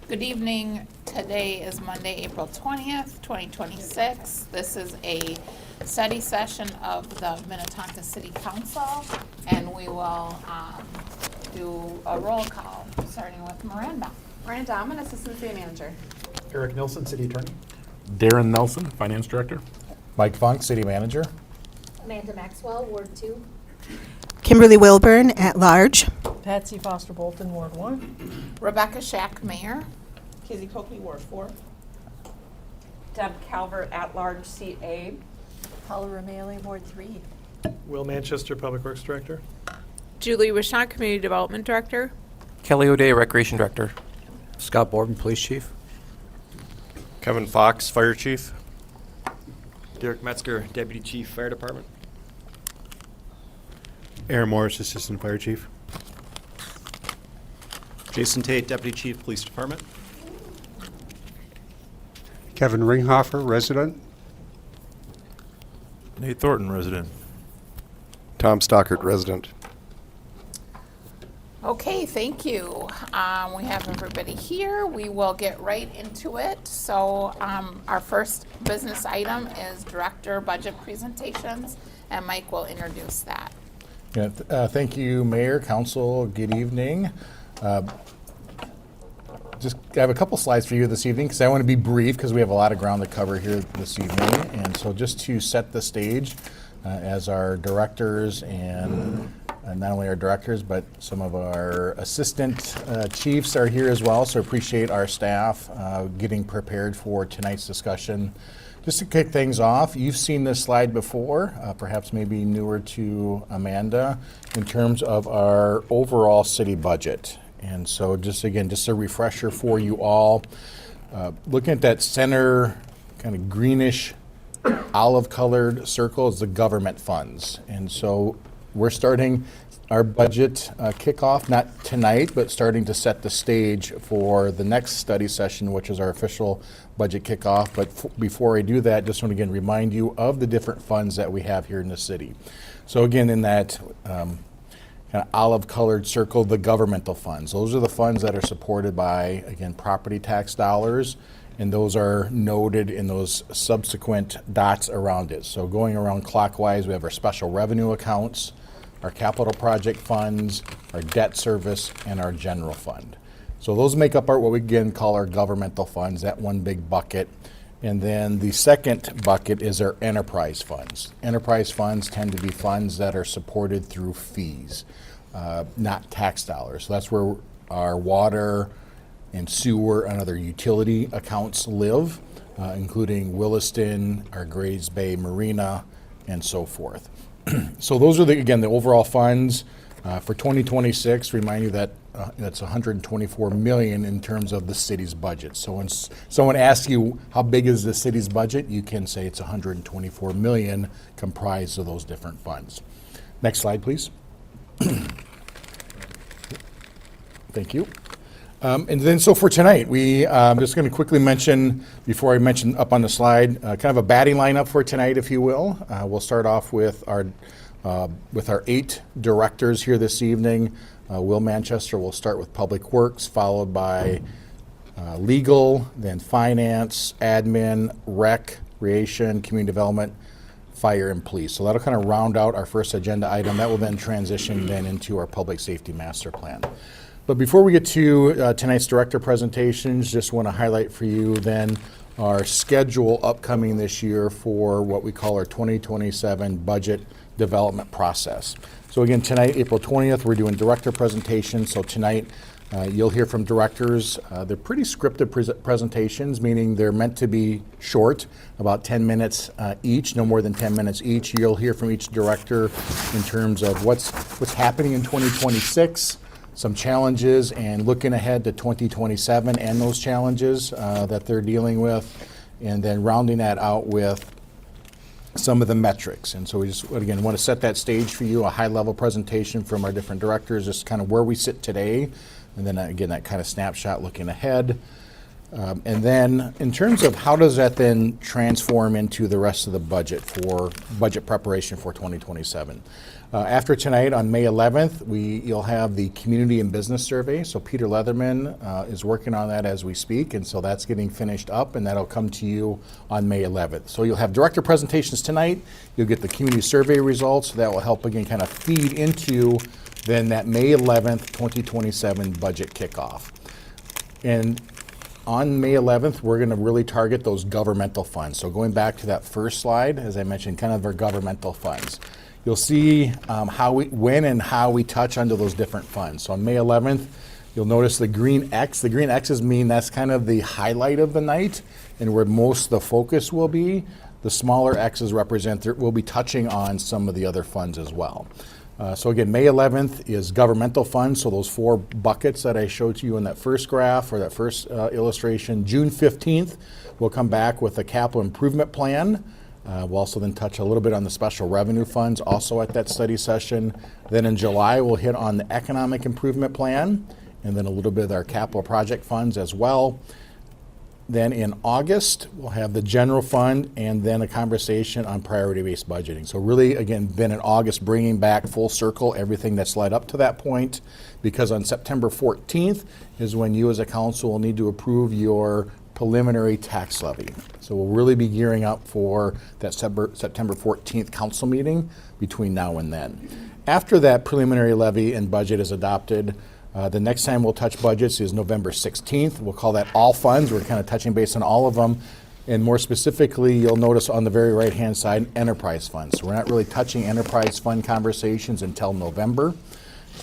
Good evening. Today is Monday, April 20th, 2026. This is a study session of the Minnetonka City Council, and we will do a roll call, starting with Miranda. Miranda Dahman, Assistant City Manager. Eric Nilsson, City Attorney. Darren Nelson, Finance Director. Mike Funk, City Manager. Amanda Maxwell, Ward 2. Kimberly Wilburn, at large. Patsy Foster Bolton, Ward 1. Rebecca Shack, Mayor. Kizzy Coakley, Ward 4. Deb Calvert, at-large, Seat A. Paula Romali, Ward 3. Will Manchester, Public Works Director. Julie Wishon, Community Development Director. Kelly O'Day, Recreation Director. Scott Borden, Police Chief. Kevin Fox, Fire Chief. Derek Metzger, Deputy Chief, Fire Department. Aaron Morris, Assistant Fire Chief. Jason Tate, Deputy Chief, Police Department. Kevin Ringhofer, Resident. Nate Thornton, Resident. Tom Stockert, Resident. Okay, thank you. We have everybody here. We will get right into it. So our first business item is Director Budget Presentations, and Mike will introduce that. Yeah, thank you, Mayor, Council. Good evening. Just I have a couple slides for you this evening because I want to be brief because we have a lot of ground to cover here this evening. And so just to set the stage, as our directors and not only our directors, but some of our assistant chiefs are here as well. So appreciate our staff getting prepared for tonight's discussion. Just to kick things off, you've seen this slide before, perhaps maybe newer to Amanda, in terms of our overall city budget. And so just again, just a refresher for you all, looking at that center kind of greenish olive colored circle is the government funds. And so we're starting our budget kickoff, not tonight, but starting to set the stage for the next study session, which is our official budget kickoff. But before I do that, just want to again remind you of the different funds that we have here in the city. So again, in that kind of olive-colored circle, the governmental funds. Those are the funds that are supported by, again, property tax dollars, and those are noted in those subsequent dots around it. So going around clockwise, we have our special revenue accounts, our capital project funds, our debt service, and our general fund. So those make up what we again call our governmental funds, that one big bucket. And then the second bucket is our enterprise funds. Enterprise funds tend to be funds that are supported through fees, not tax dollars. So that's where our water and sewer and other utility accounts live, including Williston, our Grays Bay Marina, and so forth. So those are, again, the overall funds. For 2026, remind you that that's $124 million in terms of the city's budget. So when someone asks you how big is the city's budget, you can say it's $124 million comprised of those different funds. Next slide, please. Thank you. And then so for tonight, I'm just going to quickly mention, before I mention up on the slide, kind of a batting lineup for tonight, if you will. We'll start off with our 8 directors here this evening. Will Manchester will start with Public Works, followed by legal, then finance, admin, recreation, community development, fire, and police. So that'll kind of round out our first agenda item. That will then transition then into our public safety master plan. But before we get to tonight's director presentations, just want to highlight for you then our schedule upcoming this year for what we call our 2027 budget development process. So again, tonight, April 20th, we're doing director presentations. So tonight, you'll hear from directors. They're pretty scripted presentations, meaning they're meant to be short, about 10 minutes each, no more than 10 minutes each. You'll hear from each director in terms of what's happening in 2026, some challenges, and looking ahead to 2027 and those challenges that they're dealing with, and then rounding that out with some of the metrics. And so we just, again, want to set that stage for you, a high-level presentation from our different directors, just kind of where we sit today, and then again, that kind of snapshot looking ahead. And then in terms of how does that then transform into the rest of the budget for budget preparation for 2027. After tonight on May 11th, you'll have the community and business survey. So Peter Leatherman is working on that as we speak, and so that's getting finished up, and that'll come to you on May 11th. So you'll have director presentations tonight. You'll get the community survey results. That will help again kind of feed into then that May 11th, 2027 budget kickoff. And on May 11th, we're going to really target those governmental funds. So going back to that first slide, as I mentioned, kind of our governmental funds. You'll see when and how we touch under those different funds. So on May 11th, you'll notice the green X. The green X's mean that's kind of the highlight of the night and where most of the focus will be. The smaller X's represent we'll be touching on some of the other funds as well. So again, May 11th is governmental funds, so those 4 buckets that I showed to you in that first graph or that first illustration. June 15th, we'll come back with a capital improvement plan. We'll also then touch a little bit on the special revenue funds also at that study session. Then in July, we'll hit on the economic improvement plan and then a little bit of our capital project funds as well. Then in August, we'll have the general fund and then a conversation on priority-based budgeting. So really, again, then in August, bringing back full circle everything that's led up to that point, because on September 14th is when you as a council will need to approve your preliminary tax levy. So we'll really be gearing up for that September 14th council meeting between now and then. After that preliminary levy and budget is adopted, the next time we'll touch budgets is November 16th. We'll call that all funds. We're kind of touching base on all of them. And more specifically, you'll notice on the very right-hand side, enterprise funds. So we're not really touching enterprise fund conversations until November.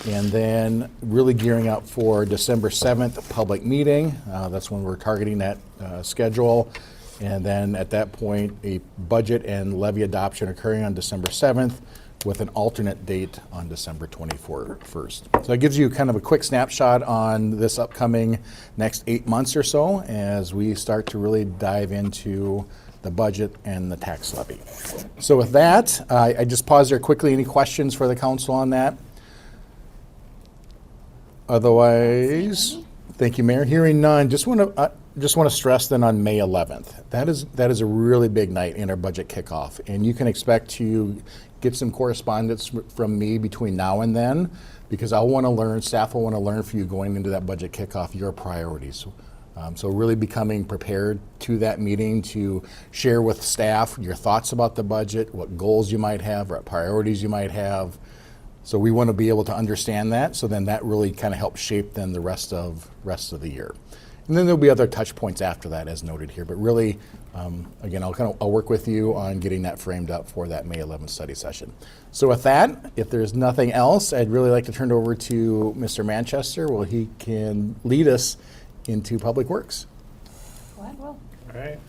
And then really gearing up for December 7th, public meeting. That's when we're targeting that schedule. And then at that point, a budget and levy adoption occurring on December 7th with an alternate date on December 21st. So that gives you kind of a quick snapshot on this upcoming next 8 months or so as we start to really dive into the budget and the tax levy. So with that, I just pause there quickly. Any questions for the council on that? Otherwise, thank you, Mayor. Hearing none, just want to stress then on May 11th. That is a really big night in our budget kickoff, and you can expect to get some correspondence from me between now and then, because I want to learn, staff will want to learn for you going into that budget kickoff your priorities. So really becoming prepared to that meeting to share with staff your thoughts about the budget, what goals you might have, what priorities you might have. So we want to be able to understand that. So then that really kind of helps shape then the rest of the year. And then there'll be other touch points after that as noted here. But really, again, I'll work with you on getting that framed up for that May 11th study session. So with that, if there's nothing else, I'd really like to turn it over to Mr. Manchester. Well, he can lead us into Public Works. Go ahead, Will. All right.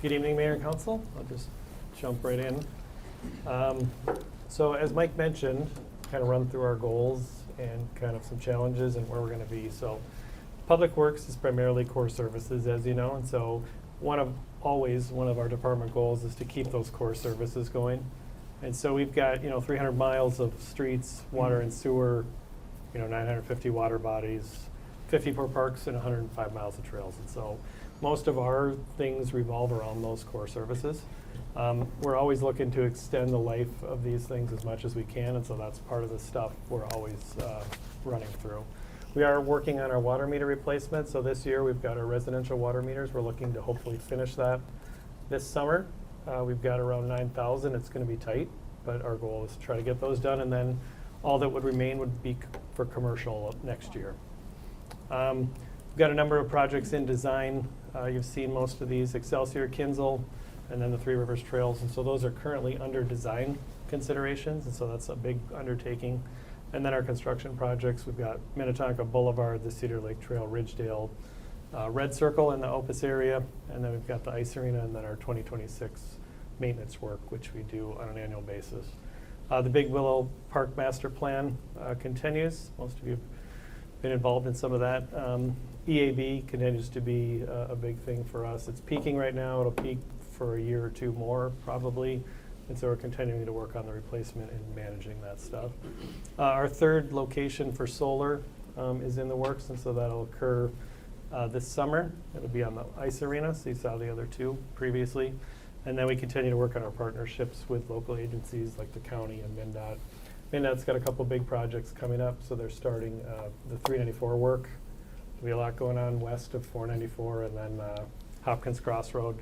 Good evening, Mayor and Council. I'll just jump right in. So as Mike mentioned, kind of run through our goals and kind of some challenges and where we're going to be. So Public Works is primarily core services, as you know, and so one of our department goals is to keep those core services going. And so we've got 300 miles of streets, water and sewer, 950 water bodies, 54 parks, and 105 miles of trails. And so most of our things revolve around those core services. We're always looking to extend the life of these things as much as we can, and so that's part of the stuff we're always running through. We are working on our water meter replacement, so this year we've got our residential water meters. We're looking to hopefully finish that this summer. We've got around 9,000. It's going to be tight, but our goal is to try to get those done, and then all that would remain would be for commercial next year. We've got a number of projects in design. You've seen most of these: Excelsior, Kinzel, and then the Three Rivers Trails, and so those are currently under design considerations, and so that's a big undertaking. And then our construction projects, we've got Minnetonka Boulevard, the Cedar Lake Trail, Ridgedale, Red Circle in the Opus area, and then we've got the ice arena, and then our 2026 maintenance work, which we do on an annual basis. The Big Willow Park Master Plan continues. Most of you have been involved in some of that. EAB continues to be a big thing for us. It's peaking right now. It'll peak for a year or two more, probably. And so we're continuing to work on the replacement and managing that stuff. Our third location for solar is in the works, and so that'll occur this summer. It'll be on the ice arena, so you saw the other two previously. And then we continue to work on our partnerships with local agencies like the county and MnDOT. MnDOT's got a couple big projects coming up, so they're starting the 394 work. There'll be a lot going on west of 494, and then Hopkins Crossroad.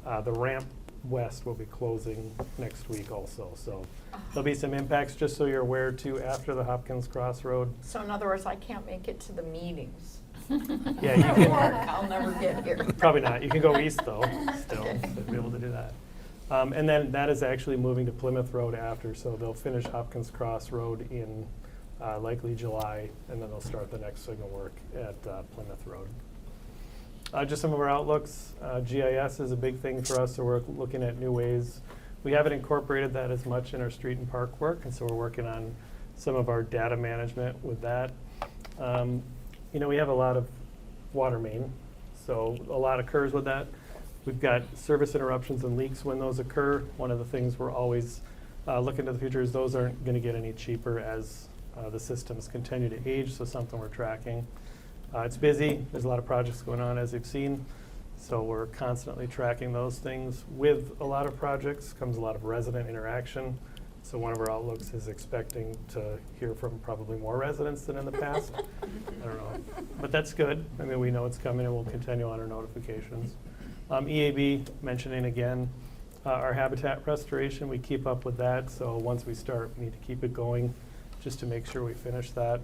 The ramp west will be closing next week also, so there'll be some impacts, just so you're aware too, after the Hopkins Crossroad. So in other words, I can't make it to the meetings. Yeah, you can. I'll never get here. Probably not. You can go east though, still, to be able to do that. And then that is actually moving to Plymouth Road after, so they'll finish Hopkins Crossroad in likely July, and then they'll start the next signal work at Plymouth Road. Just some of our outlooks. GIS is a big thing for us, so we're looking at new ways. We haven't incorporated that as much in our street and park work, and so we're working on some of our data management with that. You know, we have a lot of water main, so a lot occurs with that. We've got service interruptions and leaks when those occur. One of the things we're always looking to the future is those aren't going to get any cheaper as the systems continue to age, so something we're tracking. It's busy. There's a lot of projects going on, as you've seen, so we're constantly tracking those things. With a lot of projects comes a lot of resident interaction, so one of our outlooks is expecting to hear from probably more residents than in the past. I don't know, but that's good. I mean, we know it's coming, and we'll continue on our notifications. EAB, mentioning again, our habitat restoration, we keep up with that, so once we start, we need to keep it going just to make sure we finish that.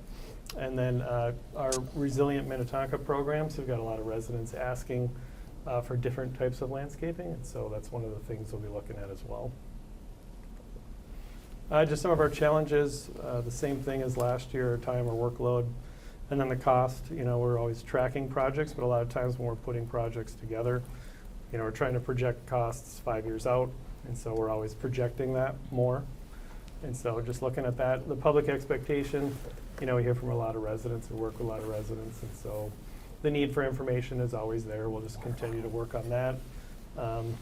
And then our Resilient Minnetonka programs, we've got a lot of residents asking for different types of landscaping, and so that's one of the things we'll be looking at as well. Just some of our challenges, the same thing as last year, our time or workload, and then the cost. You know, we're always tracking projects, but a lot of times when we're putting projects together, you know, we're trying to project costs 5 years out, and so we're always projecting that more. And so just looking at that, the public expectation, you know, we hear from a lot of residents and work with a lot of residents, and so the need for information is always there. We'll just continue to work on that.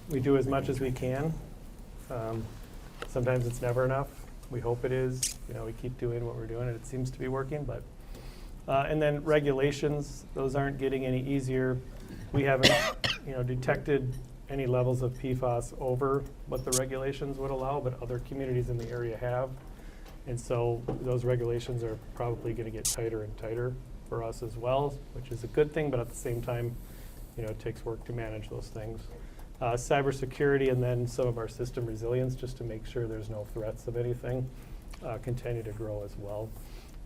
We do as much as we can. Sometimes it's never enough. We hope it is. You know, we keep doing what we're doing, and it seems to be working. But and then regulations, those aren't getting any easier. We haven't, you know, detected any levels of PFAS over what the regulations would allow, but other communities in the area have. And so those regulations are probably going to get tighter and tighter for us as well, which is a good thing, but at the same time, you know, it takes work to manage those things. Cybersecurity, and then some of our system resilience, just to make sure there's no threats of anything, continue to grow as well.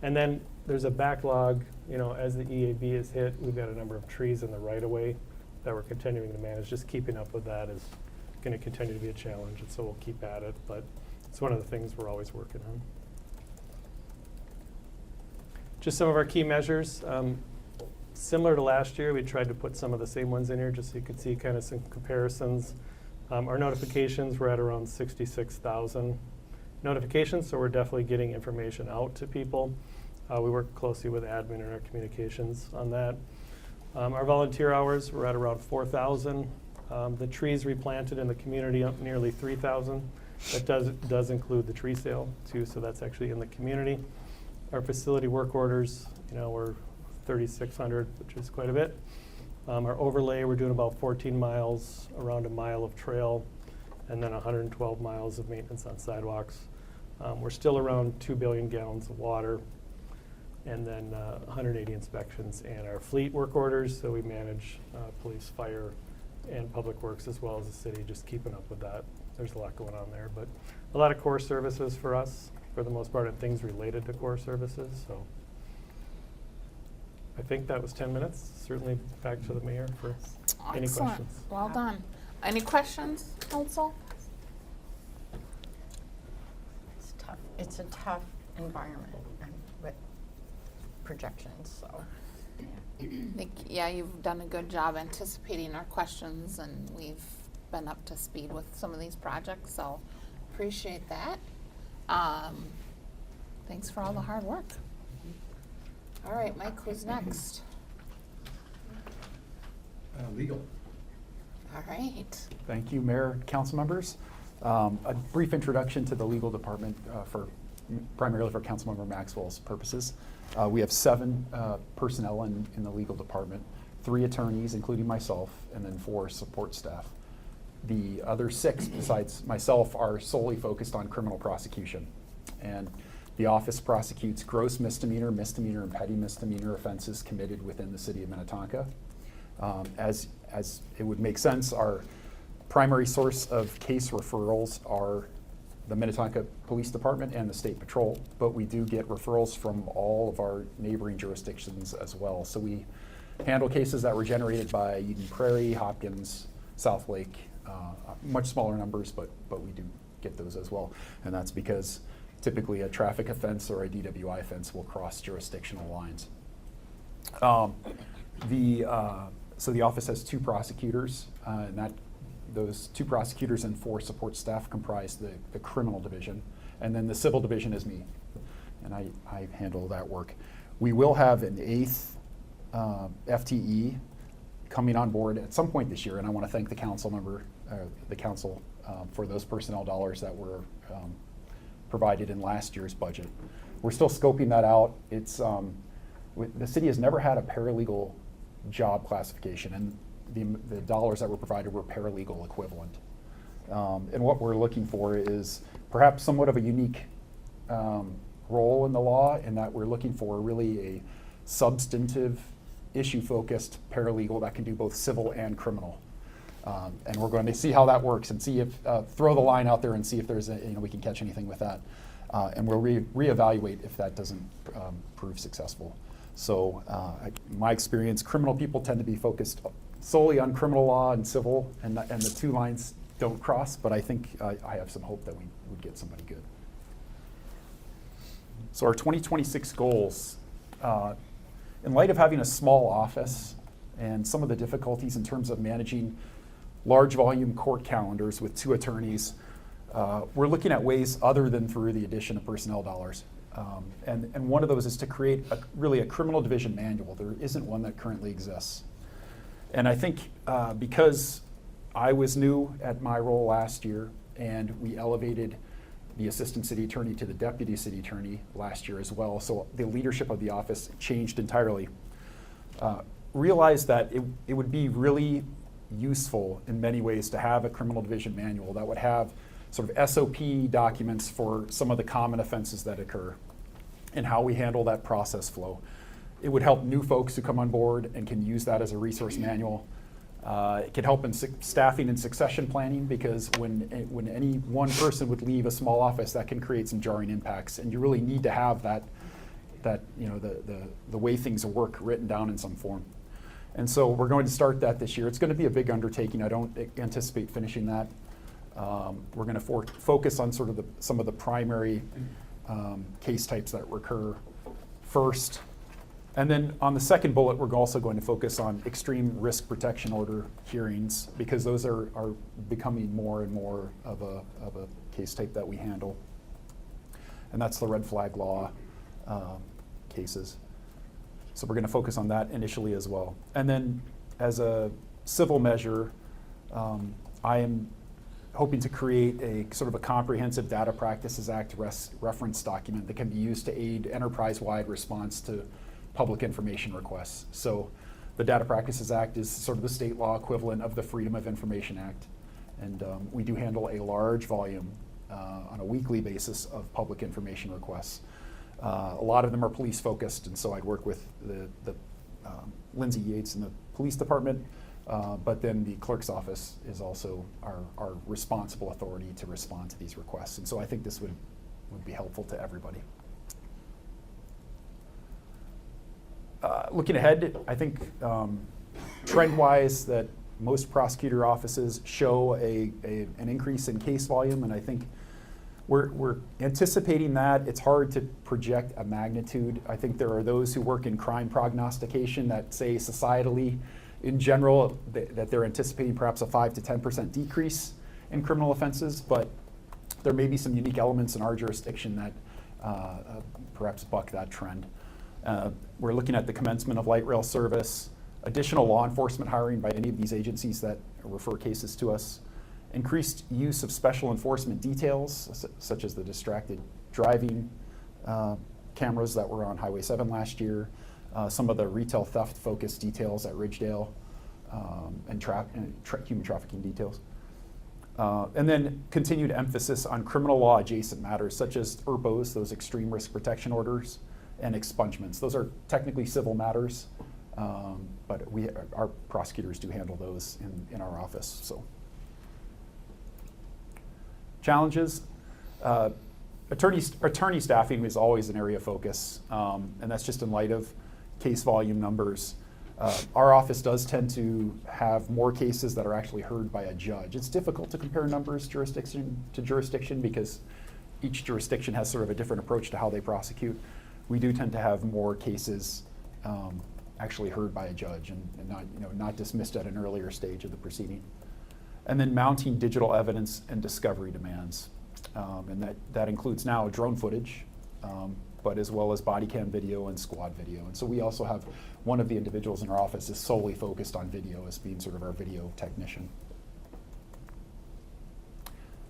And then there's a backlog, you know, as the EAB is hit, we've got a number of trees in the right-of-way that we're continuing to manage. Just keeping up with that is going to continue to be a challenge, and so we'll keep at it, but it's one of the things we're always working on. Just some of our key measures. Similar to last year, we tried to put some of the same ones in here just so you could see kind of some comparisons. Our notifications, we're at around 66,000 notifications, so we're definitely getting information out to people. We work closely with admin in our communications on that. Our volunteer hours, we're at around 4,000. The trees replanted in the community, up nearly 3,000. That does include the tree sale too, so that's actually in the community. Our facility work orders, you know, we're 3,600, which is quite a bit. Our overlay, we're doing about 14 miles, around a mile of trail, and then 112 miles of maintenance on sidewalks. We're still around 2 billion gallons of water. and then 180 inspections, and our fleet work orders, so we manage police, fire, and public works as well as the city, just keeping up with that. There's a lot going on there, but a lot of core services for us, for the most part, and things related to core services, so. I think that was 10 minutes. Certainly back to the mayor for any Excellent. questions. Well done. Any questions, council? It's tough. It's a tough environment with projections, so. I think, yeah, you've done a good job anticipating our questions, and we've been up to speed with some of these projects, so appreciate that. Thanks for all the hard work. All right, Mike, who's next? Legal. All right. Thank you, Mayor, council members. A brief introduction to the legal department primarily for Councilmember Maxwell's purposes. We have 7 personnel in the legal department, 3 attorneys, including myself, and then 4 support staff. The other 6, besides myself, are solely focused on criminal prosecution. And the office prosecutes gross misdemeanor, misdemeanor, and petty misdemeanor offenses committed within the city of Minnetonka. As it would make sense, our primary source of case referrals are the Minnetonka Police Department and the State Patrol, but we do get referrals from all of our neighboring jurisdictions as well. So we handle cases that were generated by Eden Prairie, Hopkins, South Lake, much smaller numbers, but we do get those as well. And that's because typically a traffic offense or a DWI offense will cross jurisdictional lines. So the office has 2 prosecutors, and those 2 prosecutors and 4 support staff comprise the criminal division, and then the civil division is me, and I handle that work. We will have an 8th FTE coming on board at some point this year, and I want to thank the council for those personnel dollars that were provided in last year's budget. We're still scoping that out. It's the city has never had a paralegal job classification, and the dollars that were provided were paralegal equivalent. And what we're looking for is perhaps somewhat of a unique role in the law, in that we're looking for really a substantive, issue-focused paralegal that can do both civil and criminal. And we're going to see how that works and see if, throw the line out there and see if there's we can catch anything with that. And we'll reevaluate if that doesn't prove successful. So my experience, criminal people tend to be focused solely on criminal law and civil, and the 2 lines don't cross, but I think I have some hope that we would get somebody good. So our 2026 goals, in light of having a small office and some of the difficulties in terms of managing large volume court calendars with 2 attorneys, we're looking at ways other than through the addition of personnel dollars. And one of those is to create really a criminal division manual. There isn't one that currently exists. And I think because I was new at my role last year, and we elevated the assistant city attorney to the deputy city attorney last year as well, so the leadership of the office changed entirely. Realized that it would be really useful in many ways to have a criminal division manual that would have sort of SOP documents for some of the common offenses that occur and how we handle that process flow. It would help new folks who come on board and can use that as a resource manual. It can help in staffing and succession planning, because when any one person would leave a small office, that can create some jarring impacts, and you really need to have that the way things work written down in some form. And so we're going to start that this year. It's going to be a big undertaking. I don't anticipate finishing that. We're going to focus on sort of some of the primary case types that recur first. And then on the second bullet, we're also going to focus on extreme risk protection order hearings, because those are becoming more and more of a case type that we handle. And that's the red flag law cases. So we're going to focus on that initially as well. And then as a civil measure, I am hoping to create a sort of a comprehensive Data Practices Act reference document that can be used to aid enterprise-wide response to public information requests. So the Data Practices Act is sort of the state law equivalent of the Freedom of Information Act. And we do handle a large volume on a weekly basis of public information requests. A lot of them are police focused, and so I'd work with the Lindsay Yates in the police department, but then the clerk's office is also our responsible authority to respond to these requests. And so I think this would be helpful to everybody. Looking ahead, I think trend-wise that most prosecutor offices show an increase in case volume, and I think we're anticipating that. It's hard to project a magnitude. I think there are those who work in crime prognostication that say societally, in general, that they're anticipating perhaps a 5 to 10% decrease in criminal offenses, but there may be some unique elements in our jurisdiction that perhaps buck that trend. We're looking at the commencement of light rail service, additional law enforcement hiring by any of these agencies that refer cases to us, increased use of special enforcement details, such as the distracted driving cameras that were on Highway 7 last year, some of the retail theft focused details at Ridgedale, and human trafficking details. And then continued emphasis on criminal law adjacent matters such as ERPOs, those extreme risk protection orders, and expungements. Those are technically civil matters, but our prosecutors do handle those in our office. So, challenges. Attorney staffing is always an area of focus, and that's just in light of case volume numbers. Our office does tend to have more cases that are actually heard by a judge. It's difficult to compare numbers jurisdiction to jurisdiction because each jurisdiction has sort of a different approach to how they prosecute. We do tend to have more cases actually heard by a judge and not dismissed at an earlier stage of the proceeding. And then mounting digital evidence and discovery demands. And that includes now drone footage, but as well as body cam video and squad video. And so we also have one of the individuals in our office is solely focused on video as being sort of our video technician.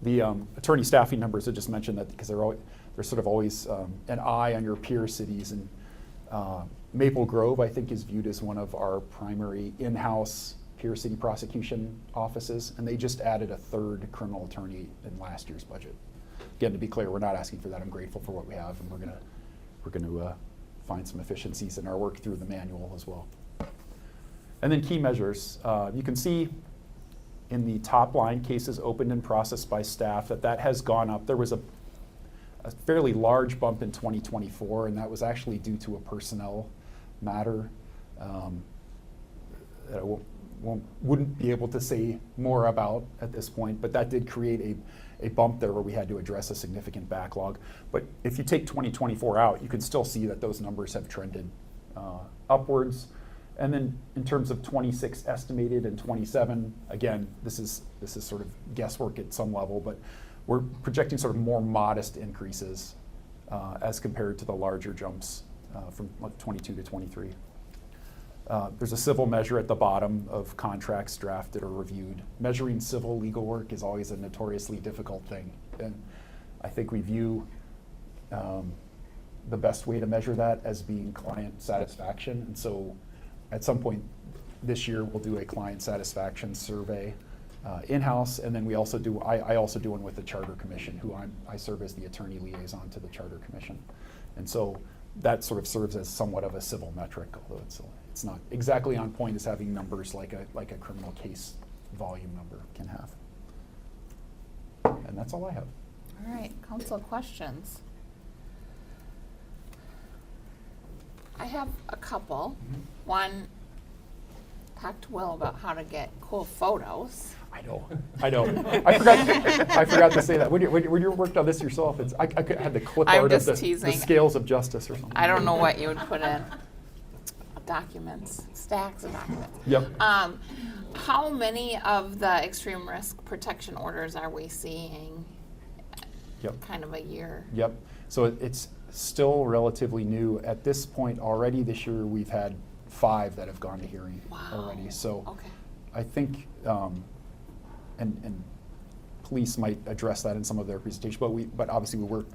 The attorney staffing numbers, I just mentioned that because they're sort of always an eye on your peer cities. And Maple Grove, I think, is viewed as one of our primary in-house peer city prosecution offices, and they just added a third criminal attorney in last year's budget. Again, to be clear, we're not asking for that. I'm grateful for what we have, and we're going to find some efficiencies in our work through the manual as well. And then key measures. You can see in the top line, cases opened and processed by staff, that has gone up. There was a fairly large bump in 2024, and that was actually due to a personnel matter that I wouldn't be able to say more about at this point, but that did create a bump there where we had to address a significant backlog. But if you take 2024 out, you can still see that those numbers have trended upwards. And then in terms of 26 estimated and 27, again, this is sort of guesswork at some level, but we're projecting sort of more modest increases as compared to the larger jumps from 22 to 23. There's a civil measure at the bottom of contracts drafted or reviewed. Measuring civil legal work is always a notoriously difficult thing. And I think we view the best way to measure that as being client satisfaction. And so at some point this year, we'll do a client satisfaction survey in-house. And then we also do, I also do one with the Charter Commission, who I serve as the attorney liaison to the Charter Commission. And so that sort of serves as somewhat of a civil metric, although it's not exactly on point as having numbers like a criminal case volume number can have. And that's all I have. All right, council questions. I have a couple. One, talk to Will about how to get cool photos. I know. I forgot to say that. When you worked on this yourself, I had the clip I'm art of just the teasing. scales of justice or something. I don't know what you would put in. Documents, stacks of documents. Yep. How many of the extreme risk protection orders are we seeing? Yep. Kind of a year. Yep. So it's still relatively new. At this point already this year, we've had 5 that have gone to hearing already. So Okay. I think, and police might address that in some of their presentation, but obviously we work,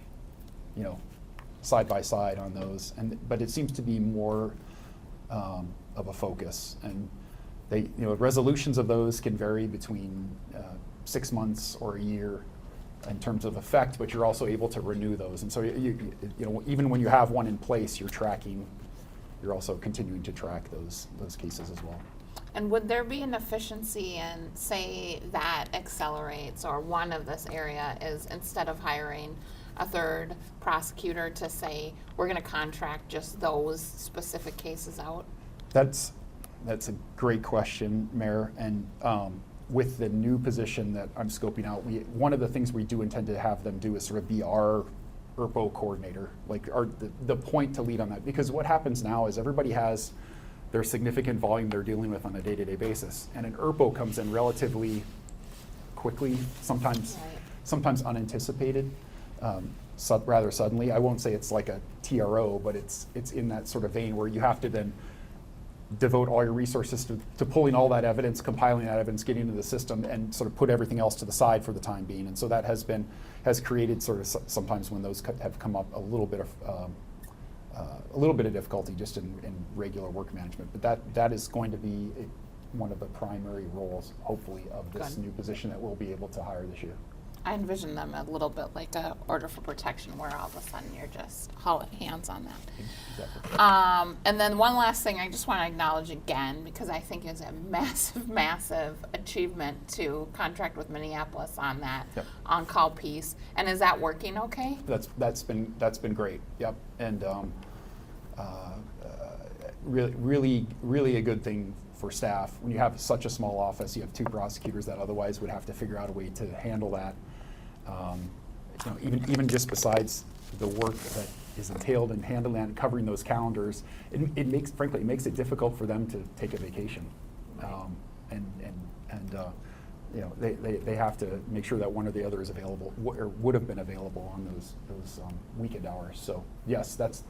side by side on those. But it seems to be more of a focus, and resolutions of those can vary between 6 months or a year in terms of effect, but you're also able to renew those. And so you know, even when you have one in place, you're also continuing to track those cases as well. And would there be an efficiency in, say, that accelerates, or one of this area is, instead of hiring a third prosecutor, to say, we're gonna contract just those specific cases out? That's a great question, Mayor. And with the new position that I'm scoping out, one of the things we do intend to have them do is sort of be our ERPO coordinator, like the point to lead on that. Because what happens now is everybody has their significant volume they're dealing with on a day-to-day basis. And an ERPO comes in relatively quickly, sometimes unanticipated, rather suddenly. I won't say it's like a TRO, but it's in that sort of vein where you have to then devote all your resources to pulling all that evidence, compiling that evidence, getting into the system, and sort of put everything else to the side for the time being. And so that has created sort of sometimes when those have come up a little bit of difficulty just in regular work management. But that is going to be one of the primary roles, hopefully, of this Good. new position that we'll be able to hire this year. I envision them a little bit like a order for protection, where all of a sudden you're just hands on that. Exactly. And then one last thing I just want to acknowledge again, because I think it's a massive, massive achievement to contract with Minneapolis on that Yep. on-call piece. And is that working okay? That's been great. Yep, and really a good thing for staff. When you have such a small office, you have 2 prosecutors that otherwise would have to figure out a way to handle that. You know, even just besides the work that is entailed in handling that and covering those calendars, it makes it difficult for them to take a vacation, you know, they have to make sure that one or the other is available, or would have been available on those weekend hours. So yes, that's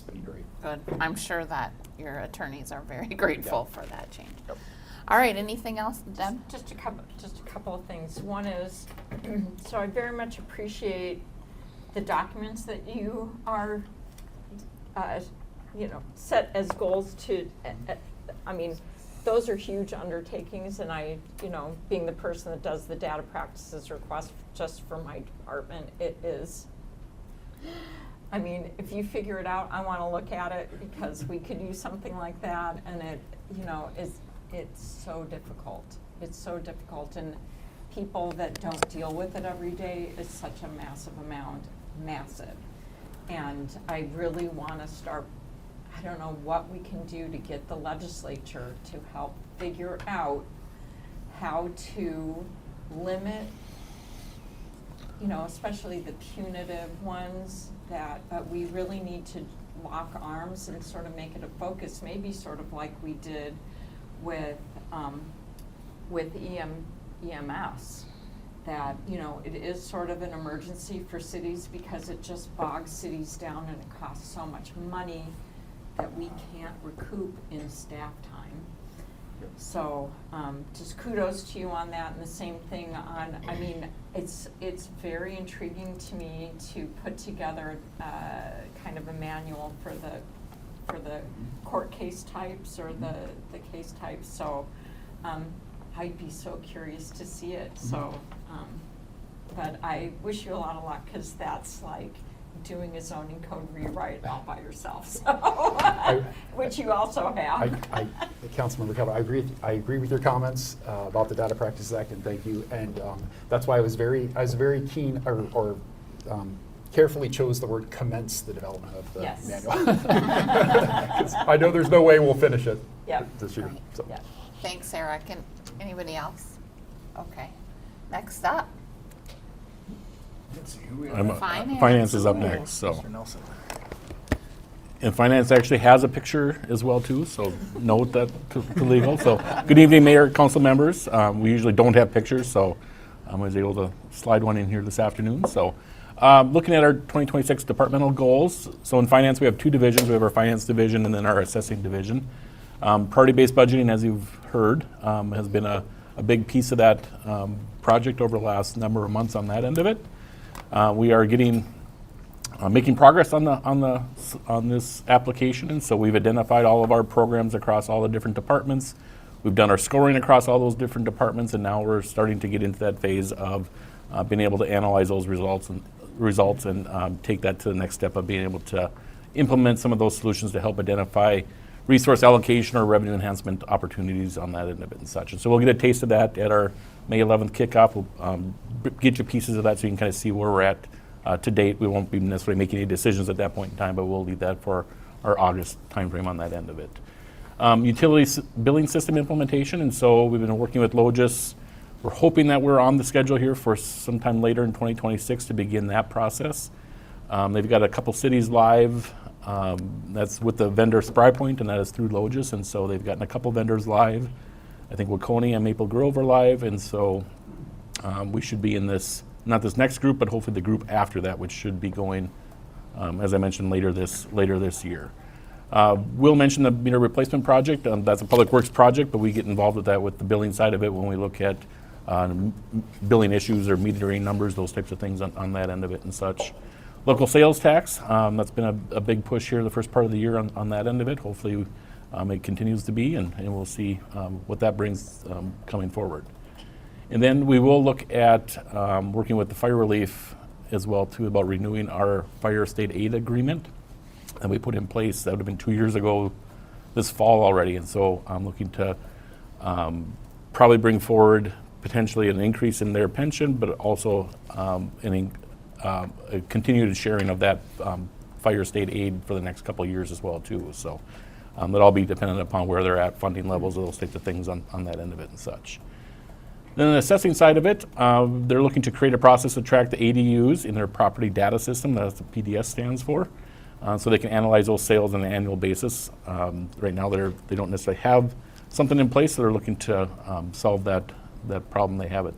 been great. Good. I'm sure that your attorneys are very grateful for that change. Yep. All right, anything else, Deb? Just a couple of things. One is, so I very much appreciate the documents that you are, set as goals to. I mean, those are huge undertakings, and I, being the person that does the data practices request just for my department, it is. I mean, if you figure it out, I want to look at it, because we could use something like that, and it's so difficult. It's so difficult, and people that don't deal with it every day is such a massive amount, massive. And I really want to start, I don't know what we can do to get the legislature to help figure out how to limit, especially the punitive ones, that we really need to lock arms and sort of make it a focus, maybe sort of like we did with EMS, that, it is sort of an emergency for cities because it just bogs cities down and it costs so much money that we can't recoup in staff time. So just kudos to you on that, and the same thing on, I mean, it's very intriguing to me to put together kind of a manual for the court case types or the case types. So I'd be so curious to see it. So, but I wish you a lot of luck, because that's like doing a zoning code rewrite all by yourself. So, which you also have. Councilmember Calvert, I agree with your comments about the Data Practices Act, and thank you. And that's why I was very keen, or carefully chose the word commence the development of the manual. 'Cause I know there's no way we'll finish it this year. So. Yep. Thanks, Sarah. Anybody else? Okay. Next up. Finance is up next, so. And Finance actually has a picture as well, too, so note that to legal. So, good evening, Mayor, Council members. We usually don't have pictures, so I was able to slide one in here this afternoon. So, looking at our 2026 departmental goals, so in Finance we have 2 divisions. We have our Finance division and then our Assessing division. Priority-based budgeting, as you've heard, has been a big piece of that project over the last number of months on that end of it. We are making progress on this application, and so we've identified all of our programs across all the different departments. We've done our scoring across all those different departments, and now we're starting to get into that phase of being able to analyze those results and take that to the next step of being able to implement some of those solutions to help identify resource allocation or revenue enhancement opportunities on that end of it and such. And so we'll get a taste of that at our May 11th kickoff. We'll get you pieces of that so you can kind of see where we're at to date. We won't be necessarily making any decisions at that point in time, but we'll leave that for our August timeframe on that end of it. Utility billing system implementation, and so we've been working with Logis. We're hoping that we're on the schedule here for sometime later in 2026 to begin that process. They've got a couple cities live. That's with the vendor SpryPoint, and that is through Logis, and so they've gotten a couple vendors live. I think Waconia and Maple Grove are live, and so we should be in this, not this next group, but hopefully the group after that, which should be going, as I mentioned, later this year. We'll mention the meter replacement project. That's a public works project, but we get involved with that with the billing side of it when we look at billing issues or metering numbers, those types of things on that end of it and such. Local sales tax, that's been a big push here the first part of the year on that end of it. Hopefully it continues to be, and we'll see what that brings coming forward. And then we will look at working with the fire relief as well too about renewing our fire state aid agreement that we put in place. That would have been 2 years ago this fall already, and so I'm looking to probably bring forward potentially an increase in their pension, but also a continued sharing of that fire state aid for the next couple of years as well too. So that'll all be dependent upon where they're at, funding levels, those types of things on that end of it and such. Then the assessing side of it, they're looking to create a process to track the ADUs in their property data system. That's what PDS stands for. So they can analyze those sales on an annual basis. Right now they don't necessarily have something in place, so they're looking to solve that problem they have at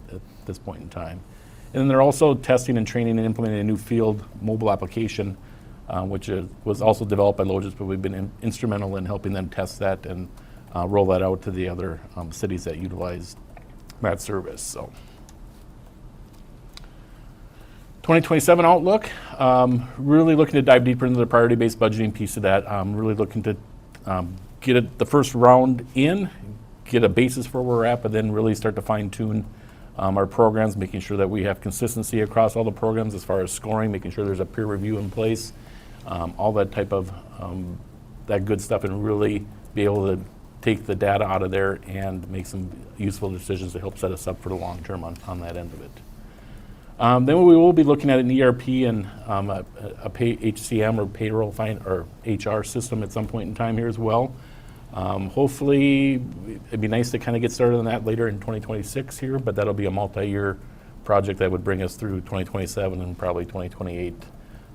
this point in time. And then they're also testing and training and implementing a new field mobile application, which was also developed by Logis, but we've been instrumental in helping them test that and roll that out to the other cities that utilize that service. So 2027 outlook, really looking to dive deeper into the priority-based budgeting piece of that. Really looking to get the first round in, get a basis for where we're at, but then really start to fine-tune our programs, making sure that we have consistency across all the programs as far as scoring, making sure there's a peer review in place, all that type of that good stuff, and really be able to take the data out of there and make some useful decisions to help set us up for the long term on that end of it. Then we will be looking at an ERP and a HCM or payroll or HR system at some point in time here as well. Hopefully, it'd be nice to kind of get started on that later in 2026 here, but that'll be a multi-year project that would bring us through 2027 and probably 2028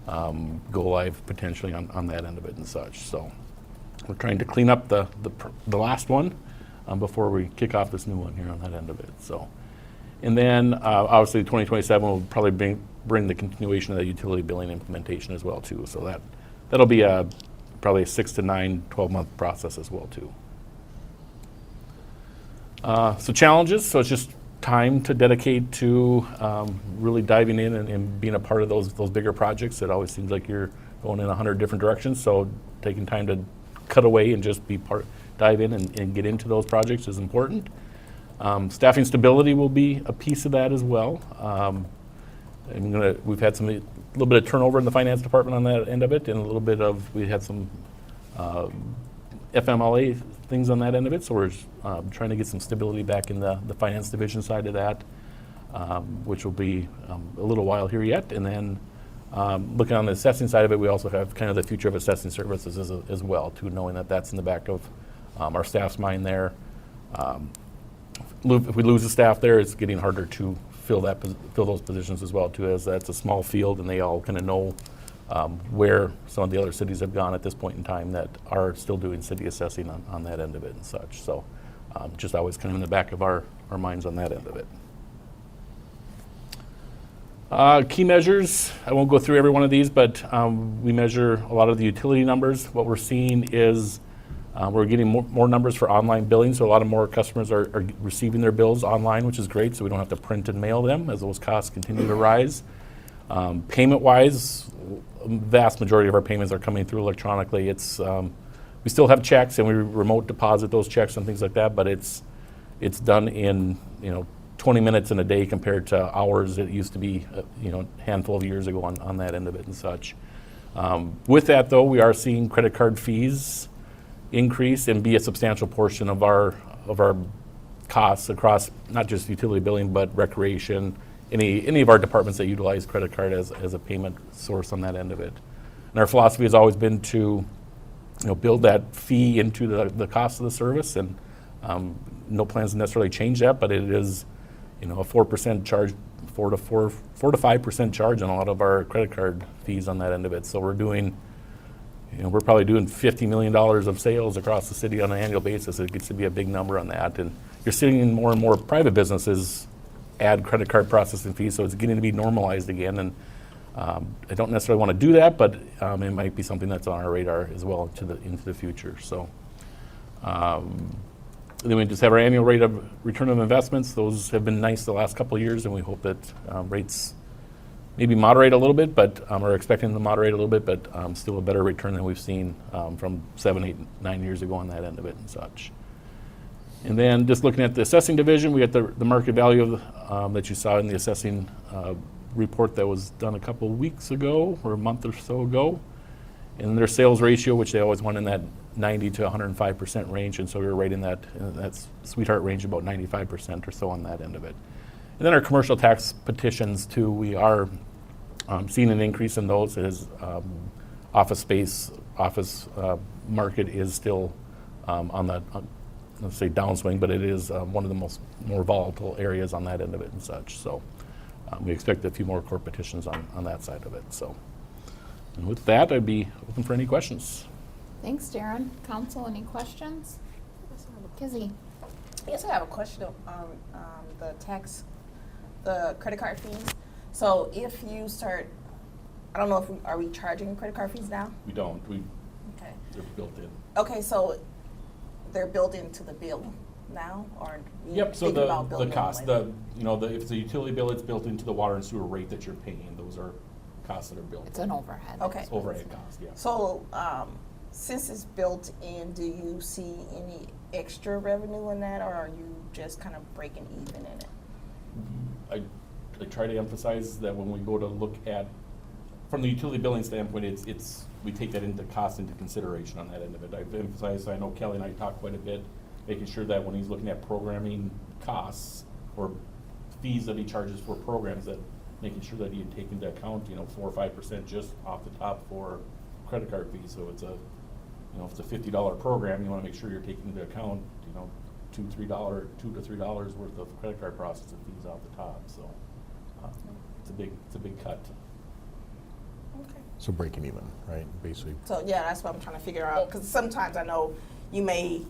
go live potentially on that end of it and such. So we're trying to clean up the last one before we kick off this new one here on that end of it. So, and then obviously 2027 will probably bring the continuation of the utility billing implementation as well too. So that'll be probably a 6 to 9, 12-month process as well too. So challenges, so it's just time to dedicate to really diving in and being a part of those bigger projects. It always seems like you're going in 100 different directions, so taking time to cut away and just dive in and get into those projects is important. Staffing stability will be a piece of that as well. We've had a little bit of turnover in the finance department on that end of it, and we had some FMLA things on that end of it, so we're trying to get some stability back in the finance division side of that, which will be a little while here yet. And then looking on the assessing side of it, we also have kind of the future of assessing services as well, too, knowing that that's in the back of our staff's mind there. If we lose the staff there, it's getting harder to fill those positions as well too, as that's a small field and they all kind of know where some of the other cities have gone at this point in time that are still doing city assessing on that end of it and such. So just always kind of in the back of our minds on that end of it. Key measures, I won't go through every one of these, but we measure a lot of the utility numbers. What we're seeing is we're getting more numbers for online billing, so a lot of more customers are receiving their bills online, which is great, so we don't have to print and mail them as those costs continue to rise. Payment-wise, vast majority of our payments are coming through electronically. It's we still have checks and we remote deposit those checks and things like that, but it's done in 20 minutes in a day compared to hours it used to be, a handful of years ago on that end of it and such. With that, though, we are seeing credit card fees increase and be a substantial portion of our costs across not just utility billing, but recreation, any of our departments that utilize credit card as a payment source on that end of it. And our philosophy has always been to build that fee into the cost of the service, and no plans to necessarily change that, but it is a 4% charge, 4 to 5% charge on a lot of our credit card fees on that end of it. So we're doing, we're probably doing $50 million of sales across the city on an annual basis. It gets to be a big number on that, and you're seeing more and more private businesses add credit card processing fees, so it's getting to be normalized again. And I don't necessarily want to do that, but it might be something that's on our radar as well into the future. So. Then we just have our annual rate of return of investments. Those have been nice the last couple of years, and we hope that rates maybe moderate a little bit, but are expecting them to moderate a little bit, but still a better return than we've seen from 7, 8, 9 years ago on that end of it and such. And then just looking at the assessing division, we got the market value of that you saw in the assessing report that was done a couple weeks ago or a month or so ago. And their sales ratio, which they always want in that 90 to 105% range, and so we were right in that sweetheart range, about 95% or so on that end of it. And then our commercial tax petitions too, we are seeing an increase in those as office market is still on the let's say downswing, but it is one of the more volatile areas on that end of it and such. So we expect a few more court petitions on that side of it. So. And with that, I'd be open for any questions. Thanks, Darren. Council, any questions? Kizzy? Yes, I have a question on the credit card fees. So if you start, I don't know are we charging credit card fees now? We don't. Okay. They're built in. Okay, so they're built into the bill now, or you Yep. So thinking about the building cost, them if it's a utility bill, it's built into the water and sewer rate that you're paying. Those are costs that are built. It's an overhead. Okay. It's overhead cost. Yeah. So since it's built in, do you see any extra revenue in that, or are you just kind of breaking even in it? I try to emphasize that when we go to look at, from the utility billing standpoint, it's we take that into consideration on that end of it. I've emphasized, I know Kelly and I talk quite a bit, making sure that when he's looking at programming costs or fees that he charges for programs, that making sure that he take into account, 4 or 5% just off the top for credit card fees. So it's if it's a $50 program, you want to make sure you're taking into account, $2 to $3 worth of credit card processing fees off the top. So it's a big cut. Okay. So breaking even, right, basically. So yeah, that's what I'm trying to figure out, because sometimes I know you may,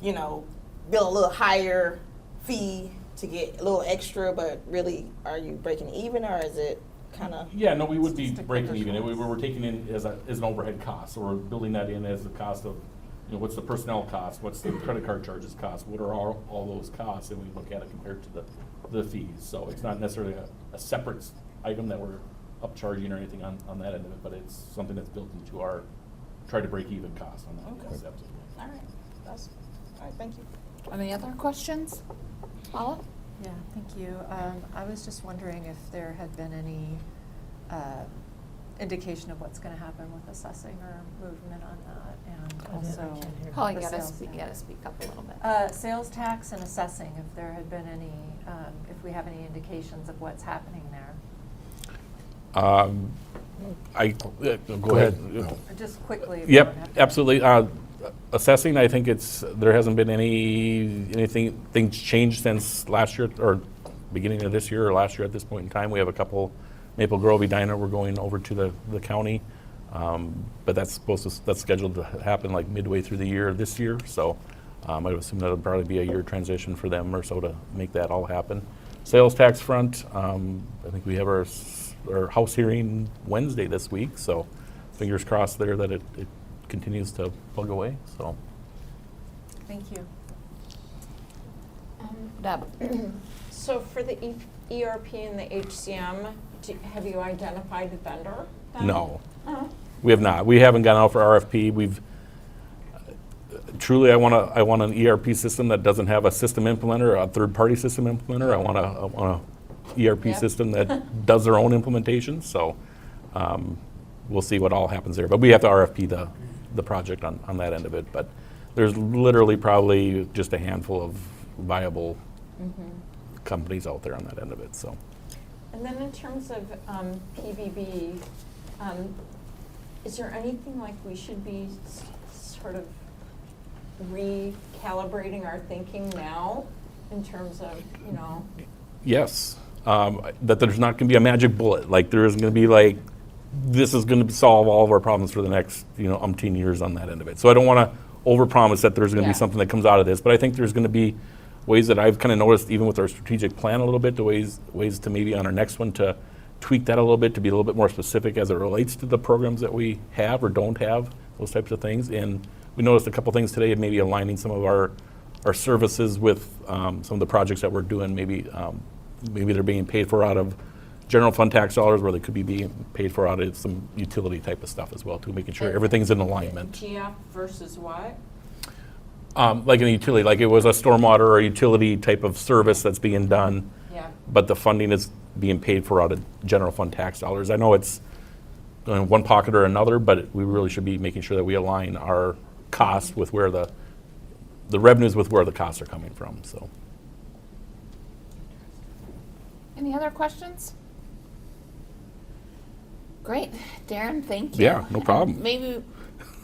bill a little higher fee to get a little extra, but really, are you breaking even, or is it kind of? Yeah, no, we would be breaking even. We're taking in as an overhead cost, so we're building that in as the cost of, what's the personnel cost, what's the credit card charges cost, what are all those costs, and we look at it compared to the fees. So it's not necessarily a separate item that we're upcharging or anything on that end of it, but it's something that's built into our try to break even cost on that. Okay. Yes, absolutely. All right, thank you. Any other questions? Paula? Yeah, thank you. I was just wondering if there had been any indication of what's going to happen with assessing or movement on that, and also Paula, the you sales gotta tax. speak up a little bit. Sales tax and assessing, if there had been any, if we have any indications of what's happening there. Go ahead. No. Just quickly. if you Yep, don't have to- absolutely. Assessing, I think there hasn't been things changed since last year or beginning of this year or last year at this point in time. We have a couple, Maple Grove, Edina, we're going over to the county. But that's scheduled to happen like midway through the year this year. So I would assume that'll probably be a year transition for them or so to make that all happen. Sales tax front, I think we have our House hearing Wednesday this week. So fingers crossed there that it continues to plug away. So. Thank you. Deb? So for the ERP and the HCM, have you identified a vendor? then? No. Oh. We have not. We haven't gone out for RFP. truly, I want an ERP system that doesn't have a system implementer, a third-party system implementer. I want a ERP Yep. system that does their own implementation. So we'll see what all happens there. But we have to RFP the project on that end of it. But there's literally probably just a handful of viable companies out there on that end of it. So. And then in terms of PVB, is there anything like we should be sort of recalibrating our thinking now in terms of, you know? Yes, that there's not going to be a magic bullet. Like there isn't going to be like, this is going to solve all of our problems for the next, umpteen years on that end of it. So I don't want to overpromise that there's going to Yeah. be something that comes out of this, but I think there's going to be ways that I've kind of noticed even with our strategic plan a little bit, the ways to maybe on our next one to tweak that a little bit to be a little bit more specific as it relates to the programs that we have or don't have, those types of things. And we noticed a couple things today, maybe aligning some of our services with some of the projects that we're doing. Maybe they're being paid for out of general fund tax dollars, where they could be being paid for out of some utility type of stuff as well, too, making sure everything's in alignment. TF versus what? Like in a utility, like it was a stormwater or utility type of service that's being done, Yeah. but the funding is being paid for out of general fund tax dollars. I know it's going in one pocket or another, but we really should be making sure that we align our costs with where the revenues with where the costs are coming from. So. Any other questions? Great, Darren, thank you. Yeah, no problem. And maybe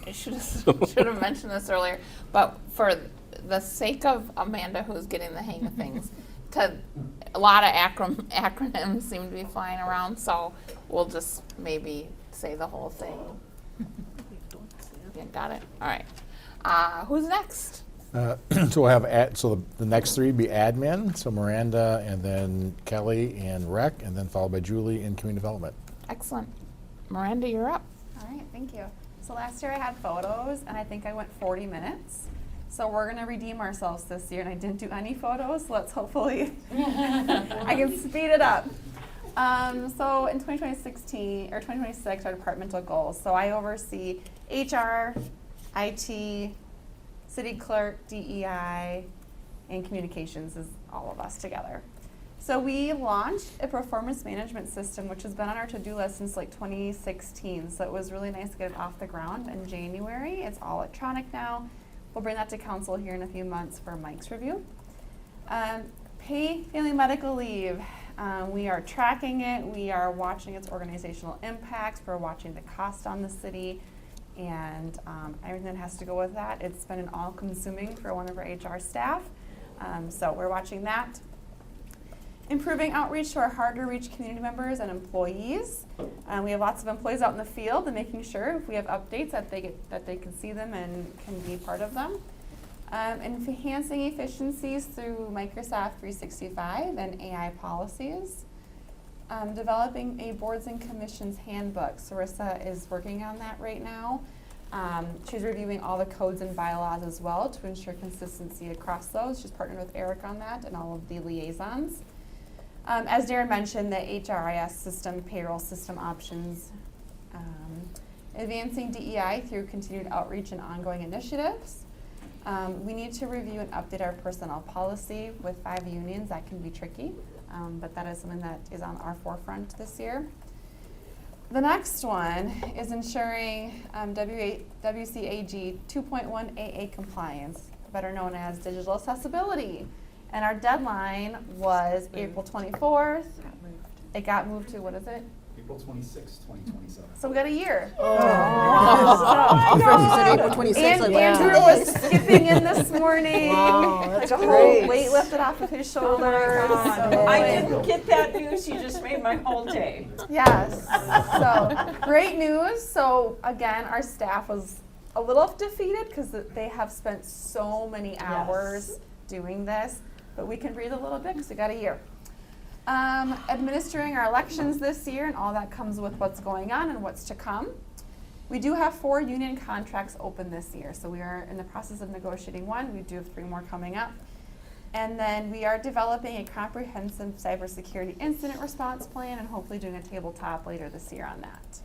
I should have mentioned this earlier, but for the sake of Amanda, who's getting the hang of things, a lot of acronyms seem to be flying around, so we'll just maybe say the whole thing. Yeah, got it. All right. Who's next? So we'll have, the next three would be admin, so Miranda, and then Kelly and Rec, and then followed by Julie in community development. Excellent. Miranda, you're up. All right, thank you. So last year I had photos, and I think I went 40 minutes. So we're gonna redeem ourselves this year, and I didn't do any photos, so let's hopefully, I can speed it up. So in 2026, our departmental goals. So I oversee HR, IT, city clerk, DEI, and communications is all of us together. So we launched a performance management system, which has been on our to-do list since like 2016. So it was really nice to get it off the ground in January. It's all electronic now. We'll bring that to council here in a few months for Mike's review. Pay family medical leave. We are tracking it. We are watching its organizational impacts. We're watching the cost on the city and everything that has to go with that. It's been an all-consuming for one of our HR staff. So we're watching that. Improving outreach to our hard-to-reach community members and employees. We have lots of employees out in the field and making sure if we have updates that they can see them and can be part of them. Enhancing efficiencies through Microsoft 365 and AI policies. Developing a boards and commissions handbook. Sarissa is working on that right now. She's reviewing all the codes and bylaws as well to ensure consistency across those. She's partnered with Eric on that and all of the liaisons. As Darren mentioned, the HRIS system, payroll system options. Advancing DEI through continued outreach and ongoing initiatives. We need to review and update our personnel policy with 5 unions. That can be tricky, but that is something that is on our forefront this year. The next one is ensuring WCAG 2.1 AA compliance, better known as digital accessibility. And our deadline was April 24th. It got moved to, what is it? April 26, 2027. So we got a year. At first you said April 26th, like, wow. Andrew was skipping in this morning. Wow, Like that's a whole great. weight lifted off of his shoulders. I didn't get that news. You just made my whole day. Yes. So great news. So again, our staff was a little defeated because they have spent so many hours doing this, but we can breathe a little bit because we got a year. Administering our elections this year, and all that comes with what's going on and what's to come. We do have 4 union contracts open this year, so we are in the process of negotiating one. We do have 3 more coming up. And then we are developing a comprehensive cybersecurity incident response plan and hopefully doing a tabletop later this year on that.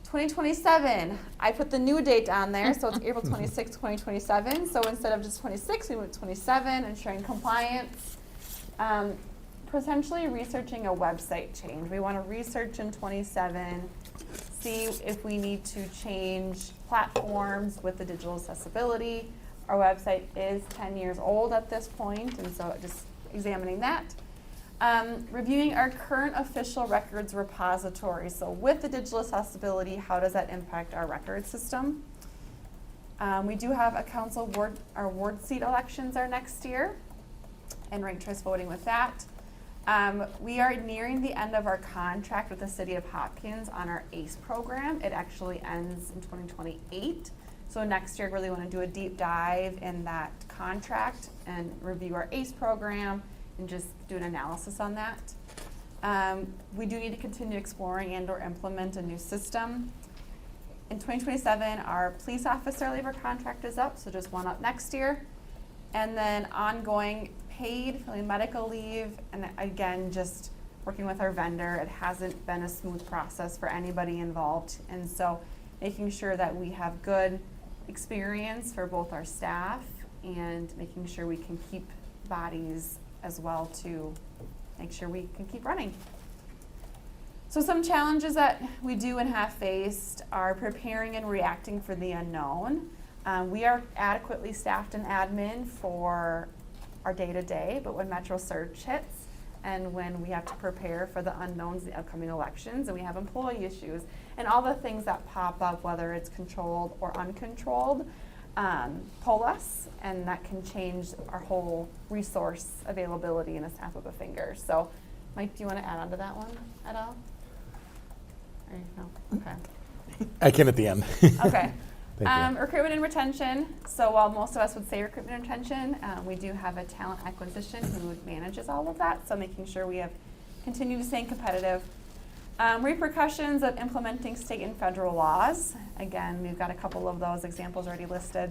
2027, I put the new date on there, so it's April 26, 2027. So instead of just 26, we went 27, ensuring compliance. Potentially researching a website change. We want to research in 27, see if we need to change platforms with the digital accessibility. Our website is 10 years old at this point, and so just examining that. Reviewing our current official records repository. So with the digital accessibility, how does that impact our record system? We do have a council ward, our ward seat elections are next year, and ranked choice voting with that. We are nearing the end of our contract with the City of Hopkins on our ACE program. It actually ends in 2028. So next year, really want to do a deep dive in that contract and review our ACE program and just do an analysis on that. We do need to continue exploring and or implement a new system. In 2027, our police officer labor contract is up, so just one up next year. And then ongoing paid medical leave, and again, just working with our vendor. It hasn't been a smooth process for anybody involved, and so making sure that we have good experience for both our staff and making sure we can keep bodies as well to make sure we can keep running. So some challenges that we do and have faced are preparing and reacting for the unknown. We are adequately staffed in admin for our day-to-day, but when Metro Surge hits and when we have to prepare for the unknowns, the upcoming elections, and we have employee issues, and all the things that pop up, whether it's controlled or uncontrolled, pull us, and that can change our whole resource availability in a snap of a finger. So, Mike, do you want to add on to that one at all? Or no? Okay. I can at the end. Okay. Thank you. Recruitment and retention. So while most of us would say recruitment and retention, we do have a talent acquisition who manages all of that. So making sure we have continue to stay competitive. Repercussions of implementing state and federal laws. Again, we've got a couple of those examples already listed.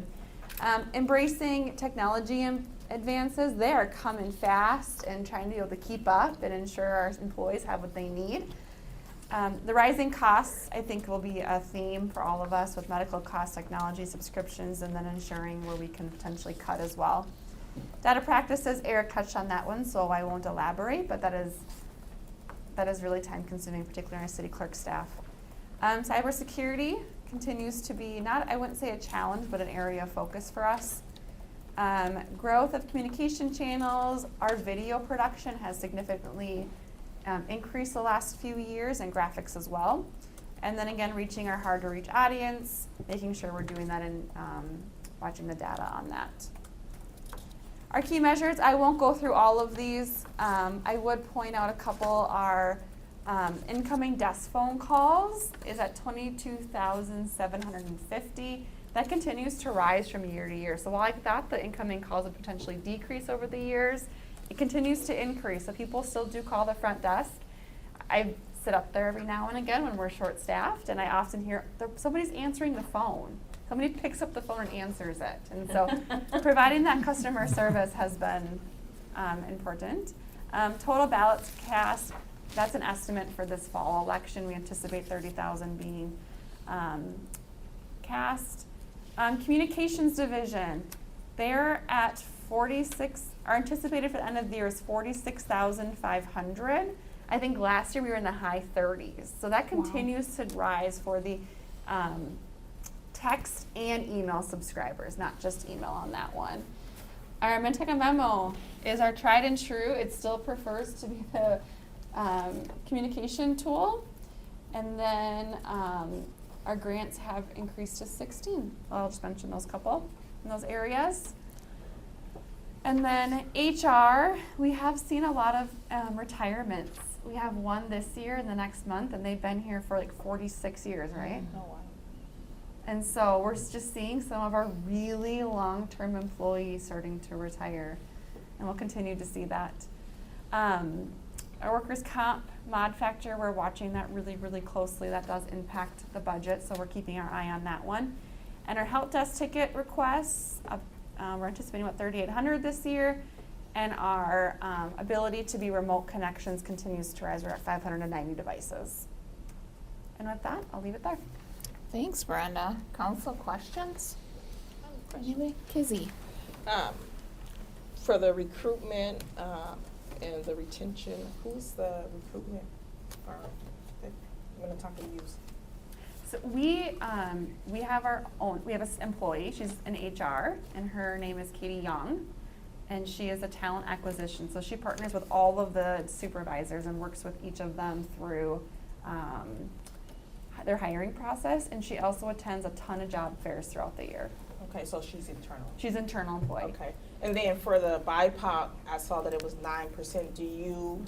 Embracing technology advances. They are coming fast and trying to be able to keep up and ensure our employees have what they need. The rising costs, I think, will be a theme for all of us with medical costs, technology, subscriptions, and then ensuring where we can potentially cut as well. Data practices, Eric touched on that one, so I won't elaborate, but that is really time consuming, particularly our city clerk staff. Cybersecurity continues to be not, I wouldn't say a challenge, but an area of focus for us. Growth of communication channels, our video production has significantly increased the last few years, and graphics as well. And then again, reaching our hard to reach audience, making sure we're doing that and watching the data on that. Our key measures, I won't go through all of these. I would point out a couple. Our incoming desk phone calls is at 22,750. That continues to rise from year to year. So while I thought the incoming calls would potentially decrease over the years, it continues to increase. So people still do call the front desk. I sit up there every now and again when we're short-staffed, and I often hear somebody's answering the phone. Somebody picks up the phone and answers it. And so providing that customer service has been important. Total ballots cast, that's an estimate for this fall election. We anticipate 30,000 being cast. Communications division, they're at 46, our anticipated for the end of the year is 46,500. I think last year we were in the high 30s. So that continues to rise for the text and email subscribers, not just email on that one. Our Minnetonka Memo is our tried and true. It still prefers to be the communication tool. And then our grants have increased to 16. I'll just mention those couple in those areas. And then HR, we have seen a lot of retirements. We have one this year and the next month, and they've been here for like 46 years, right? Oh, wow. And so we're just seeing some of our really long-term employees starting to retire, and we'll continue to see that. Our workers' comp mod factor, we're watching that really, really closely. That does impact the budget, so we're keeping our eye on that one. And our help desk ticket requests, we're anticipating about 3,800 this year, and our ability to be remote connections continues to rise. We're at 590 devices. And with that, I'll leave it there. Thanks, Brenda. Council questions? Anybody? Kizzy? For the recruitment and the retention, who's the recruitment firm that Minnetonka use? So we have our own, we have an employee, she's in HR, and her name is Katie Young, and she is a talent acquisition. So she partners with all of the supervisors and works with each of them through their hiring process, and she also attends a ton of job fairs throughout the year. Okay, so she's internal. She's internal employee. Okay, and then for the BIPOC, I saw that it was 9%. Do you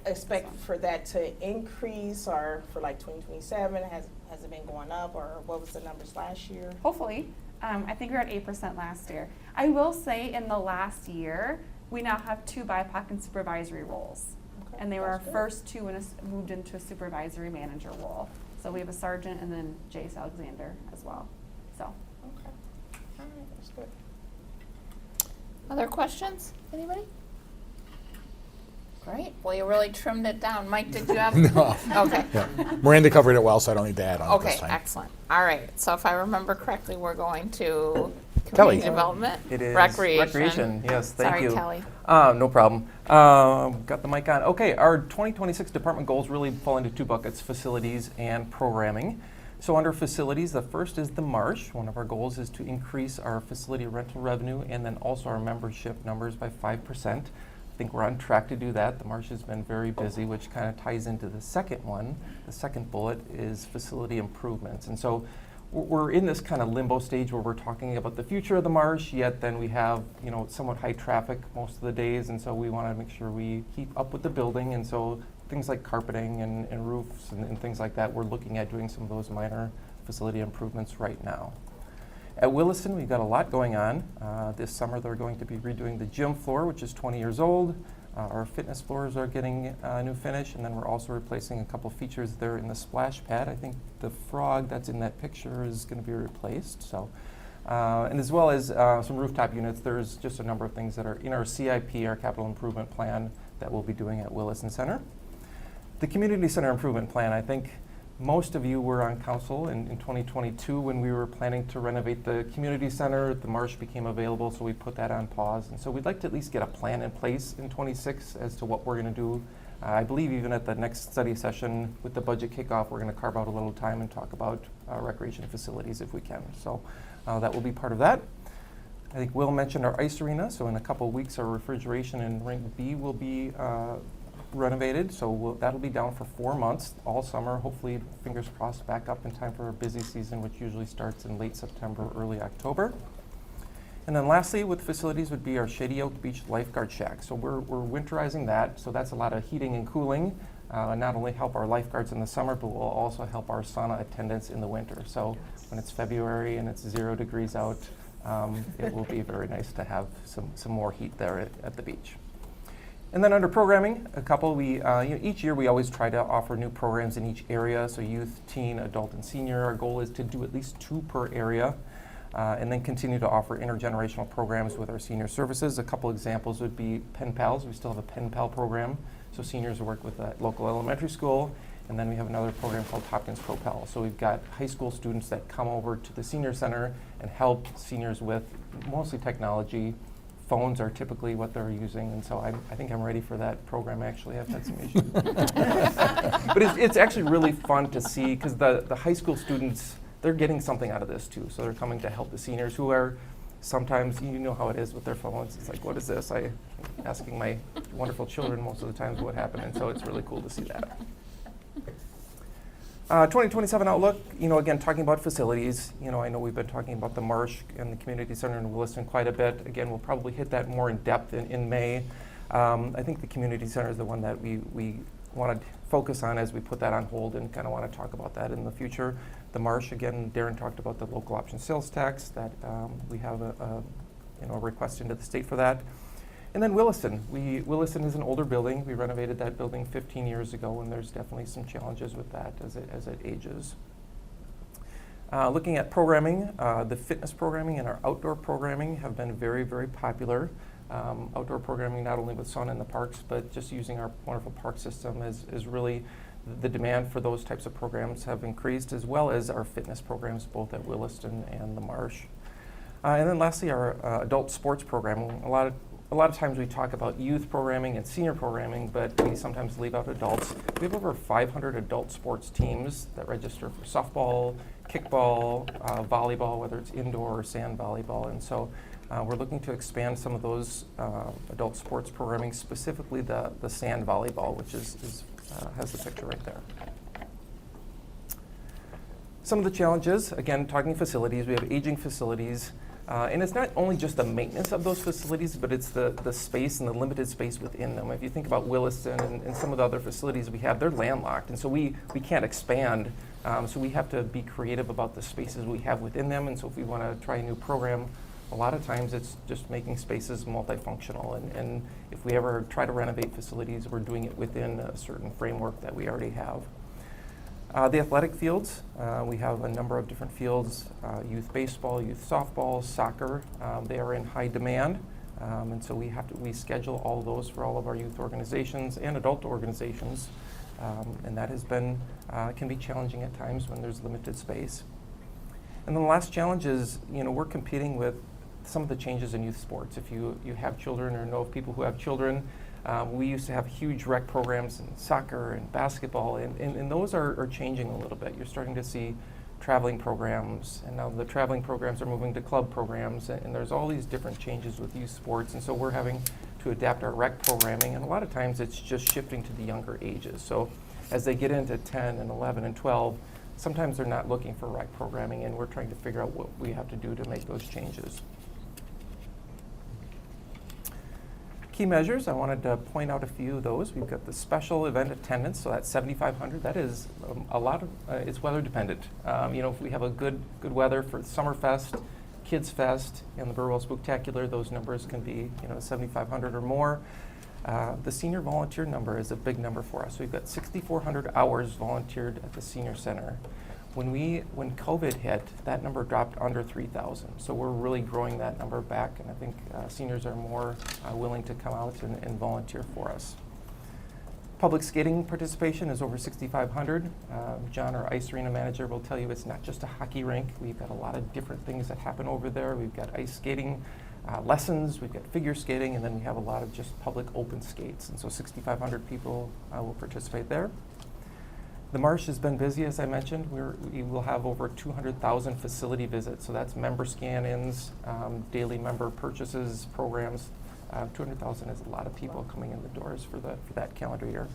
expect for that to increase, or for like 2027, has it been going up, or what was the numbers last year? Hopefully. I think we were at 8% last year. I will say in the last year, we now have 2 BIPOC in supervisory roles. Okay, And they were our that's good. first 2 moved into a supervisory manager role. So we have a sergeant and then Jace Alexander as well. So. Okay, all right, that's good. Other questions? Anybody? Great. Well, you really trimmed it down. Mike, did you have? No. Okay. Yeah. Miranda covered it well, so I don't need to add on it Okay, this time. excellent. All right. So if I remember correctly, we're going to Kelly. community development, It is recreation. Yes, thank you. Sorry, Kelly. No problem. Got the mic on. Okay, our 2026 department goals really fall into 2 buckets, facilities and programming. So under facilities, the first is the Marsh. One of our goals is to increase our facility rental revenue and then also our membership numbers by 5%. I think we're on track to do that. The Marsh has been very busy, which kind of ties into the second one. The second bullet is facility improvements. And so we're in this kind of limbo stage where we're talking about the future of the Marsh, yet then we have, you know, somewhat high traffic most of the days, and so we want to make sure we keep up with the building. And so things like carpeting and roofs and things like that, we're looking at doing some of those minor facility improvements right now. At Williston, we've got a lot going on. This summer, they're going to be redoing the gym floor, which is 20 years old. Our fitness floors are getting a new finish, and then we're also replacing a couple features there in the splash pad. I think the frog that's in that picture is going to be replaced. So, and as well as some rooftop units, there's just a number of things that are in our CIP, our capital improvement plan, that we'll be doing at Williston Center. The community center improvement plan, I think most of you were on council in 2022 when we were planning to renovate the community center. The Marsh became available, so we put that on pause. And so we'd like to at least get a plan in place in 26 as to what we're going to do. I believe even at the next study session with the budget kickoff, we're going to carve out a little time and talk about recreation facilities if we can. So that will be part of that. I think Will mentioned our ice arena. So in a couple of weeks, our refrigeration in Rink B will be renovated, so that'll be down for 4 months all summer. Hopefully, fingers crossed, back up in time for our busy season, which usually starts in late September, early October. And then lastly, with facilities would be our Shady Oak Beach Lifeguard Shack. So we're winterizing that, so that's a lot of heating and cooling. Not only help our lifeguards in the summer, but will also help our sauna attendants in the winter. So when it's February and it's 0 degrees out, it will be very nice to have some more heat there at the beach. And then under programming, each year we always try to offer new programs in each area, so youth, teen, adult, and senior. Our goal is to do at least 2 per area, and then continue to offer intergenerational programs with our senior services. A couple examples would be Pen Pals. We still have a Pen Pal program, so seniors work with a local elementary school, and then we have another program called Hopkins Propel. So we've got high school students that come over to the senior center and help seniors with mostly technology. Phones are typically what they're using, and so I think I'm ready for that program. Actually, I've had some issues. But it's actually really fun to see, because the high school students, they're getting something out of this too. So they're coming to help the seniors who are sometimes, you know how it is with their phones. It's like, what is this? I'm asking my wonderful children most of the times what happened, and so it's really cool to see that. 2027 outlook, again, talking about facilities. I know we've been talking about the Marsh and the community center in Williston quite a bit. Again, we'll probably hit that more in depth in May. I think the community center is the one that we want to focus on as we put that on hold and kind of want to talk about that in the future. The Marsh, again, Darren talked about the local option sales tax that we have a request into the state for that. And then Williston. Williston is an older building. We renovated that building 15 years ago, and there's definitely some challenges with that as it ages. Looking at programming, the fitness programming and our outdoor programming have been very, very popular. Outdoor programming, not only with sauna in the parks, but just using our wonderful park system is really the demand for those types of programs have increased, as well as our fitness programs, both at Williston and the Marsh. And then lastly, our adult sports program. A lot of times we talk about youth programming and senior programming, but we sometimes leave out adults. We have over 500 adult sports teams that register for softball, kickball, volleyball, whether it's indoor or sand volleyball. And so we're looking to expand some of those adult sports programming, specifically the sand volleyball, which has the picture right there. Some of the challenges, again, talking facilities, we have aging facilities. And it's not only just the maintenance of those facilities, but it's the space and the limited space within them. If you think about Williston and some of the other facilities we have, they're landlocked. And so we can't expand. So we have to be creative about the spaces we have within them. And so if we want to try a new program, a lot of times it's just making spaces multifunctional. And if we ever try to renovate facilities, we're doing it within a certain framework that we already have. The athletic fields, we have a number of different fields, youth baseball, youth softball, soccer. They are in high demand, and so we schedule all of those for all of our youth organizations and adult organizations, and that has been, can be challenging at times when there's limited space. And then the last challenge is, we're competing with some of the changes in youth sports. If you have children or know of people who have children, we used to have huge rec programs in soccer and basketball, and those are changing a little bit. You're starting to see traveling programs, and now the traveling programs are moving to club programs, and there's all these different changes with youth sports, and so we're having to adapt our rec programming, and a lot of times it's just shifting to the younger ages. So as they get into 10 and 11 and 12, sometimes they're not looking for rec programming, and we're trying to figure out what we have to do to make those changes. Key measures, I wanted to point out a few of those. We've got the special event attendance, so that's 7,500. That is a lot of, it's weather dependent. If we have a good weather for Summerfest, Kids Fest, and the Burwell Spooktacular, those numbers can be 7,500 or more. The senior volunteer number is a big number for us. We've got 6,400 hours volunteered at the senior center. When COVID hit, that number dropped under 3,000. So we're really growing that number back, and I think seniors are more willing to come out and volunteer for us. Public skating participation is over 6,500. John, our ice arena manager, will tell you it's not just a hockey rink. We've got a lot of different things that happen over there. We've got ice skating lessons, we've got figure skating, and then we have a lot of just public open skates. And so 6,500 people will participate there. The Marsh has been busy, as I mentioned. We will have over 200,000 facility visits, so that's member scan-ins, daily member purchases, programs. 200,000 is a lot of people coming in the doors for that calendar year.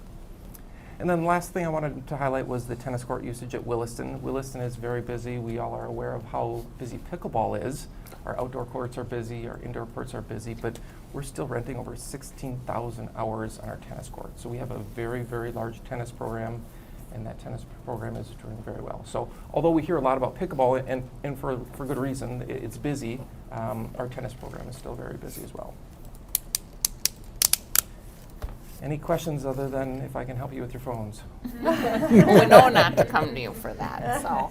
And then the last thing I wanted to highlight was the tennis court usage at Williston. Williston is very busy. We all are aware of how busy pickleball is. Our outdoor courts are busy, our indoor courts are busy, but we're still renting over 16,000 hours on our tennis court. So we have a very, very large tennis program, and that tennis program is doing very well. So although we hear a lot about pickleball, and for good reason, it's busy, our tennis program is still very busy as well. Any questions other than if I can help you with your phones? We know not to come to you for that, so.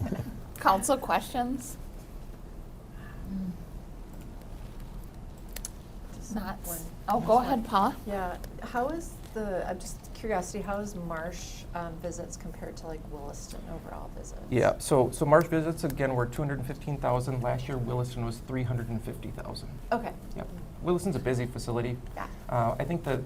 Council questions? Not. Oh, go ahead, Paula. Yeah, how is I'm just curiosity, how is Marsh visits compared to like Williston overall visits? Yeah, so Marsh visits, again, were 215,000. Last year, Williston was 350,000. Okay. Yep. Williston's a busy facility. Yeah. I think that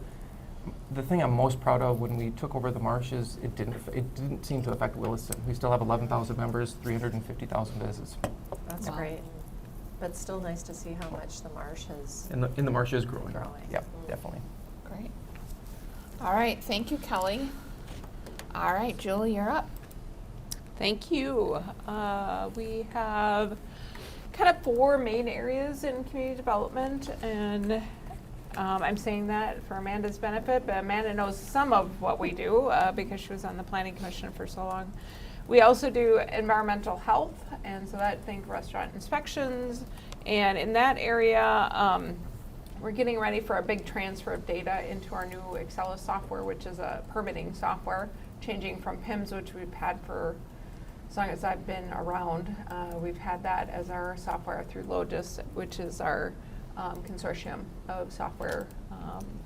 the thing I'm most proud of when we took over the Marsh is it didn't seem to affect Williston. We still have 11,000 members, 350,000 visits. That's great. But still nice to see how much the Marsh has. And the Marsh is growing. Yep, definitely. Great. All right, thank you, Kelly. All right, Julie, you're up. Thank you. We have kind of 4 main areas in community development, and I'm saying that for Amanda's benefit, but Amanda knows some of what we do because she was on the Planning Commission for so long. We also do environmental health, and so that think restaurant inspections, and in that area, we're getting ready for a big transfer of data into our new Excella software, which is a permitting software, changing from PIMS, which we've had for as long as I've been around. We've had that as our software through Logis, which is our consortium of software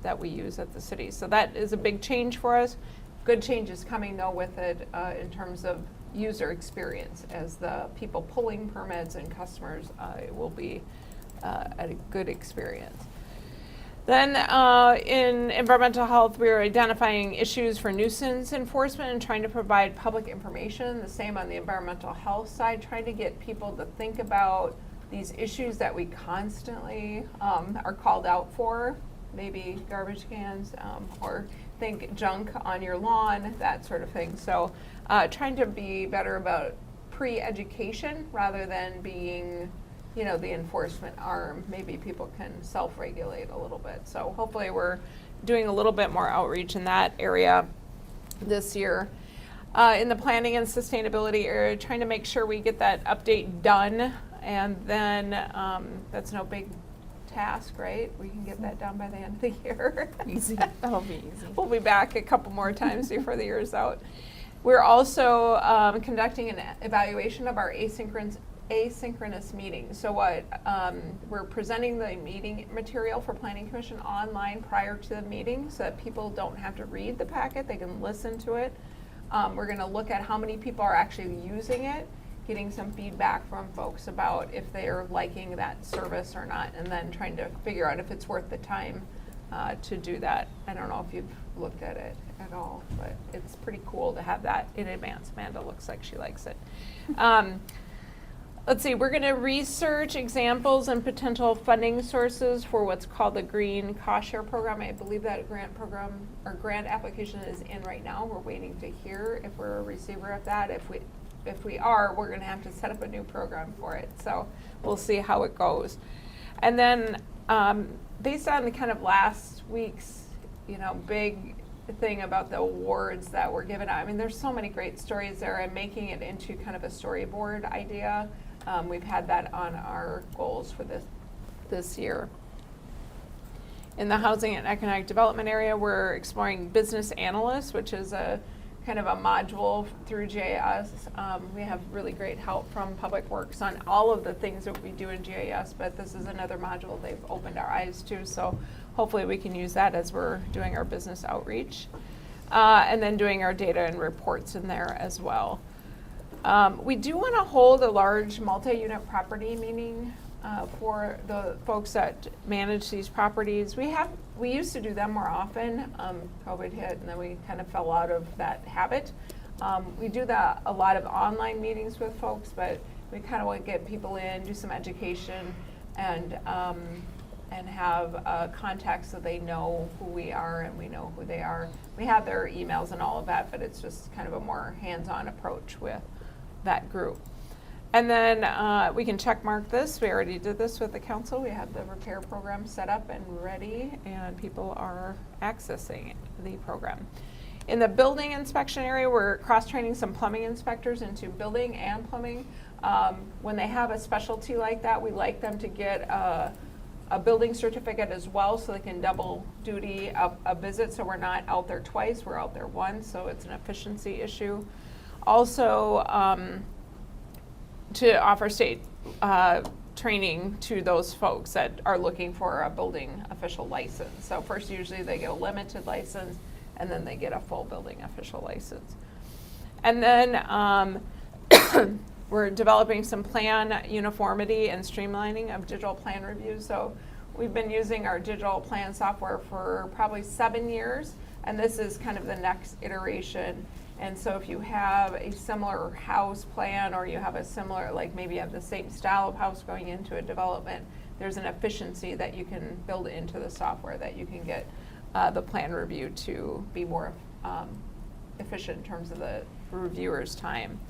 that we use at the city. So that is a big change for us. good changes coming though with it in terms of user experience as the people pulling permits and customers. It will be a good experience. Then in environmental health, we are identifying issues for nuisance enforcement and trying to provide public information. The same on the environmental health side, trying to get people to think about these issues that we constantly are called out for, maybe garbage cans or think junk on your lawn, that sort of thing. So trying to be better about pre-education rather than being the enforcement arm. Maybe people can self-regulate a little bit. So hopefully we're doing a little bit more outreach in that area this year. In the planning and sustainability area, trying to make sure we get that update done, and then that's no big task, right? We can get that done by the end of the year. Easy. That'll be easy. We'll be back a couple more times before the year's out. We're also conducting an evaluation of our asynchronous meetings. So what we're presenting the meeting material for Planning Commission online prior to the meeting so that people don't have to read the packet, they can listen to it. We're going to look at how many people are actually using it, getting some feedback from folks about if they're liking that service or not, and then trying to figure out if it's worth the time to do that. I don't know if you've looked at it at all, but it's pretty cool to have that in advance. Amanda looks like she likes it. Let's see, we're going to research examples and potential funding sources for what's called the Green Cost Share Program. I believe that grant program or grant application is in right now. We're waiting to hear if we're a receiver of that. If we are, we're going to have to set up a new program for it. So we'll see how it goes. And then based on the kind of last week's, big thing about the awards that were given out, I mean, there's so many great stories there, and making it into kind of a storyboard idea. We've had that on our goals for this year. In the housing and economic development area, we're exploring business analysts, which is a kind of a module through GIS. We have really great help from Public Works on all of the things that we do in GIS, but this is another module they've opened our eyes to, so hopefully we can use that as we're doing our business outreach. And then doing our data and reports in there as well. We do want to hold a large multi-unit property meeting for the folks that manage these properties. We used to do them more often. COVID hit, and then we kind of fell out of that habit. We do a lot of online meetings with folks, but we kind of want to get people in, do some education, and have contacts so they know who we are and we know who they are. We have their emails and all of that, but it's just kind of a more hands-on approach with that group. And then we can check mark this. We already did this with the council. We have the repair program set up and ready, and people are accessing the program. In the building inspection area, we're cross-training some plumbing inspectors into building and plumbing. When they have a specialty like that, we like them to get a building certificate as well, so they can double duty a visit, so we're not out there twice, we're out there once, so it's an efficiency issue. Also, to offer state training to those folks that are looking for a building official license. So first, usually they get a limited license, and then they get a full building official license. And then we're developing some plan uniformity and streamlining of digital plan reviews. So we've been using our digital plan software for probably 7 years, and this is kind of the next iteration. And so if you have a similar house plan, or you have a similar, like maybe you have the same style of house going into a development, there's an efficiency that you can build into the software that you can get the plan review to be more efficient in terms of the reviewer's time.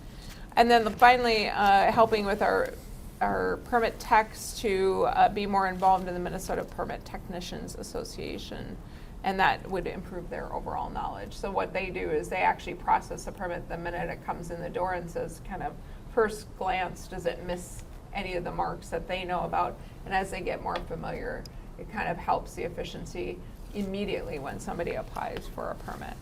And then finally, helping with our permit techs to be more involved in the Minnesota Permit Technicians Association, and that would improve their overall knowledge. So what they do is they actually process a permit the minute it comes in the door and says, kind of first glance, does it miss any of the marks that they know about? And as they get more familiar, it kind of helps the efficiency immediately when somebody applies for a permit.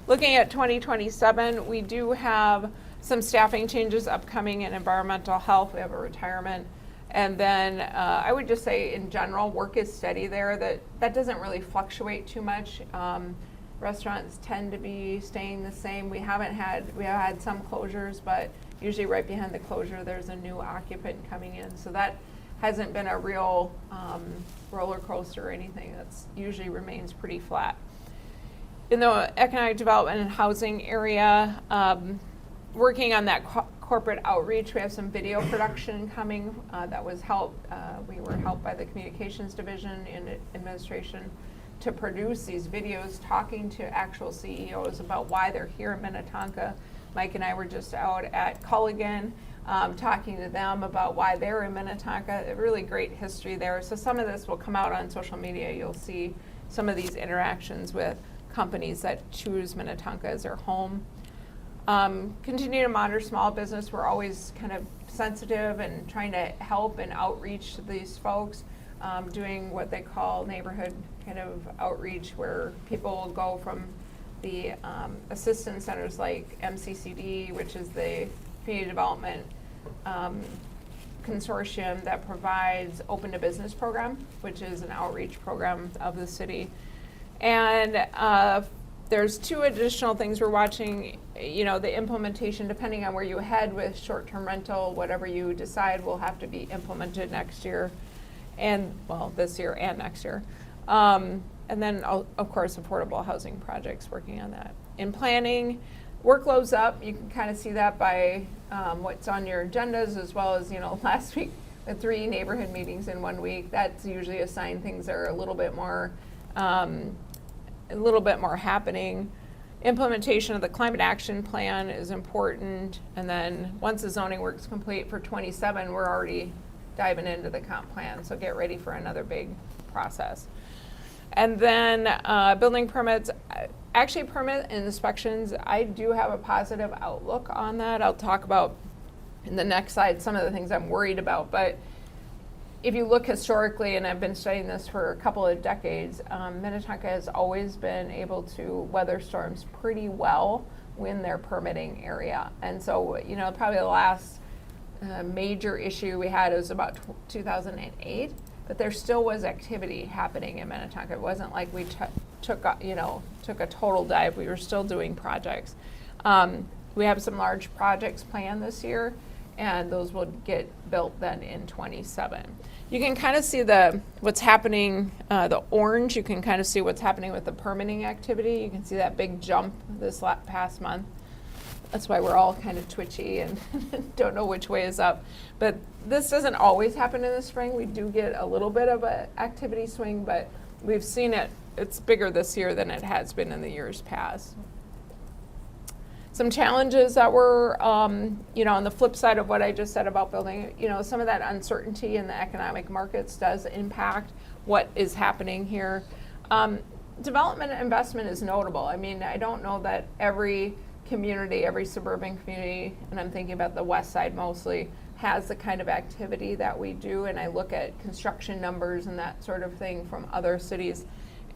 Looking at 2027, we do have some staffing changes upcoming in environmental health. We have a retirement. And then I would just say in general, work is steady there. That doesn't really fluctuate too much. Restaurants tend to be staying the same. We have had some closures, but usually right behind the closure, there's a new occupant coming in. So that hasn't been a real roller coaster or anything. That's usually remains pretty flat. In the economic development and housing area, working on that corporate outreach, we have some video production coming that was helped. We were helped by the communications division in administration to produce these videos talking to actual CEOs about why they're here in Minnetonka. Mike and I were just out at Culligan talking to them about why they're in Minnetonka. A really great history there. So some of this will come out on social media. You'll see some of these interactions with companies that choose Minnetonka as their home. Continue to monitor small business. We're always kind of sensitive and trying to help and outreach to these folks, doing what they call neighborhood kind of outreach, where people will go from the assistance centers like MCCD, which is the community development consortium that provides Open to Business program, which is an outreach program of the city. And there's two additional things we're watching. You know, the implementation, depending on where you head with short-term rental, whatever you decide will have to be implemented next year, and well, this year and next year. And then, of course, affordable housing projects, working on that. In planning, workload's up. You can kind of see that by what's on your agendas, as well as, you know, last week, the 3 neighborhood meetings in 1 week. That's usually a sign things are a little bit more happening. Implementation of the climate action plan is important. And then once the zoning work's complete for 27, we're already diving into the comp plan. So get ready for another big process. And then building permits, actually permit and inspections, I do have a positive outlook on that. I'll talk about in the next slide some of the things I'm worried about. But if you look historically, and I've been studying this for a couple of decades, Minnetonka has always been able to weather storms pretty well in their permitting area. And so, you know, probably the last major issue we had was about 2008, but there still was activity happening in Minnetonka. It wasn't like we took a total dive. We were still doing projects. We have some large projects planned this year, and those will get built then in 27. You can kind of see what's happening, the orange, you can kind of see what's happening with the permitting activity. You can see that big jump this past month. That's why we're all kind of twitchy and don't know which way is up. But this doesn't always happen in the spring. We do get a little bit of an activity swing, but we've seen it's bigger this year than it has been in the years past. Some challenges that were, on the flip side of what I just said about building, some of that uncertainty in the economic markets does impact what is happening here. Development investment is notable. I mean, I don't know that every community, every suburban community, and I'm thinking about the west side mostly, has the kind of activity that we do. And I look at construction numbers and that sort of thing from other cities,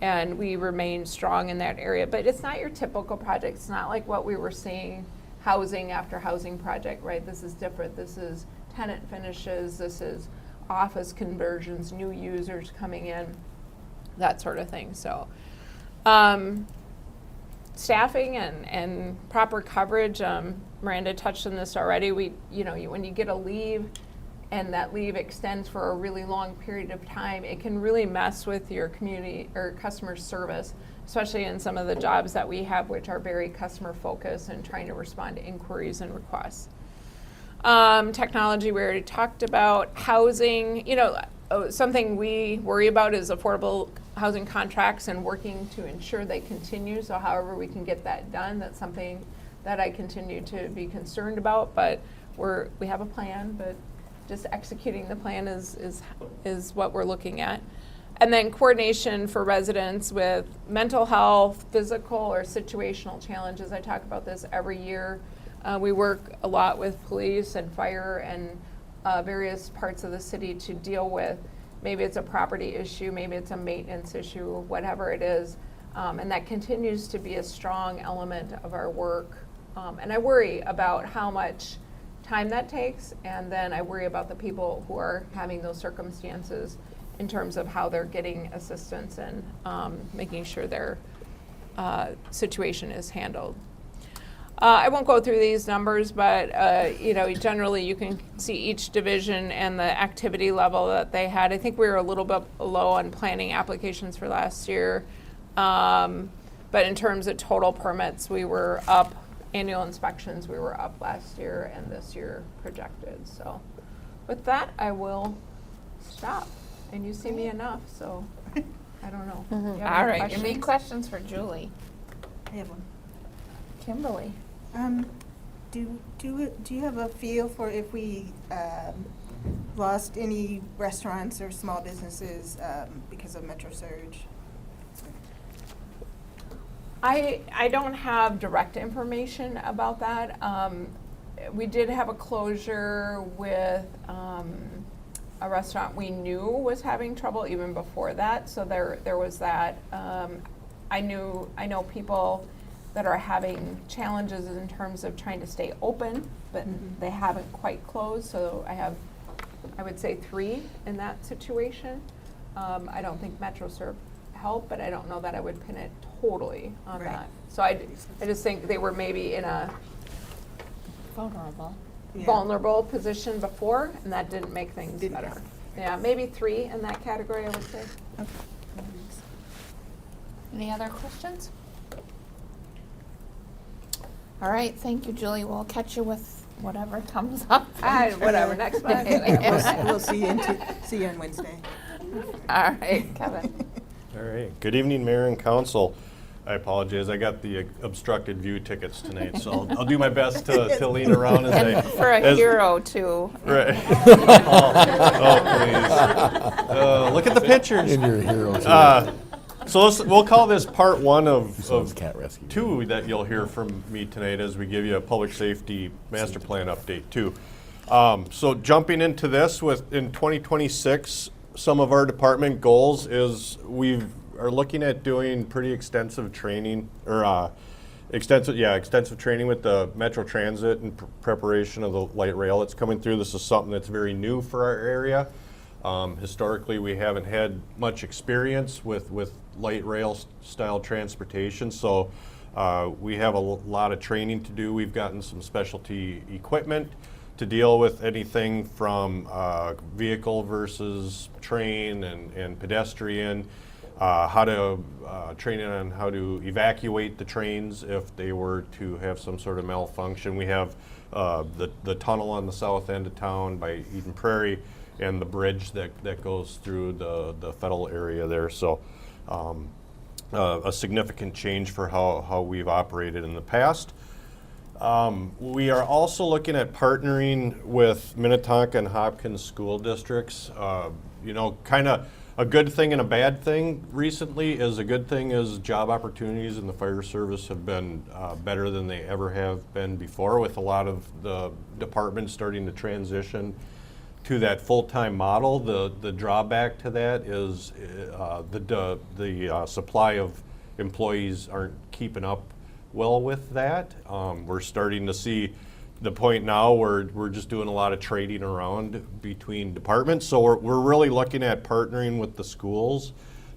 and we remain strong in that area. But it's not your typical project. It's not like what we were seeing, housing after housing project, right? This is different. This is tenant finishes. This is office conversions, new users coming in, that sort of thing. So staffing and proper coverage, Miranda touched on this already. When you get a leave and that leave extends for a really long period of time, it can really mess with your community or customer service, especially in some of the jobs that we have, which are very customer focused and trying to respond to inquiries and requests. Technology, we already talked about. Housing, something we worry about is affordable housing contracts and working to ensure they continue. So however we can get that done, that's something that I continue to be concerned about. But we have a plan, but just executing the plan is what we're looking at. And then coordination for residents with mental health, physical or situational challenges. I talk about this every year. We work a lot with police and fire and various parts of the city to deal with. Maybe it's a property issue, maybe it's a maintenance issue, whatever it is. And that continues to be a strong element of our work. And I worry about how much time that takes, and then I worry about the people who are having those circumstances in terms of how they're getting assistance and making sure they're situation is handled. I won't go through these numbers, but generally you can see each division and the activity level that they had. I think we were a little bit low on planning applications for last year, but in terms of total permits, we were up. Annual inspections, we were up last year and this year projected. So with that, I will stop. And you see me enough, so I don't know. Do you have All any right, any questions for Julie? I have one. Kimberly? Do you have a feel for if we lost any restaurants or small businesses because of Metro Surge? I don't have direct information about that. We did have a closure with a restaurant we knew was having trouble even before that, so there was that. I know people that are having challenges in terms of trying to stay open, but they haven't quite closed, so I would say 3 in that situation. I don't think MetroServe helped, but I don't know that I would pin it totally on that. So I just think they were maybe in a vulnerable position before, and that didn't make things better. Yeah, maybe 3 in that category, I would say. Okay. Any other questions? All right, thank you, Julie. We'll catch you with whatever comes up. Whatever, next month. We'll see you on Wednesday. All right, Kevin. All right. Good evening, Mayor and Council. I apologize. I got the obstructed view tickets tonight, so I'll do my best to lean around as For a hero, too. Right. Please. Look at the pictures. And you're a hero, too. So we'll call this part 1 of cat rescue. 2 that you'll hear from me tonight as we give you a public safety master plan update too. So jumping into this, in 2026, some of our department goals is we are looking at doing pretty extensive training or extensive training with the Metro Transit in preparation of the light rail that's coming through. This is something that's very new for our area. Historically, we haven't had much experience with light rail style transportation, so we have a lot of training to do. We've gotten some specialty equipment to deal with anything from vehicle versus train and pedestrian, how to training on how to evacuate the trains if they were to have some sort of malfunction. We have the tunnel on the south end of town by Eden Prairie and the bridge that goes through the Federal area there. So a significant change for how we've operated in the past. We are also looking at partnering with Minnetonka and Hopkins school districts. Kind of a good thing and a bad thing recently. Is a good thing is job opportunities in the fire service have been better than they ever have been before, with a lot of the departments starting to transition to that full-time model. The drawback to that is the supply of employees aren't keeping up well with that. We're starting to see the point now where we're just doing a lot of trading around between departments. So we're really looking at partnering with the schools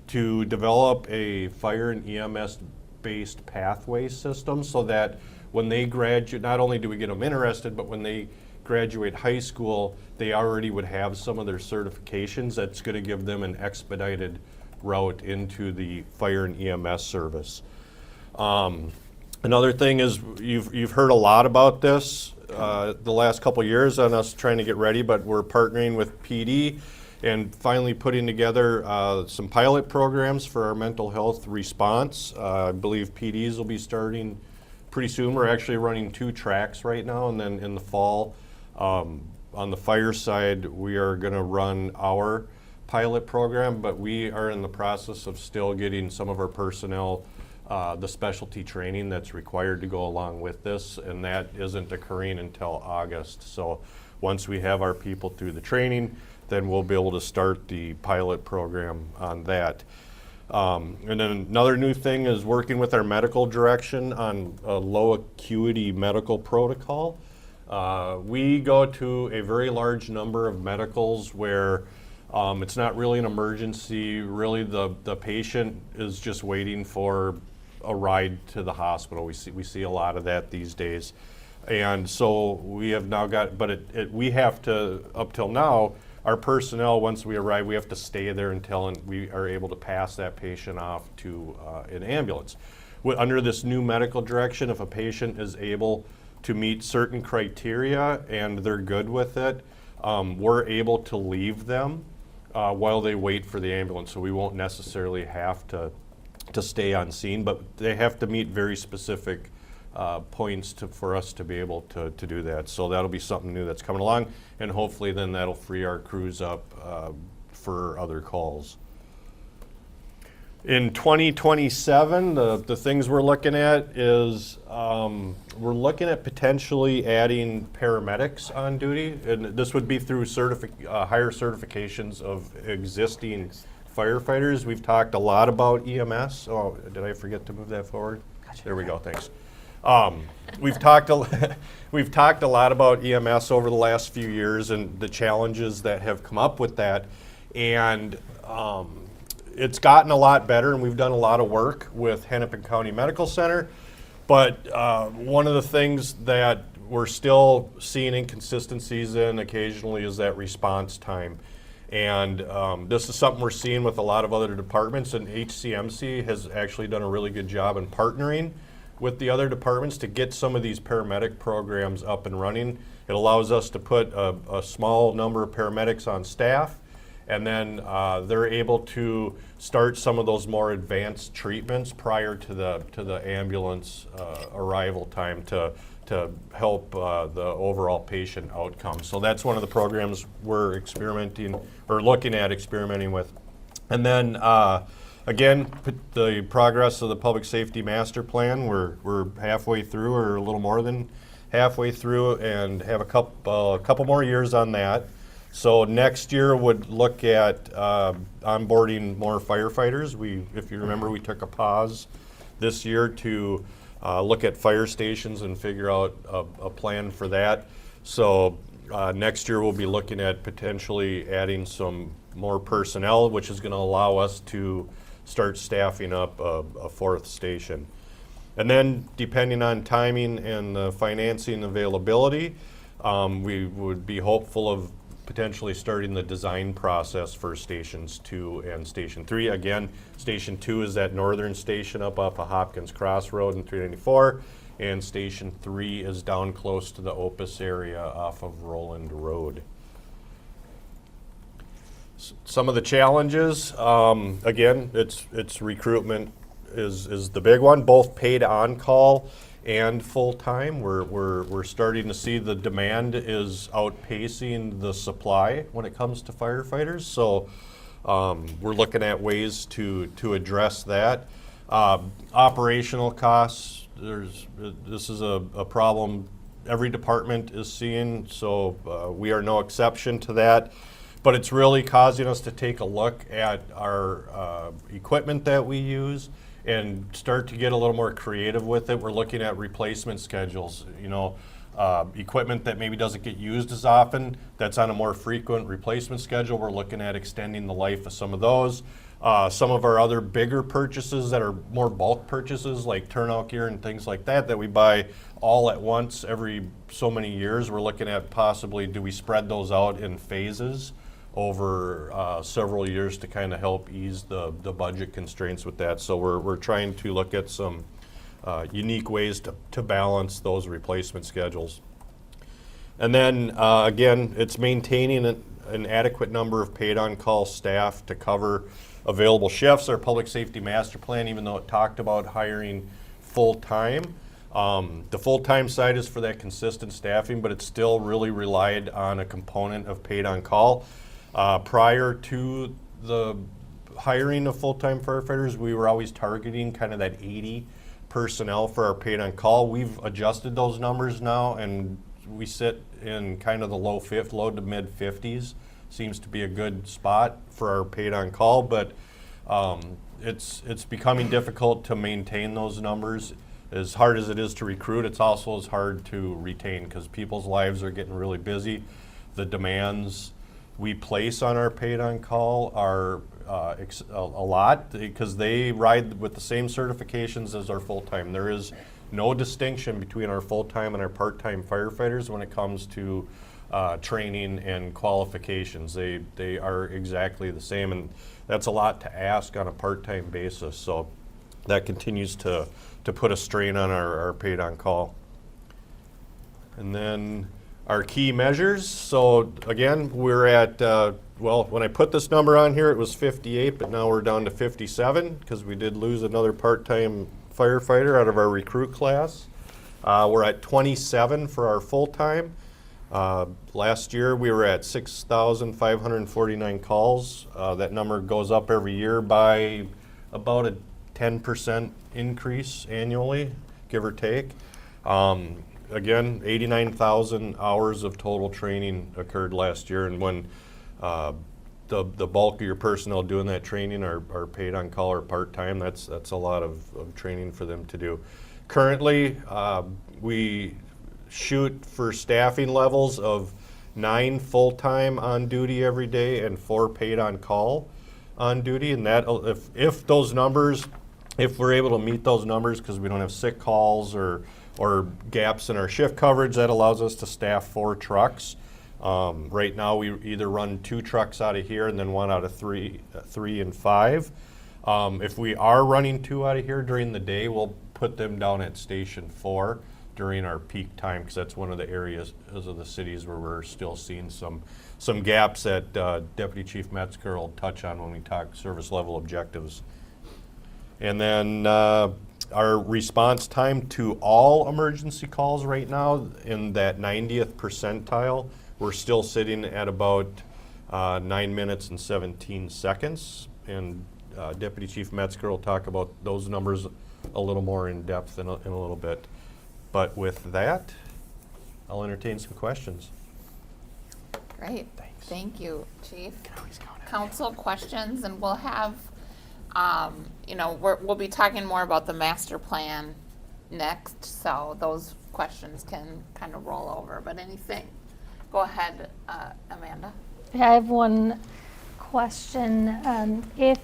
to develop a fire and EMS based pathway system so that when they graduate, not only do we get them interested, but when they graduate high school, they already would have some of their certifications. That's going to give them an expedited route into the fire and EMS service. Another thing is you've heard a lot about this the last couple years on us trying to get ready, but we're partnering with PD and finally putting together some pilot programs for our mental health response. I believe PDs will be starting pretty soon. We're actually running 2 tracks right now, and then in the fall, on the fire side, we are going to run our pilot program, but we are in the process of still getting some of our personnel the specialty training that's required to go along with this, and that isn't occurring until August. So once we have our people through the training, then we'll be able to start the pilot program on that. And then another new thing is working with our medical direction on a low acuity medical protocol. We go to a very large number of medicals where it's not really an emergency. Really, the patient is just waiting for a ride to the hospital. We see a lot of that these days. And so we have now got, but we have to, up till now, our personnel, once we arrive, we have to stay there until we are able to pass that patient off to an ambulance. Under this new medical direction, if a patient is able to meet certain criteria and they're good with it, we're able to leave them while they wait for the ambulance. So we won't necessarily have to stay on scene, but they have to meet very specific points for us to be able to do that. So that'll be something new that's coming along, and hopefully then that'll free our crews up for other calls. In 2027, the things we're looking at is we're looking at potentially adding paramedics on duty, and this would be through higher certifications of existing firefighters. We've talked a lot about EMS. Oh, did I forget to move that forward? Gotcha. There we go, thanks. We've talked a lot about EMS over the last few years and the challenges that have come up with that, and it's gotten a lot better, and we've done a lot of work with Hennepin County Medical Center. But one of the things that we're still seeing inconsistencies in occasionally is that response time. And this is something we're seeing with a lot of other departments, and HCMC has actually done a really good job in partnering with the other departments to get some of these paramedic programs up and running. It allows us to put a small number of paramedics on staff, and then they're able to start some of those more advanced treatments prior to the ambulance arrival time to help the overall patient outcome. So that's one of the programs we're looking at experimenting with. And then again, the progress of the Public Safety Master Plan, we're halfway through, or a little more than halfway through, and have a couple more years on that. So next year would look at onboarding more firefighters. If you remember, we took a pause this year to look at fire stations and figure out a plan for that. So next year we'll be looking at potentially adding some more personnel, which is going to allow us to start staffing up a fourth station. And then depending on timing and the financing availability, we would be hopeful of potentially starting the design process for Stations 2 and Station 3. Again, Station 2 is that northern station up off of Hopkins Crossroad and 394, and Station 3 is down close to the Opus area off of Roland Road. Some of the challenges, again, it's recruitment is the big one, both paid on-call and full-time. We're starting to see the demand is outpacing the supply when it comes to firefighters. So we're looking at ways to address that. Operational costs, this is a problem every department is seeing, so we are no exception to that. But it's really causing us to take a look at our equipment that we use and start to get a little more creative with it. We're looking at replacement schedules, equipment that maybe doesn't get used as often, that's on a more frequent replacement schedule. We're looking at extending the life of some of those. Some of our other bigger purchases that are more bulk purchases, like turnout gear and things like that we buy all at once every so many years, we're looking at possibly, do we spread those out in phases over several years to kind of help ease the budget constraints with that. So we're trying to look at some unique ways to balance those replacement schedules. And then again, it's maintaining an adequate number of paid on-call staff to cover available shifts. Our Public Safety Master Plan, even though it talked about hiring full-time, the full-time side is for that consistent staffing, but it still really relied on a component of paid on-call. Prior to the hiring of full-time firefighters, we were always targeting kind of that 80 personnel for our paid on call. We've adjusted those numbers now, and we sit in kind of the low to mid 50s. Seems to be a good spot for our paid on call, but it's becoming difficult to maintain those numbers. As hard as it is to recruit, it's also as hard to retain because people's lives are getting really busy. The demands we place on our paid on call are a lot because they ride with the same certifications as our full-time. There is no distinction between our full-time and our part-time firefighters when it comes to training and qualifications. They are exactly the same, and that's a lot to ask on a part-time basis. So that continues to put a strain on our paid on call. And then our key measures. So again, we're at, well, when I put this number on here, it was 58, but now we're down to 57 because we did lose another part-time firefighter out of our recruit class. We're at 27 for our full-time. Last year we were at 6,549 calls. That number goes up every year by about a 10% increase annually, give or take. Again, 89,000 hours of total training occurred last year, and when the bulk of your personnel doing that training are paid on call or part-time, that's a lot of training for them to do. Currently, we shoot for staffing levels of 9 full-time on duty every day and 4 paid on call on duty, and that if those numbers, if we're able to meet those numbers because we don't have sick calls or gaps in our shift coverage, that allows us to staff 4 trucks. Right now we either run 2 trucks out of here and then 1 out of 3 and 5. If we are running 2 out of here during the day, we'll put them down at Station 4 during our peak time because that's one of the areas of the cities where we're still seeing some gaps that Deputy Chief Metzger will touch on when we talk service level objectives. And then our response time to all emergency calls right now in that 90th percentile, we're still sitting at about 9 minutes and 17 seconds. And Deputy Chief Metzger will talk about those numbers a little more in depth in a little bit. But with that, I'll entertain some questions. Great. Thank you, Chief. Council questions, and we'll have, we'll be talking more about the master plan next, so those questions can kind of roll over. But anything, go ahead, Amanda. Yeah, I have one question. If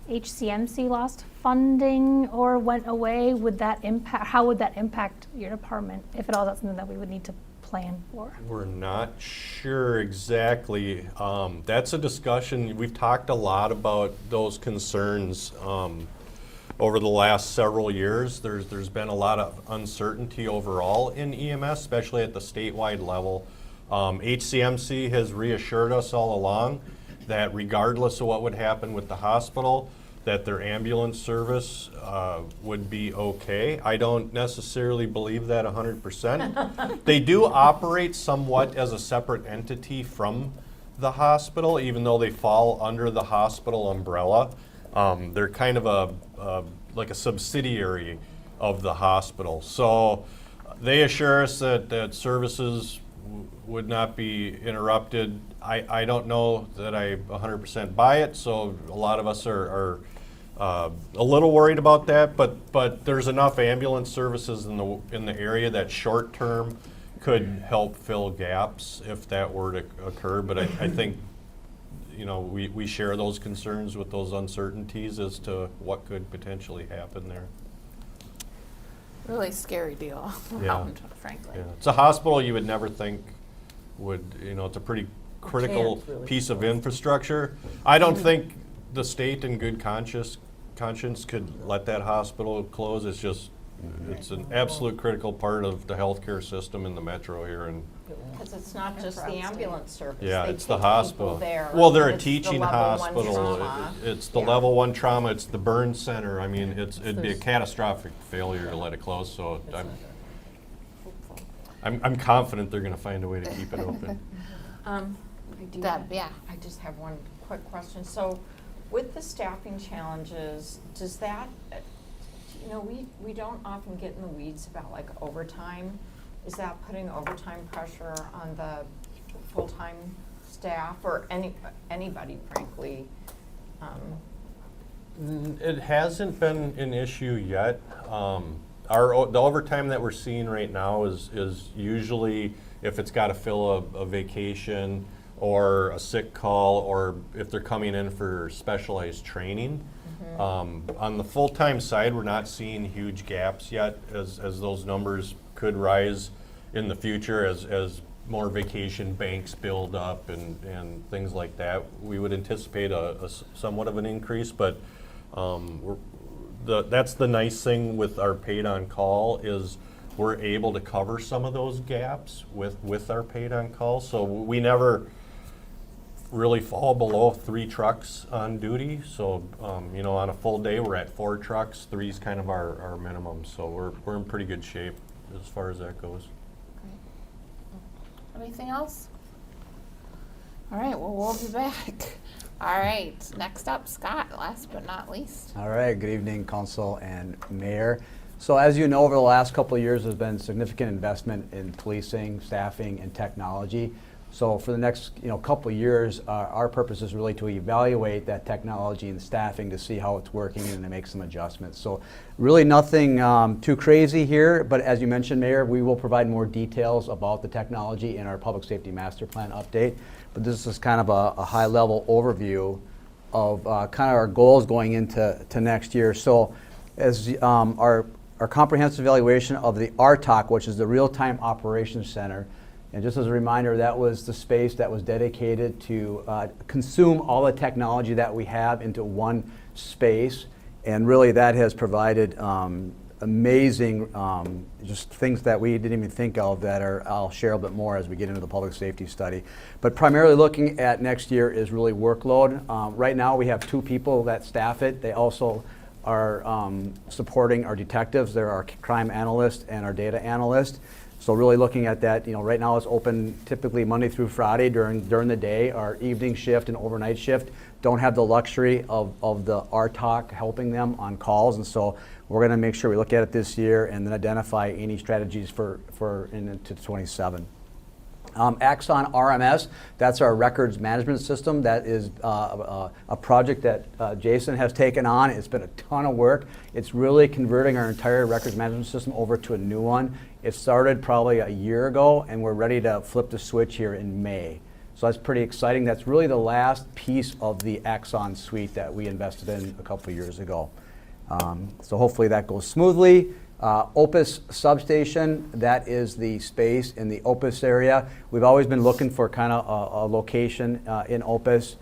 HCMC lost funding or went away, would that impact? How would that impact your department, if at all? That's something that we would need to plan for. We're not sure exactly. That's a discussion. We've talked a lot about those concerns over the last several years. There's been a lot of uncertainty overall in EMS, especially at the statewide level. HCMC has reassured us all along that regardless of what would happen with the hospital, that their ambulance service would be okay. I don't necessarily believe that 100%. They do operate somewhat as a separate entity from the hospital, even though they fall under the hospital umbrella. They're kind of like a subsidiary of the hospital. So they assure us that services would not be interrupted. I don't know that I 100% buy it, so a lot of us are a little worried about that, but there's enough ambulance services in the area that short term could help fill gaps if that were to occur. But I think we share those concerns with those uncertainties as to what could potentially happen there. Really scary deal, frankly. Yeah. It's a hospital you would never think would, it's a pretty critical piece of infrastructure. I don't think the state in good conscience could let that hospital close. It's an absolute critical part of the healthcare system in the metro here. And because it's not just the ambulance service. yeah, they it's the take hospital. people there, Well, they're and a it's the teaching level 1 hospital. trauma. It's the level 1 trauma. It's the burn center. I mean, it'd be a catastrophic failure to let it close. So I'm confident they're going to find a way to keep it open. Deb, yeah. I just have one quick question. So, with the staffing challenges, does that, we don't often get in the weeds about like overtime. Is that putting overtime pressure on the full-time staff or anybody, frankly? It hasn't been an issue yet. The overtime that we're seeing right now is usually if it's got to fill a vacation or a sick call, or if they're coming in for specialized training. On the full-time side, we're not seeing huge gaps yet, as those numbers could rise in the future as more vacation banks build up and things like that. We would anticipate a somewhat of an increase, but that's the nice thing with our paid on call is we're able to cover some of those gaps with our paid on call. So we never really fall below 3 trucks on duty. So on a full day we're at 4 trucks. 3 is kind of our minimum. So we're in pretty good shape as far as that goes. Anything else? All right, well, we'll be back. All right, next up, Scott, last but not least. All right, good evening, Council and Mayor. So as you know, over the last couple of years, there's been significant investment in policing, staffing, and technology. So for the next couple of years, our purpose is really to evaluate that technology and staffing to see how it's working and to make some adjustments. So really nothing too crazy here, but as you mentioned, Mayor, we will provide more details about the technology in our Public Safety Master Plan update. But this is kind of a high-level overview of kind of our goals going into next year. So as our comprehensive evaluation of the RTOC, which is the Real-Time Operations Center, and just as a reminder, that was the space that was dedicated to consume all the technology that we have into one space. And really that has provided amazing just things that we didn't even think of that I'll share a bit more as we get into the public safety study. But primarily looking at next year is really workload. Right now we have 2 people that staff it. They also are supporting our detectives. They're our crime analyst and our data analyst. So really looking at that, right now it's open typically Monday through Friday during the day. Our evening shift and overnight shift don't have the luxury of the RTOC helping them on calls, and so we're going to make sure we look at it this year and then identify any strategies for into 27. Axon RMS, that's our records management system. That is a project that Jason has taken on. It's been a ton of work. It's really converting our entire records management system over to a new one. It started probably a year ago, and we're ready to flip the switch here in May. So that's pretty exciting. That's really the last piece of the Axon suite that we invested in a couple years ago. So hopefully that goes smoothly. Opus substation, that is the space in the Opus area. We've always been looking for kind of a location in Opus,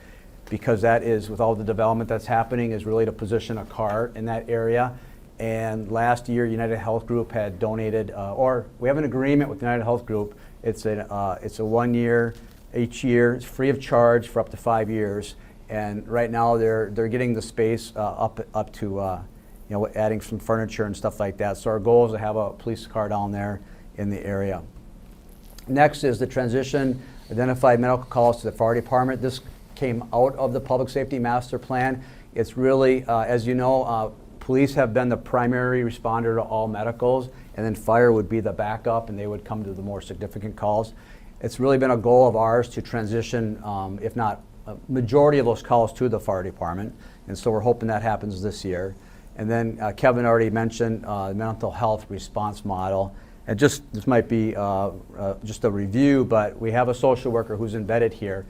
because that is, with all the development that's happening, is really to position a car in that area. And last year, United Health Group had donated, or we have an agreement with United Health Group. It's a 1 year, each year. It's free of charge for up to 5 years. And right now, they're getting the space up to adding some furniture and stuff like that. So our goal is to have a police car down there in the area. Next is the transition, identified medical calls to the fire department. This came out of the Public Safety Master Plan. It's really, as you know, police have been the primary responder to all medicals, and then fire would be the backup, and they would come to the more significant calls. It's really been a goal of ours to transition, if not a majority of those calls, to the fire department, and so we're hoping that happens this year. And then Kevin already mentioned the mental health response model. And this might be just a review, but we have a social worker who's embedded here.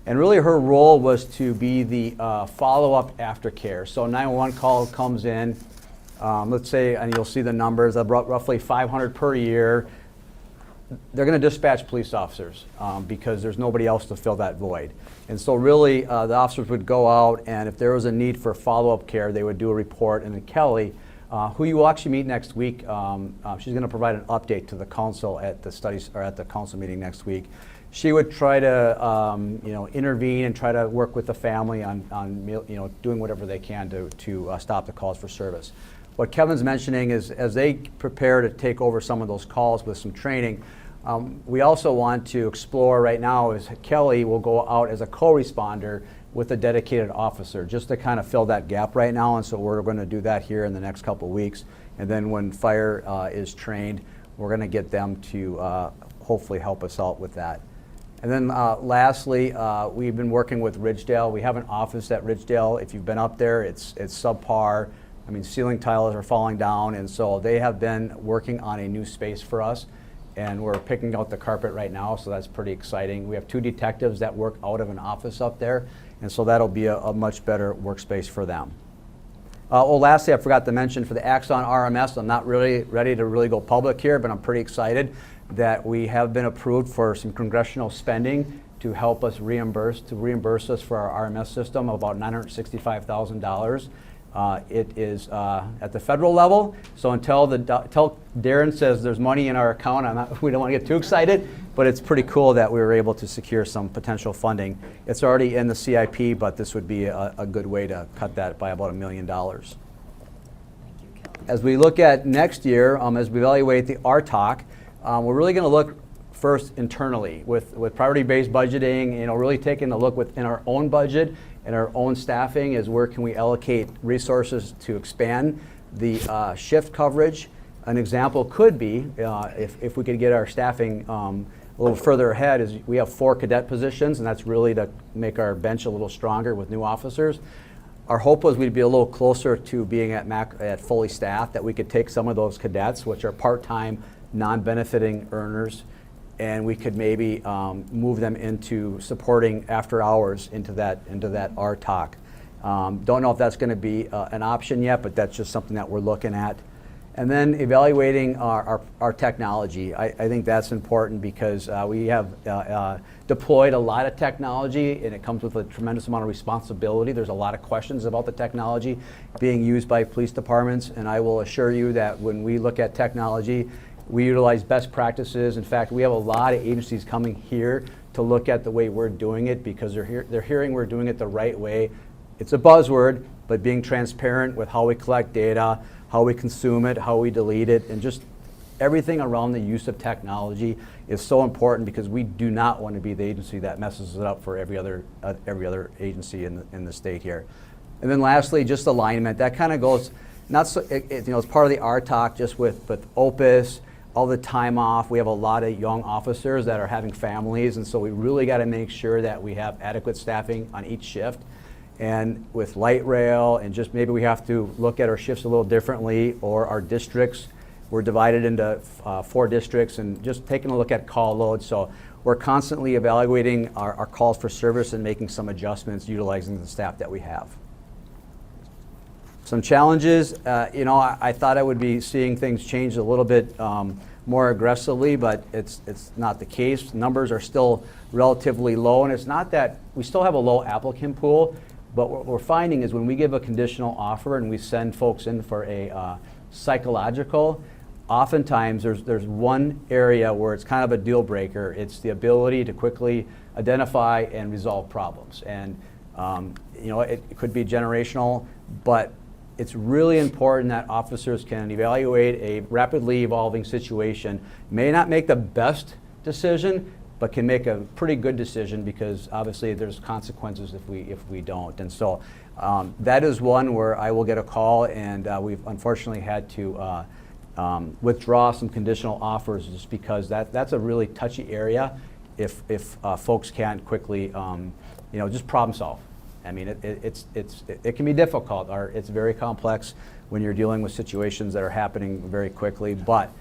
And really her role was to be the follow-up aftercare. So 911 call comes in, let's say, and you'll see the numbers, roughly 500 per year. They're going to dispatch police officers because there's nobody else to fill that void. And so really the officers would go out, and if there was a need for follow-up care, they would do a report. And then Kelly, who you will actually meet next week, she's going to provide an update to the council at the studies, or at the council meeting next week. She would try to intervene and try to work with the family on doing whatever they can to stop the calls for service. What Kevin's mentioning is, as they prepare to take over some of those calls with some training, we also want to explore right now is Kelly will go out as a co-responder with a dedicated officer, just to kind of fill that gap right now. And so we're going to do that here in the next couple of weeks. And then when fire is trained, we're going to get them to hopefully help us out with that. And then lastly, we've been working with Ridgedale. We have an office at Ridgedale. If you've been up there, it's subpar. I mean, ceiling tiles are falling down, and so they have been working on a new space for us. and we're picking out the carpet right now, so that's pretty exciting. We have 2 detectives that work out of an office up there, and so that'll be a much better workspace for them. Lastly, I forgot to mention for the Axon RMS, I'm not really ready to really go public here, but I'm pretty excited that we have been approved for some congressional spending to help us reimburse us for our RMS system of about $965,000. It is at the federal level, so until Darren says there's money in our account, we don't want to get too excited, but it's pretty cool that we were able to secure some potential funding. It's already in the CIP, but this would be a good way to cut that by about $1 million. As we look at next year, as we evaluate the RTOC, we're really going to look first internally with priority-based budgeting, really taking a look within our own budget and our own staffing is where can we allocate resources to expand the shift coverage. An example could be, if we could get our staffing a little further ahead, is we have 4 cadet positions, and that's really to make our bench a little stronger with new officers. Our hope was we'd be a little closer to being at fully staffed, that we could take some of those cadets, which are part-time, non-benefiting earners, and we could maybe move them into supporting after hours into that RTOC. Don't know if that's going to be an option yet, but that's just something that we're looking at. And then evaluating our technology. I think that's important because we have deployed a lot of technology, and it comes with a tremendous amount of responsibility. There's a lot of questions about the technology being used by police departments, and I will assure you that when we look at technology, we utilize best practices. In fact, we have a lot of agencies coming here to look at the way we're doing it because they're hearing we're doing it the right way. It's a buzzword, but being transparent with how we collect data, how we consume it, how we delete it, and just everything around the use of technology is so important because we do not want to be the agency that messes it up for every other agency in the state here. And then lastly, just alignment. That kind of goes, it's part of the RTOC just with OPUS, all the time off. We have a lot of young officers that are having families, and so we really got to make sure that we have adequate staffing on each shift. And with light rail, and just maybe we have to look at our shifts a little differently, or our districts. We're divided into 4 districts, and just taking a look at call loads. So we're constantly evaluating our calls for service and making some adjustments utilizing the staff that we have. Some challenges, I thought I would be seeing things change a little bit more aggressively, but it's not the case. Numbers are still relatively low, and it's not that we still have a low applicant pool, but what we're finding is when we give a conditional offer and we send folks in for a psychological, oftentimes there's one area where it's kind of a deal breaker. It's the ability to quickly identify and resolve problems. And it could be generational, but it's really important that officers can evaluate a rapidly evolving situation, may not make the best decision, but can make a pretty good decision because obviously there's consequences if we don't. And so that is one where I will get a call, and we've unfortunately had to withdraw some conditional offers just because that's a really touchy area if folks can't quickly just problem solve. I mean, it can be difficult, or it's very complex when you're dealing with situations that are happening very quickly, but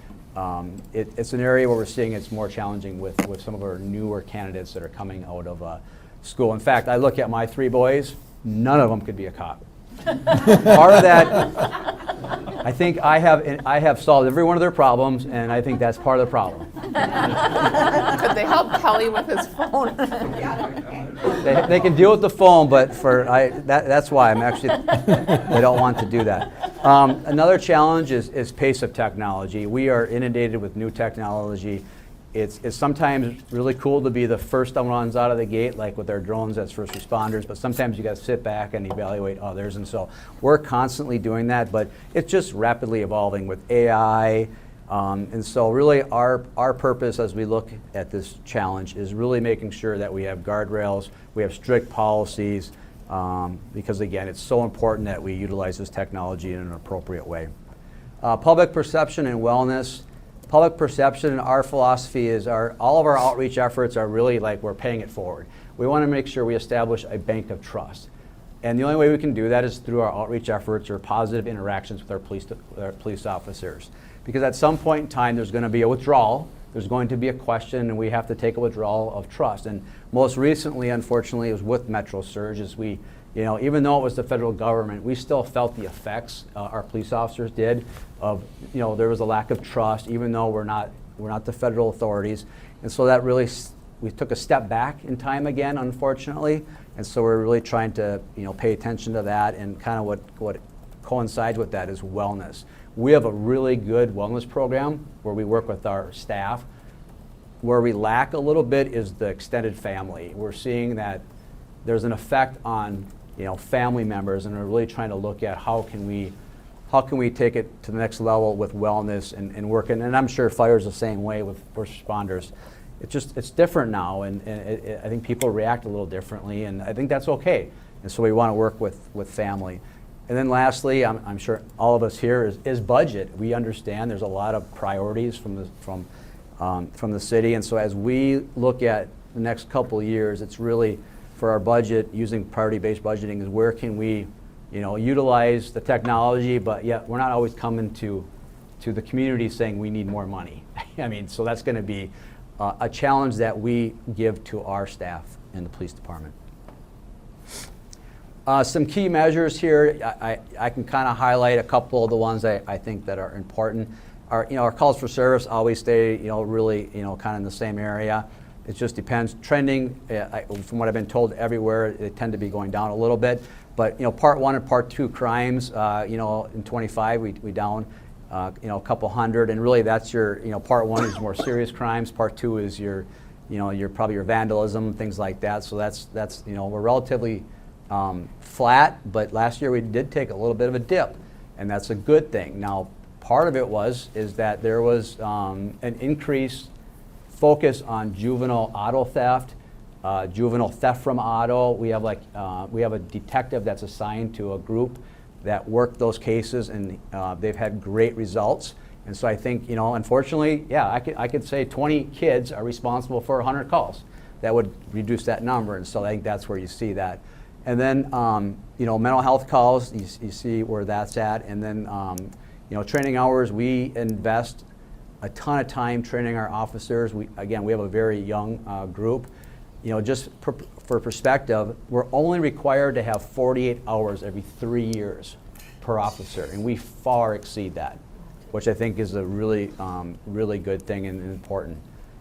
it's an area where we're seeing it's more challenging with some of our newer candidates that are coming out of school. In fact, I look at my 3 boys, none of them could be a cop. Part of that, I think I have solved every one of their problems, and I think that's part of the problem. Could they help Kelly with his phone? They can deal with the phone, but that's why I'm actually, they don't want to do that. Another challenge is pace of technology. We are inundated with new technology. It's sometimes really cool to be the first ones out of the gate, like with our drones as first responders, but sometimes you got to sit back and evaluate others. And so we're constantly doing that, but it's just rapidly evolving with AI. And so really our purpose as we look at this challenge is really making sure that we have guardrails, we have strict policies, because again, it's so important that we utilize this technology in an appropriate way. Public perception and wellness. Public perception, our philosophy is all of our outreach efforts are really like we're paying it forward. We want to make sure we establish a bank of trust. And the only way we can do that is through our outreach efforts or positive interactions with our police officers. Because at some point in time, there's going to be a withdrawal there's going to be a question, and we have to take a withdrawal of trust. And most recently, unfortunately, it was with Metro Surge, as we, even though it was the federal government, we still felt the effects, our police officers did, of, there was a lack of trust, even though we're not the federal authorities. And so that really, we took a step back in time again, unfortunately. And so we're really trying to, pay attention to that, and kind of what coincides with that is wellness. We have a really good wellness program where we work with our staff. Where we lack a little bit is the extended family. We're seeing that there's an effect on, family members, and we're really trying to look at how can we take it to the next level with wellness and working. And I'm sure fire's the same way with first responders. It's different now, and I think people react a little differently, and I think that's okay. And so we want to work with family. And then lastly, I'm sure all of us here is budget. We understand there's a lot of priorities from the city, and so as we look at the next couple of years, it's really for our budget, using priority-based budgeting, is where can we, utilize the technology, but yet we're not always coming to the community saying we need more money. I mean, so that's going to be a challenge that we give to our staff in the police department. Some key measures here, I can kind of highlight a couple of the ones I think that are important. Our calls for service always stay, really, kind of in the same area. It just depends. Trending, from what I've been told everywhere, they tend to be going down a little bit. But, part 1 and part 2 crimes, in 25 we down, a couple hundred, and really that's your, part 1 is more serious crimes, part 2 is your probably your vandalism, things like that. So that's we're relatively flat, but last year we did take a little bit of a dip, and that's a good thing. Now, part of it is that there was an increased focus on juvenile auto theft, juvenile theft from auto. We have a detective that's assigned to a group that work those cases, and they've had great results. And so I think, unfortunately, yeah, I could say 20 kids are responsible for 100 calls. That would reduce that number, and so I think that's where you see that. And then, mental health calls, you see where that's at. And then, training hours, we invest a ton of time training our officers. We have a very young group. Just for perspective, we're only required to have 48 hours every 3 years per officer, and we far exceed that, which I think is a really, really good thing and important.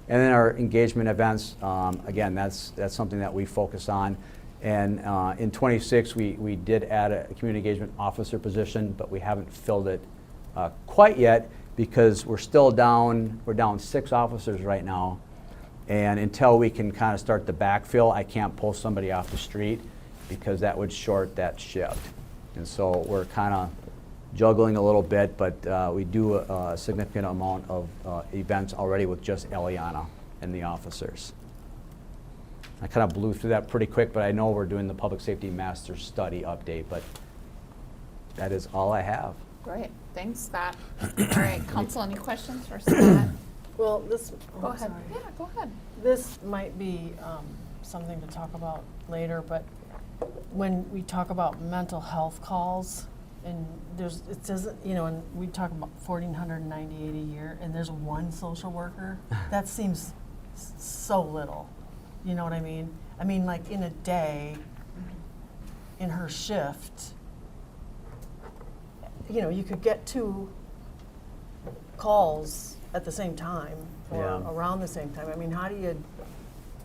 And then our engagement events, that's something that we focus on. And in 26, we did add a community engagement officer position, but we haven't filled it quite yet because we're still down. We're down 6 officers right now, and until we can kind of start the backfill, I can't pull somebody off the street because that would short that shift. And so we're kind of juggling a little bit, but we do a significant amount of events already with just Eliana and the officers. I kind of blew through that pretty quick, but I know we're doing the Public Safety Master Study update, but that is all I have. Great, thanks, Scott. All right, council, any questions for Scott? Well, this. Go ahead. Yeah, go ahead. This might be something to talk about later, but when we talk about mental health calls, and it doesn't, and we talk about 1,498 a year, and there's one social worker, that seems so little. You know what I mean? I mean, like in a day, in her shift, you could get 2 calls at the same time or around the same time. I mean, how do you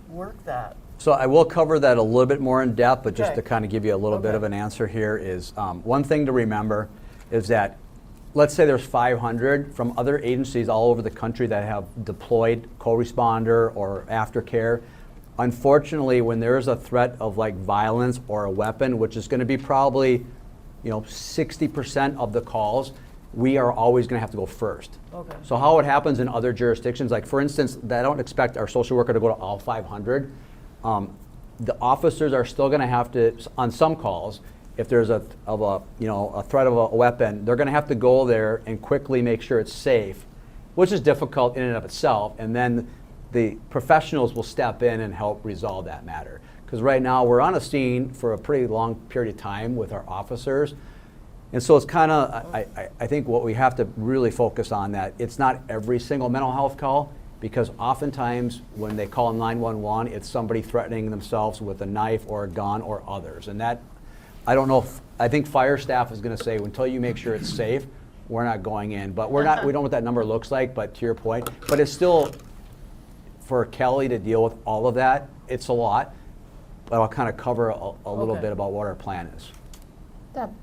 work that? So I will cover that a little bit more in depth, but just Okay. to kind of give you a little bit of an answer here is one thing to remember is that let's say there's 500 from other agencies all over the country that have deployed co-responder or aftercare. Unfortunately, when there is a threat of like violence or a weapon, which is going to be probably 60% of the calls, we are always going to have to go first. Okay. So how it happens in other jurisdictions, like for instance, I don't expect our social worker to go to all 500. The officers are still going to have to, on some calls, if there's a threat of a weapon, they're going to have to go there and quickly make sure it's safe, which is difficult in and of itself. And then the professionals will step in and help resolve that matter. Because right now we're on a scene for a pretty long period of time with our officers. And so it's kind of, I think what we have to really focus on that it's not every single mental health call, because oftentimes when they call 911, it's somebody threatening themselves with a knife or a gun or others. And that, I don't know, I think fire staff is going to say, until you make sure it's safe, we're not going in. But we don't know what that number looks like, but to your point, but it's still, for Kelly to deal with all of that, it's a lot. But I'll kind of cover a little bit about what our plan is. Deb.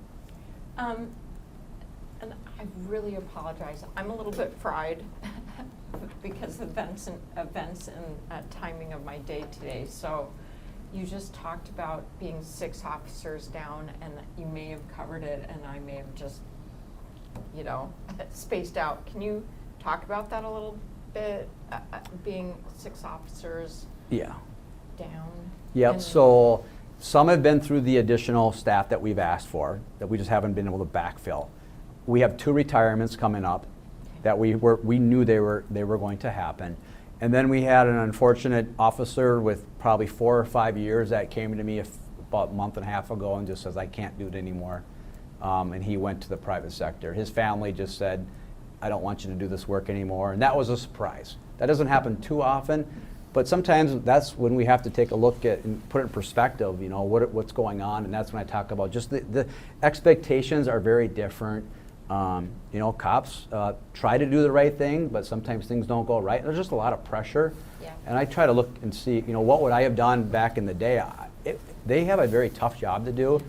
And I really apologize. I'm a little bit fried because of events and timing of my day today. So you just talked about being 6 officers down, and you may have covered it, and I may have just, spaced out. Can you talk about that a little bit? Being 6 officers Yeah. down. Yep, and- so some have been through the additional staff that we've asked for, that we just haven't been able to backfill. We have 2 retirements coming up that we knew they were going to happen. And then we had an unfortunate officer with probably 4 or 5 years that came to me about a month and a half ago and just says, I can't do it anymore. And he went to the private sector. His family just said, I don't want you to do this work anymore. And that was a surprise. That doesn't happen too often, but sometimes that's when we have to take a look at and put it in perspective, what's going on. And that's when I talk about just the expectations are very different. Cops try to do the right thing, but sometimes things don't go right. There's just a lot of pressure. Yeah. And I try to look and see, what would I have done back in the day? They have a very tough job to do.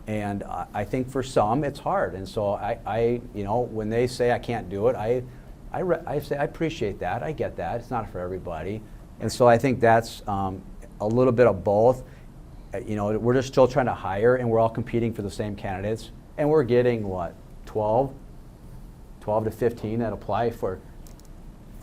And I think for some, it's hard. And so I when they say I can't do it, I say I appreciate that. I get that. It's not for everybody. And so I think that's a little bit of both. We're just still trying to hire, and we're all competing for the same candidates. And we're getting, 12 to 15 that apply for,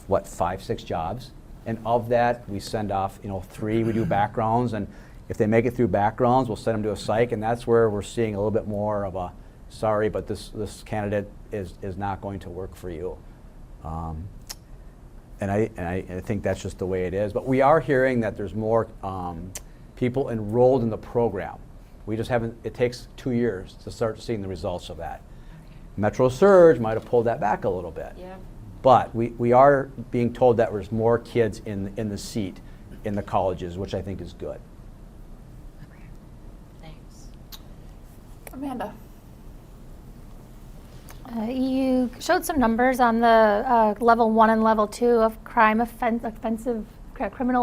5, 6 jobs. And of that, we send off, 3, we do backgrounds. And if they make it through backgrounds, we'll send them to a psych, and that's where we're seeing a little bit more of a, sorry, but this candidate is not going to work for you. And I think that's just the way it is. But we are hearing that there's more people enrolled in the program. We just haven't, it takes 2 years to start seeing the results of that. Metro Surge might have pulled that back a little bit. Yeah. But we are being told that there's more kids in the seat in the colleges, which I think is good. Thanks. Amanda. You showed some numbers on the level 1 and level 2 of criminal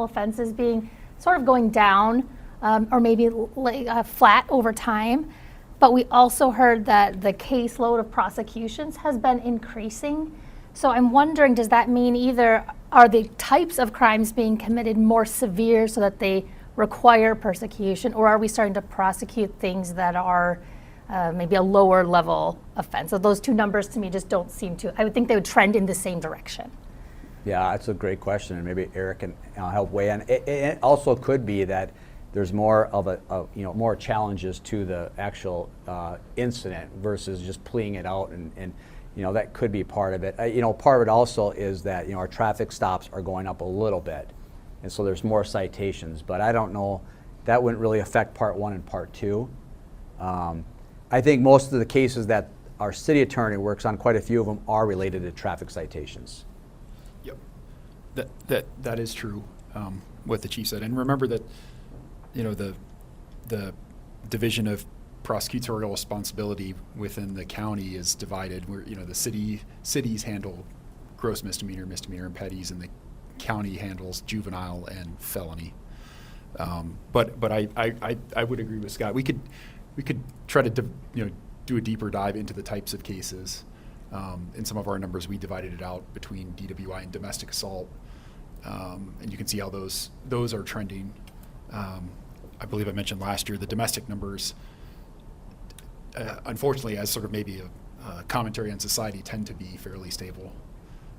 offenses being sort of going down, or maybe flat over time. But we also heard that the caseload of prosecutions has been increasing. So I'm wondering, does that mean either are the types of crimes being committed more severe so that they require persecution, or are we starting to prosecute things that are maybe a lower level offense? So those 2 numbers to me just don't seem to, I would think they would trend in the same direction. Yeah, that's a great question, and maybe Eric can help weigh in. It also could be that there's more of more challenges to the actual incident versus just pleading it out, and that could be part of it. Part of it also is that our traffic stops are going up a little bit, and so there's more citations. But I don't know, that wouldn't really affect part 1 and part 2. I think most of the cases that our city attorney works on, quite a few of them are related to traffic citations. Yep, that is true. What the chief said, and remember that the division of prosecutorial responsibility within the county is divided. Where the cities handle gross misdemeanor, and petties, and the county handles juvenile and felony. But I would agree with Scott. We could try to do a deeper dive into the types of cases. In some of our numbers, we divided it out between DWI and domestic assault, and you can see how those are trending. I believe I mentioned last year the domestic numbers, unfortunately, as sort of maybe a commentary on society, tend to be fairly stable.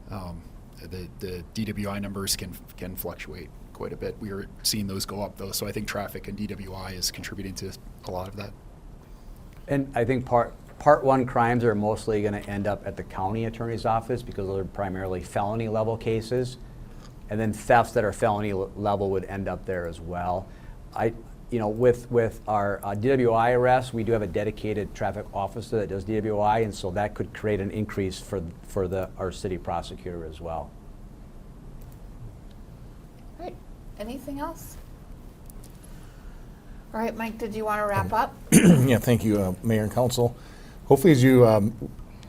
The DWI numbers can fluctuate quite a bit. We are seeing those go up though, so I think traffic and DWI is contributing to a lot of that. And I think part 1 crimes are mostly going to end up at the county attorney's office because they're primarily felony level cases, and then thefts that are felony level would end up there as well. With our DWI arrests, we do have a dedicated traffic officer that does DWI, and so that could create an increase for our city prosecutor as well. Anything else? All right, Mike, did you want to wrap up? Yeah, thank you, Mayor and Council. Hopefully, as you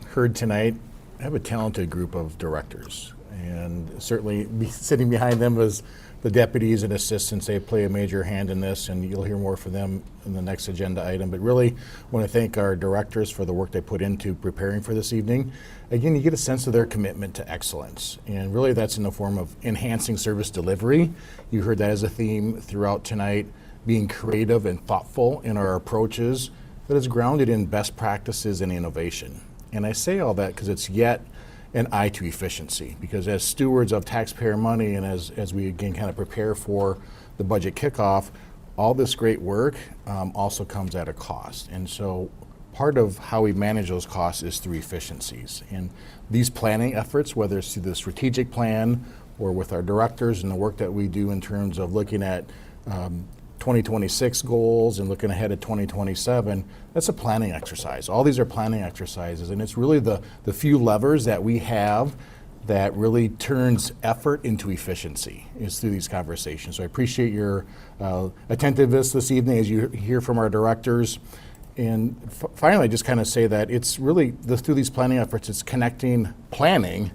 heard tonight, I have a talented group of directors, and certainly sitting behind them was the deputies and assistants. They play a major hand in this, and you'll hear more from them in the next agenda item. But really, I want to thank our directors for the work they put into preparing for this evening. Again, you get a sense of their commitment to excellence, and really that's in the form of enhancing service delivery. You heard that as a theme throughout tonight, being creative and thoughtful in our approaches that is grounded in best practices and innovation. And I say all that because it's yet an eye to efficiency, because as stewards of taxpayer money and as we again kind of prepare for the budget kickoff, all this great work also comes at a cost. And so part of how we manage those costs is through efficiencies. And these planning efforts, whether it's through the strategic plan or with our directors and the work that we do in terms of looking at 2026 goals and looking ahead at 2027, that's a planning exercise. All these are planning exercises, and it's really the few levers that we have that really turns effort into efficiency is through these conversations. So I appreciate your attentiveness this evening as you hear from our directors. And finally, just kind of say that it's really through these planning efforts, it's connecting planning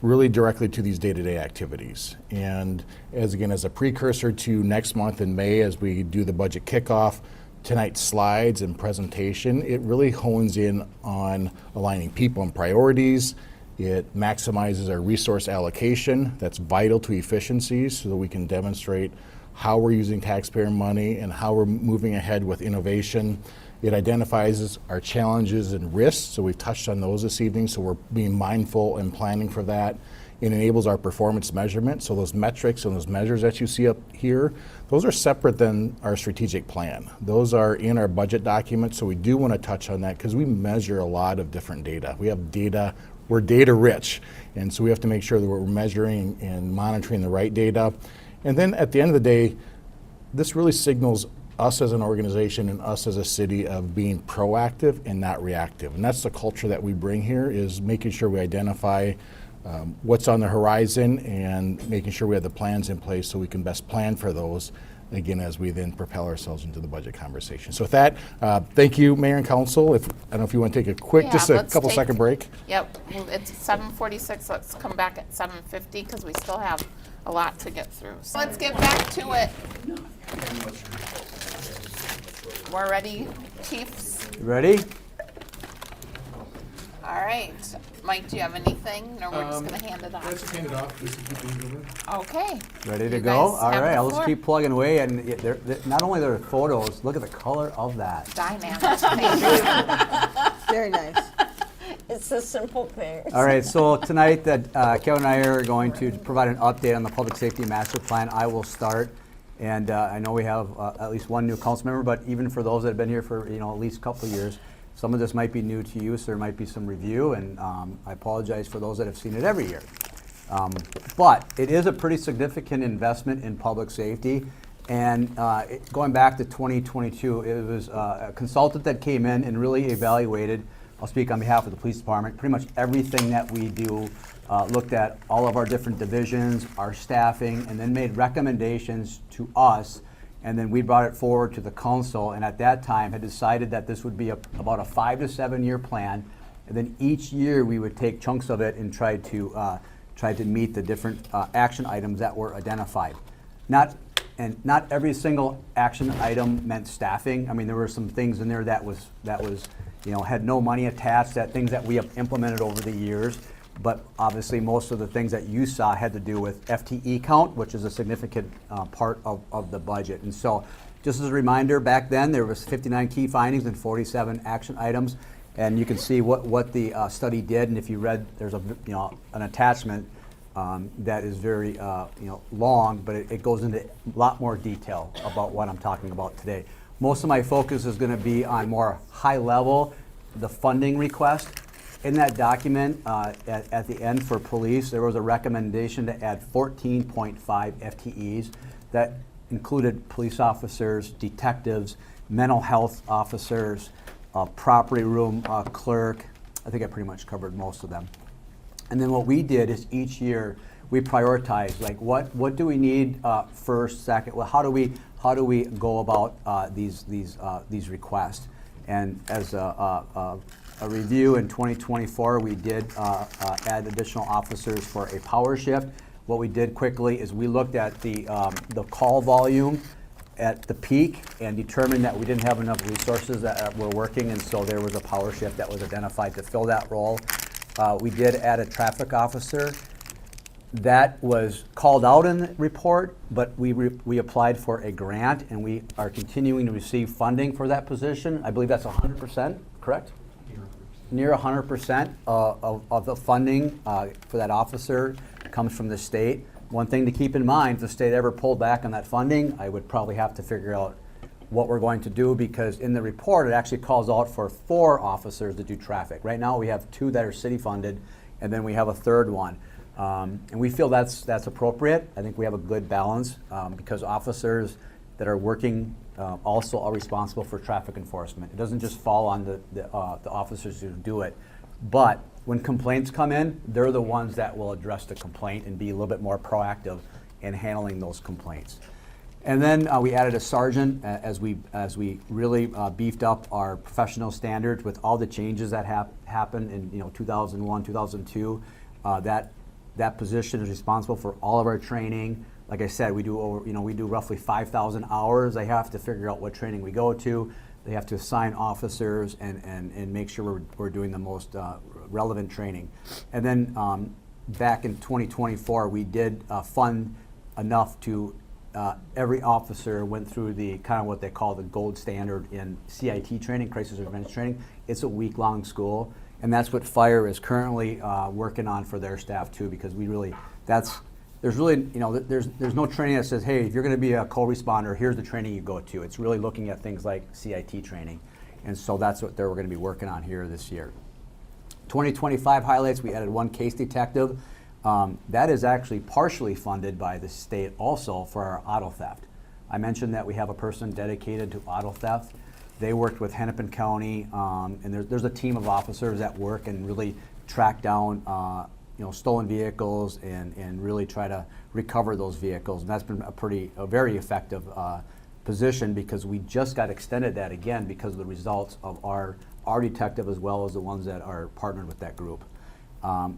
really directly to these day-to-day activities. And as a precursor to next month in May, as we do the budget kickoff, tonight's slides and presentation, it really hones in on aligning people and priorities. It maximizes our resource allocation. That's vital to efficiencies so that we can demonstrate how we're using taxpayer money and how we're moving ahead with innovation. It identifies our challenges and risks, so we've touched on those this evening, so we're being mindful and planning for that. It enables our performance measurement, so those metrics and those measures that you see up here, those are separate than our strategic plan. Those are in our budget document, so we do want to touch on that because we measure a lot of different data. We have data, we're data rich, and so we have to make sure that we're measuring and monitoring the right data. And then at the end of the day, this really signals us as an organization and us as a city of being proactive and not reactive. And that's the culture that we bring here, is making sure we identify what's on the horizon and making sure we have the plans in place so we can best plan for those, again, as we then propel ourselves into the budget conversation. So with that, thank you, Mayor and Council. I don't know if you want to take a quick, just a couple second break. Yep, it's 7:46, let's come back at 7:50 because we still have a lot to get through. So let's get back to it. We're ready, chiefs? Ready? All right. Mike, do you have anything? No, we're just going to hand it off. Let's hand it off. Okay. Ready to You go? guys All have right, the I'll just floor. keep plugging away. And not only their photos, look at the color of that. Dynamic. Very nice. It's the simple things. All right, so tonight that Kevin and I are going to provide an update on the Public Safety Master Plan. I will start. And I know we have at least one new council member, but even for those that have been here for at least a couple of years, some of this might be new to you, so there might be some review, and I apologize for those that have seen it every year. But it is a pretty significant investment in public safety, and going back to 2022, it was a consultant that came in and really evaluated, I'll speak on behalf of the police department, pretty much everything that we do, looked at all of our different divisions, our staffing, and then made recommendations to us. And then we brought it forward to the council, and at that time had decided that this would be about a 5 to 7 year plan. And then each year we would take chunks of it and try to meet the different action items that were identified. Not every single action item meant staffing. I mean, there were some things in there that was had no money attached, that things that we have implemented over the years. But obviously, most of the things that you saw had to do with FTE count, which is a significant part of the budget. And so, just as a reminder, back then there was 59 key findings and 47 action items, and you can see what the study did. And if you read, there's an attachment that is very long, but it goes into a lot more detail about what I'm talking about today. Most of my focus is going to be on more high level, the funding request. In that document, at the end for police, there was a recommendation to add 14.5 FTEs. That included police officers, detectives, mental health officers, property room clerk. I think I pretty much covered most of them. And then what we did is each year we prioritize, like what do we need first, second, well, how do we go about these requests? And as a review in 2024, we did add additional officers for a power shift. What we did quickly is we looked at the call volume at the peak and determined that we didn't have enough resources that were working, and so there was a power shift that was identified to fill that role. We did add a traffic officer. That was called out in the report, but we applied for a grant, and we are continuing to receive funding for that position. I believe that's 100%, correct? Near 100% of the funding for that officer comes from the state. One thing to keep in mind, if the state ever pulled back on that funding, I would probably have to figure out what we're going to do, because in the report it actually calls out for 4 officers to do traffic. Right now we have 2 that are city funded, and then we have a 3rd one. And we feel that's appropriate. I think we have a good balance because officers that are working also are responsible for traffic enforcement. It doesn't just fall on the officers who do it. But when complaints come in, they're the ones that will address the complaint and be a little bit more proactive in handling those complaints. And then we added a sergeant as we really beefed up our professional standards with all the changes that happened in 2001, 2002. That position is responsible for all of our training. Like I said, we do roughly 5,000 hours. They have to figure out what training we go to. They have to assign officers and make sure we're doing the most relevant training. And then back in 2024, we did fund enough to every officer went through the kind of what they call the gold standard in CIT training, crisis intervention training. It's a week-long school, and that's what fire is currently working on for their staff too, because there's no training that says, hey, if you're going to be a co-responder, here's the training you go to. It's really looking at things like CIT training, and so that's what we're going to be working on here this year. 2025 highlights, we added 1 case detective. That is actually partially funded by the state also for our auto theft. I mentioned that we have a person dedicated to auto theft. They worked with Hennepin County, and there's a team of officers that work and really track down stolen vehicles and really try to recover those vehicles. And that's been a very effective position, because we just got extended that again because of the results of our detective as well as the ones that are partnered with that group.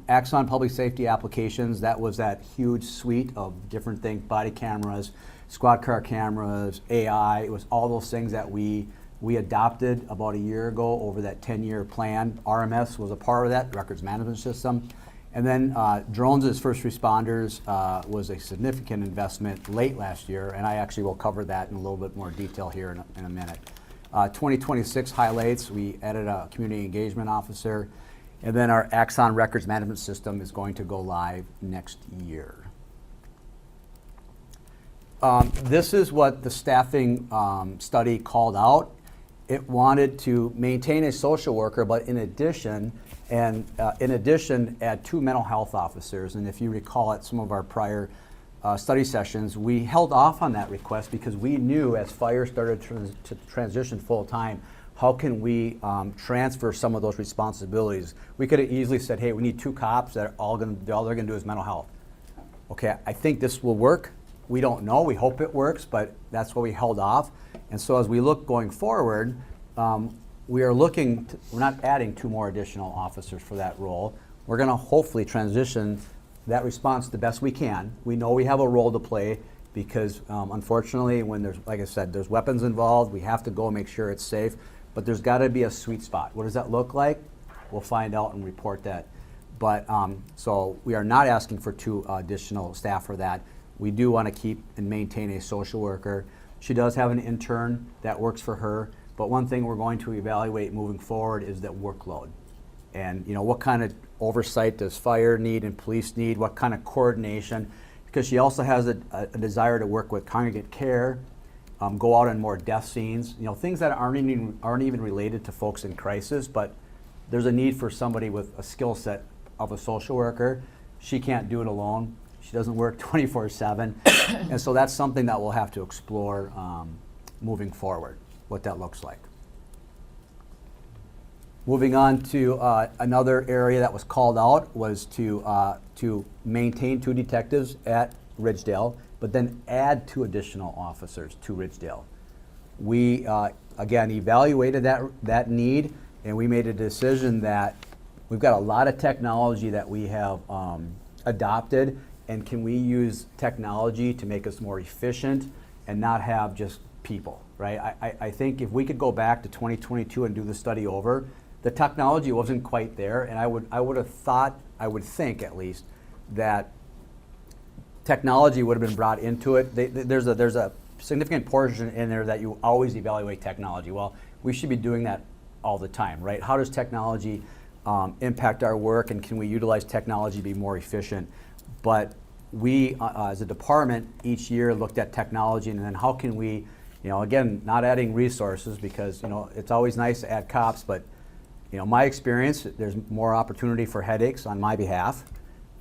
Axon Public Safety Applications, that was that huge suite of different things, body cameras, squad car cameras, AI. It was all those things that we adopted about a year ago over that 10-year plan. RMS was a part of that, Records Management System. And then drones as first responders was a significant investment late last year, and I actually will cover that in a little bit more detail here in a minute. 2026 highlights, we added a community engagement officer, and then our Axon Records Management System is going to go live next year. This is what the staffing study called out. It wanted to maintain a social worker, but in addition, add 2 mental health officers. And if you recall at some of our prior study sessions, we held off on that request because we knew as fire started to transition full time, how can we transfer some of those responsibilities? We could have easily said, hey, we need 2 cops that all they're going to do is mental health. Okay, I think this will work. We don't know. We hope it works, but that's why we held off. And so as we look going forward, we're not adding 2 more additional officers for that role. We're going to hopefully transition that response the best we can. We know we have a role to play because unfortunately when there's, like I said, there's weapons involved, we have to go make sure it's safe, but there's got to be a sweet spot. What does that look like? We'll find out and report that. But so we are not asking for 2 additional staff for that. We do want to keep and maintain a social worker. She does have an intern that works for her, but one thing we're going to evaluate moving forward is that workload. And what kind of oversight does fire need and police need? What kind of coordination? Because she also has a desire to work with congregate care, go out on more death scenes, things that aren't even related to folks in crisis, but there's a need for somebody with a skill set of a social worker. She can't do it alone. She doesn't work 24/7. And so that's something that we'll have to explore moving forward, what that looks like. Moving on to another area that was called out was to maintain 2 detectives at Ridgedale, but then add 2 additional officers to Ridgedale. We, again, evaluated that need, and we made a decision that we've got a lot of technology that we have adopted, and can we use technology to make us more efficient and not have just people, right? I think if we could go back to 2022 and do the study over, the technology wasn't quite there, and I would have thought, I would think at least, that technology would have been brought into it. There's a significant portion in there that you always evaluate technology. Well, we should be doing that all the time, right? How does technology impact our work, and can we utilize technology to be more efficient? But we, as a department, each year looked at technology, and then how can we, again, not adding resources, because it's always nice to add cops, but my experience, there's more opportunity for headaches on my behalf,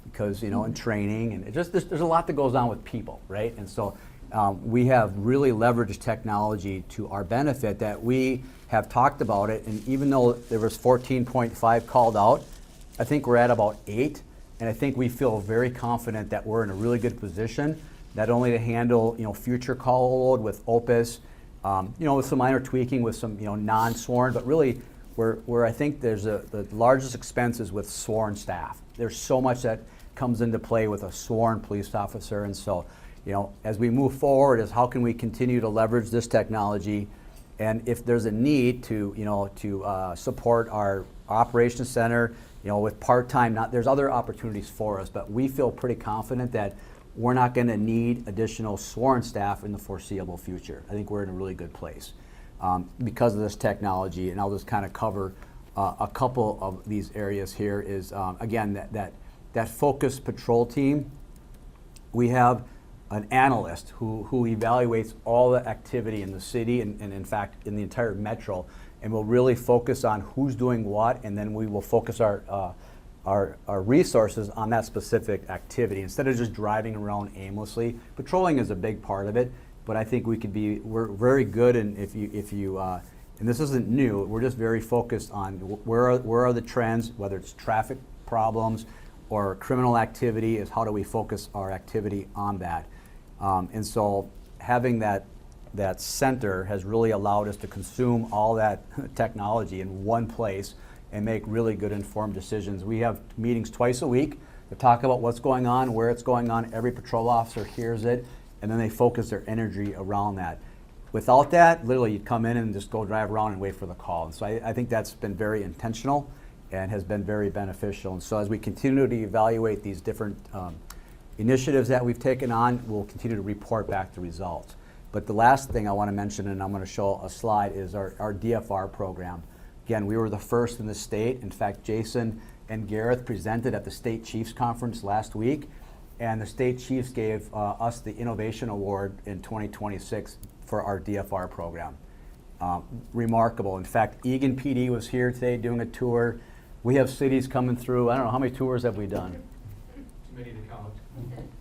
because in training, and there's a lot that goes on with people, right? And so we have really leveraged technology to our benefit, that we have talked about it, and even though there was 14.5 called out, I think we're at about 8, and I think we feel very confident that we're in a really good position, not only to handle future call load with Opus, with some minor tweaking with some non-sworn, but really where I think there's the largest expenses with sworn staff. There's so much that comes into play with a sworn police officer, and so as we move forward, is how can we continue to leverage this technology, and if there's a need to support our operations center, with part-time, there's other opportunities for us, but we feel pretty confident that we're not going to need additional sworn staff in the foreseeable future. I think we're in a really good place because of this technology, and I'll just kind of cover a couple of these areas here. Is again that focused patrol team. We have an analyst who evaluates all the activity in the city and in fact in the entire metro, and we'll really focus on who's doing what, and then we will focus our resources on that specific activity instead of just driving around aimlessly. Patrolling is a big part of it, but I think we're very good, and if you and this isn't new, we're just very focused on where are the trends, whether it's traffic problems or criminal activity, is how do we focus our activity on that. And so having that center has really allowed us to consume all that technology in one place and make really good informed decisions. We have meetings twice a week to talk about what's going on, where it's going on. Every patrol officer hears it, and then they focus their energy around that. Without that, literally you'd come in and just go drive around and wait for the call. And so I think that's been very intentional and has been very beneficial. And so as we continue to evaluate these different initiatives that we've taken on, we'll continue to report back the results. But the last thing I want to mention, and I'm going to show a slide, is our DFR program. Again, we were the first in the state. In fact, Jason and Gareth presented at the State Chiefs Conference last week, and the State Chiefs gave us the Innovation Award in 2026 for our DFR program. Remarkable. In fact, Eagan PD was here today doing a tour. We have cities coming through. I don't know, how many tours have we done? Too many to count.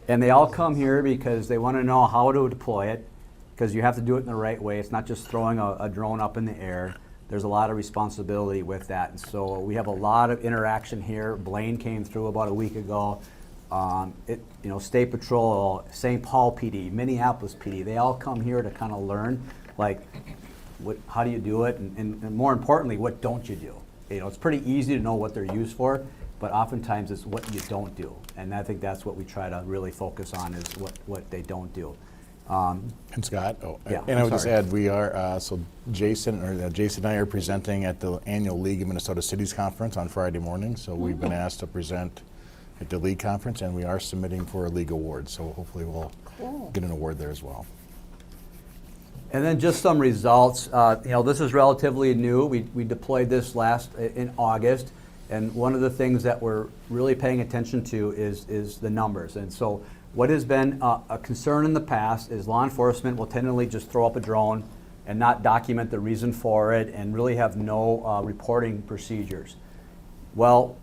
And they all come here because they want to know how to deploy it, because you have to do it in the right way. It's not just throwing a drone up in the air. There's a lot of responsibility with that. And so we have a lot of interaction here. Blaine came through about a week ago. State Patrol, St. Paul PD, Minneapolis PD, they all come here to kind of learn, like, how do you do it? And more importantly, what don't you do? It's pretty easy to know what they're used for, but oftentimes it's what you don't do. And I think that's what we try to really focus on, is what they don't do. And Scott, yeah, and I would just add, we are, Jason and I are presenting at the annual League of Minnesota Cities Conference on Friday morning. So we've been asked to present at the League Conference, and we are submitting for a League award. So hopefully we'll get an award there as well. And then just some results. This is relatively new. We deployed this in August, and one of the things that we're really paying attention to is the numbers. And so what has been a concern in the past is law enforcement will tentatively just throw up a drone and not document the reason for it and really have no reporting procedures. Well,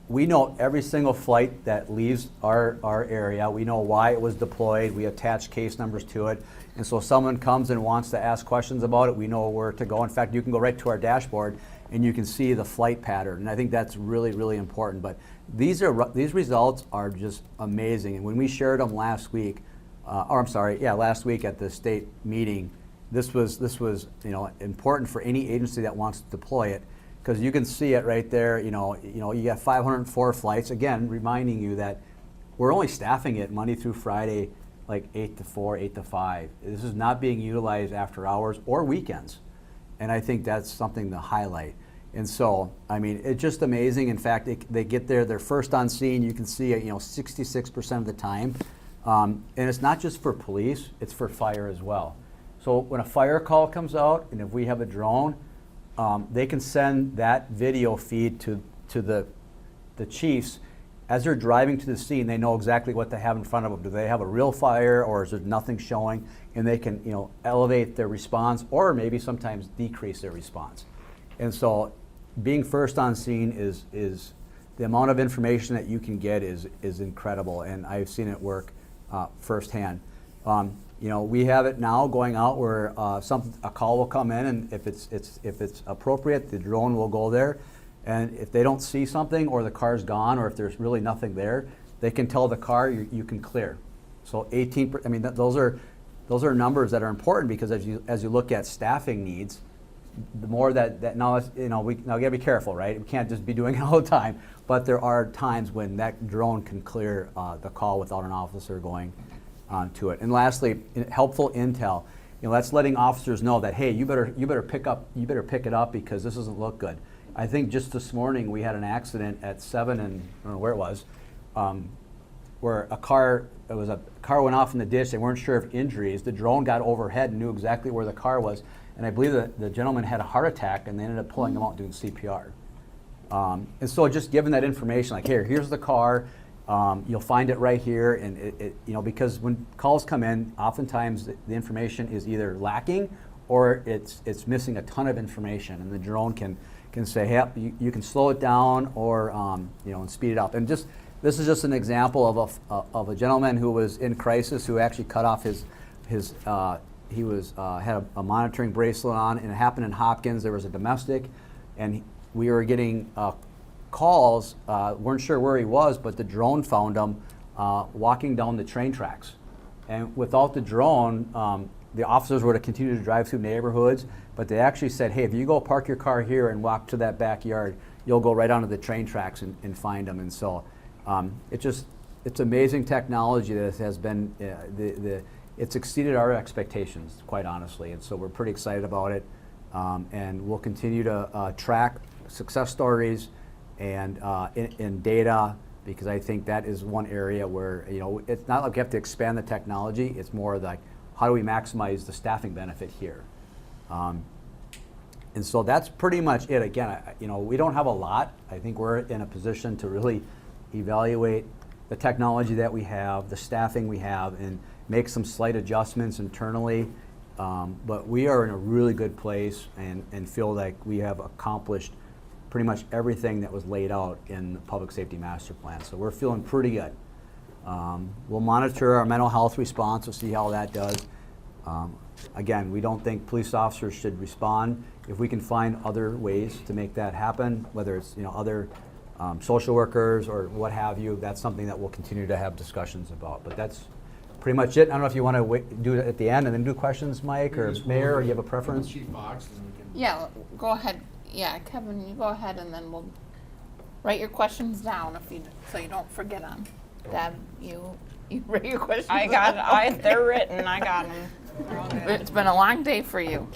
we know every single flight that leaves our area. We know why it was deployed. We attach case numbers to it. And so if someone comes and wants to ask questions about it, we know where to go. In fact, you can go right to our dashboard and you can see the flight pattern. And I think that's really, really important. But these results are just amazing. And when we shared them last week, last week at the state meeting, this was important for any agency that wants to deploy it, because you can see it right there. You got 504 flights. Again, reminding you that we're only staffing it Monday through Friday, like 8 to 4, 8 to 5. This is not being utilized after hours or weekends. And I think that's something to highlight. And so, I mean, it's just amazing. In fact, they get there, they're first on scene. You can see it, 66% of the time. And it's not just for police, it's for fire as well. So when a fire call comes out, and if we have a drone, they can send that video feed to the chiefs. As they're driving to the scene, they know exactly what they have in front of them. Do they have a real fire, or is there nothing showing? And they can, elevate their response, or maybe sometimes decrease their response. And so, being first on scene is the amount of information that you can get is incredible, and I've seen it work firsthand. We have it now going out where a call will come in, and if it's appropriate, the drone will go there. And if they don't see something, or the car's gone, or if there's really nothing there, they can tell the car you can clear. So 18%. I mean, those are numbers that are important, because as you look at staffing needs, the more that now we gotta be careful, right? We can't just be doing it all the time. But there are times when that drone can clear the call without an officer going to it. And lastly, helpful intel. That's letting officers know that, hey, you better pick it up because this doesn't look good. I think just this morning we had an accident at 7 and I don't know where it was, where a car went off in the ditch. They weren't sure of injuries. The drone got overhead and knew exactly where the car was. And I believe that the gentleman had a heart attack, and they ended up pulling him out doing CPR. And so just giving that information, like, here's the car. You'll find it right here. And because when calls come in, oftentimes the information is either lacking or it's missing a ton of information, and the drone can say, hey, you can slow it down or and speed it up. And this is just an example of a gentleman who was in crisis, who actually cut off had a monitoring bracelet on, and it happened in Hopkins. There was a domestic, and we were getting calls. Weren't sure where he was, but the drone found him walking down the train tracks. And without the drone, the officers were to continue to drive through neighborhoods, but they actually said, hey, if you go park your car here and walk to that backyard, you'll go right onto the train tracks and find them. And so it's amazing technology that has been, it's exceeded our expectations, quite honestly. And so we're pretty excited about it. And we'll continue to track success stories and in data, because I think that is one area where, it's not like we have to expand the technology. It's more like, how do we maximize the staffing benefit here? And so that's pretty much it. Again, we don't have a lot. I think we're in a position to really evaluate the technology that we have, the staffing we have, and make some slight adjustments internally. But we are in a really good place and feel like we have accomplished pretty much everything that was laid out in the Public Safety Master Plan. So we're feeling pretty good. We'll monitor our mental health response. We'll see how that does. Again, we don't think police officers should respond. If we can find other ways to make that happen, whether it's other social workers or what have you, that's something that we'll continue to have discussions about. But that's pretty much it. I don't know if you want to do it at the end and then do questions, Mike or Mayor, or you have a preference? Yeah, go ahead. Yeah, Kevin, you go ahead, and then we'll write your questions down so you don't forget them. Deb, you write your questions I got it. They're written. I got them. It's been a long day for you.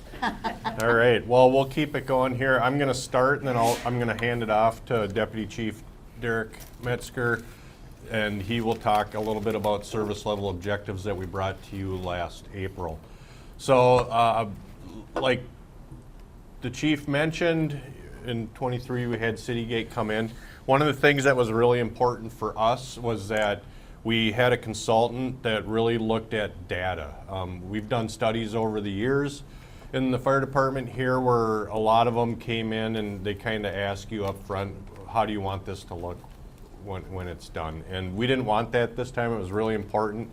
All right. Well, we'll keep it going here. I'm going to start, and then I'm going to hand it off to Deputy Chief Derek Metzger, and he will talk a little bit about service level objectives that we brought to you last April. So, like the chief mentioned, in 23 we had Citygate come in. One of the things that was really important for us was that we had a consultant that really looked at data. We've done studies over the years in the fire department here where a lot of them came in and they kind of ask you up front, how do you want this to look when it's done. And we didn't want that this time. It was really important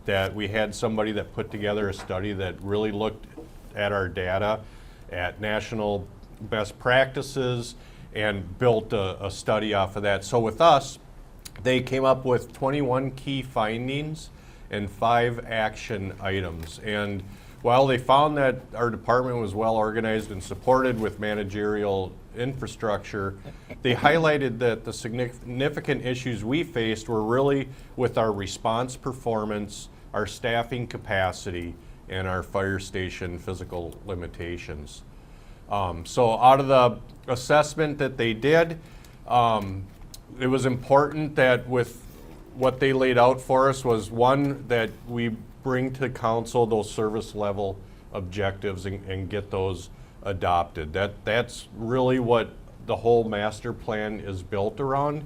that we had somebody that put together a study that really looked at our data, at national best practices, and built a study off of that. So with us, they came up with 21 key findings and 5 action items. And while they found that our department was well organized and supported with managerial infrastructure, they highlighted that the significant issues we faced were really with our response performance, our staffing capacity, and our fire station physical limitations. So out of the assessment that they did, it was important that with what they laid out for us was, one, that we bring to council those service level objectives and get those adopted. That's really what the whole master plan is built around.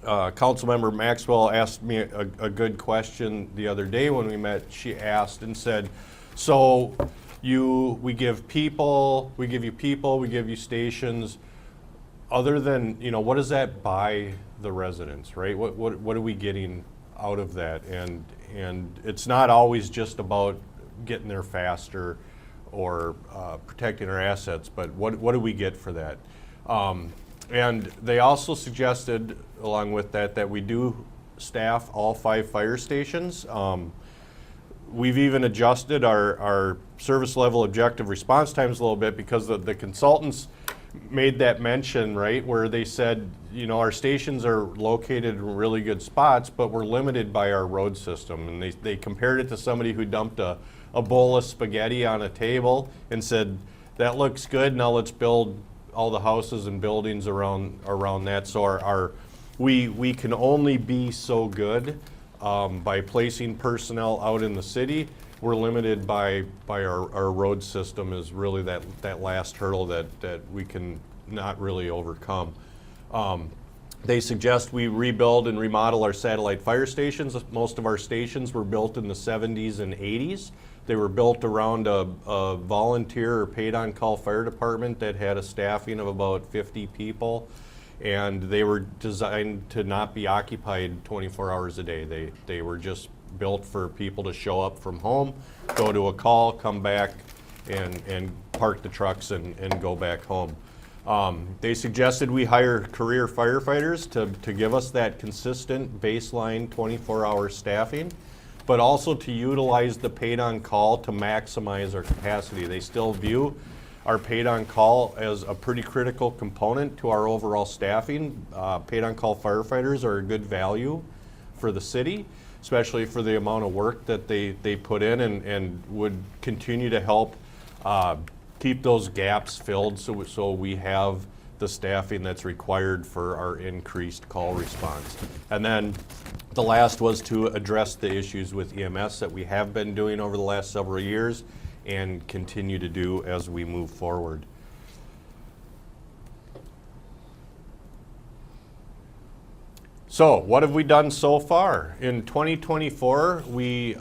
Councilmember Maxwell asked me a good question the other day when we met. She asked and said, so we give you people, we give you stations. Other than, what does that buy the residents, right? What are we getting out of that? And it's not always just about getting there faster or protecting our assets, but what do we get for that? And they also suggested, along with that we do staff all 5 fire stations. We've even adjusted our service level objective response times a little bit because the consultants made that mention, right, where they said, our stations are located in really good spots, but we're limited by our road system. And they compared it to somebody who dumped a bowl of spaghetti on a table and said, that looks good, now let's build all the houses and buildings around that. So we can only be so good by placing personnel out in the city. We're limited by our road system is really that last hurdle that we can not really overcome. They suggest we rebuild and remodel our satellite fire stations. Most of our stations were built in the 70s and 80s. They were built around a volunteer or paid-on-call fire department that had a staffing of about 50 people, and they were designed to not be occupied 24 hours a day. They were just built for people to show up from home, go to a call, come back, and park the trucks and go back home. They suggested we hire career firefighters to give us that consistent baseline 24-hour staffing, but also to utilize the paid-on-call to maximize our capacity. They still view our paid-on-call as a pretty critical component to our overall staffing. Paid-on-call firefighters are a good value for the city, especially for the amount of work that they put in, and would continue to help keep those gaps filled so we have the staffing that's required for our increased call response. And then the last was to address the issues with EMS that we have been doing over the last several years and continue to do as we move forward. So what have we done so far? In 2024, we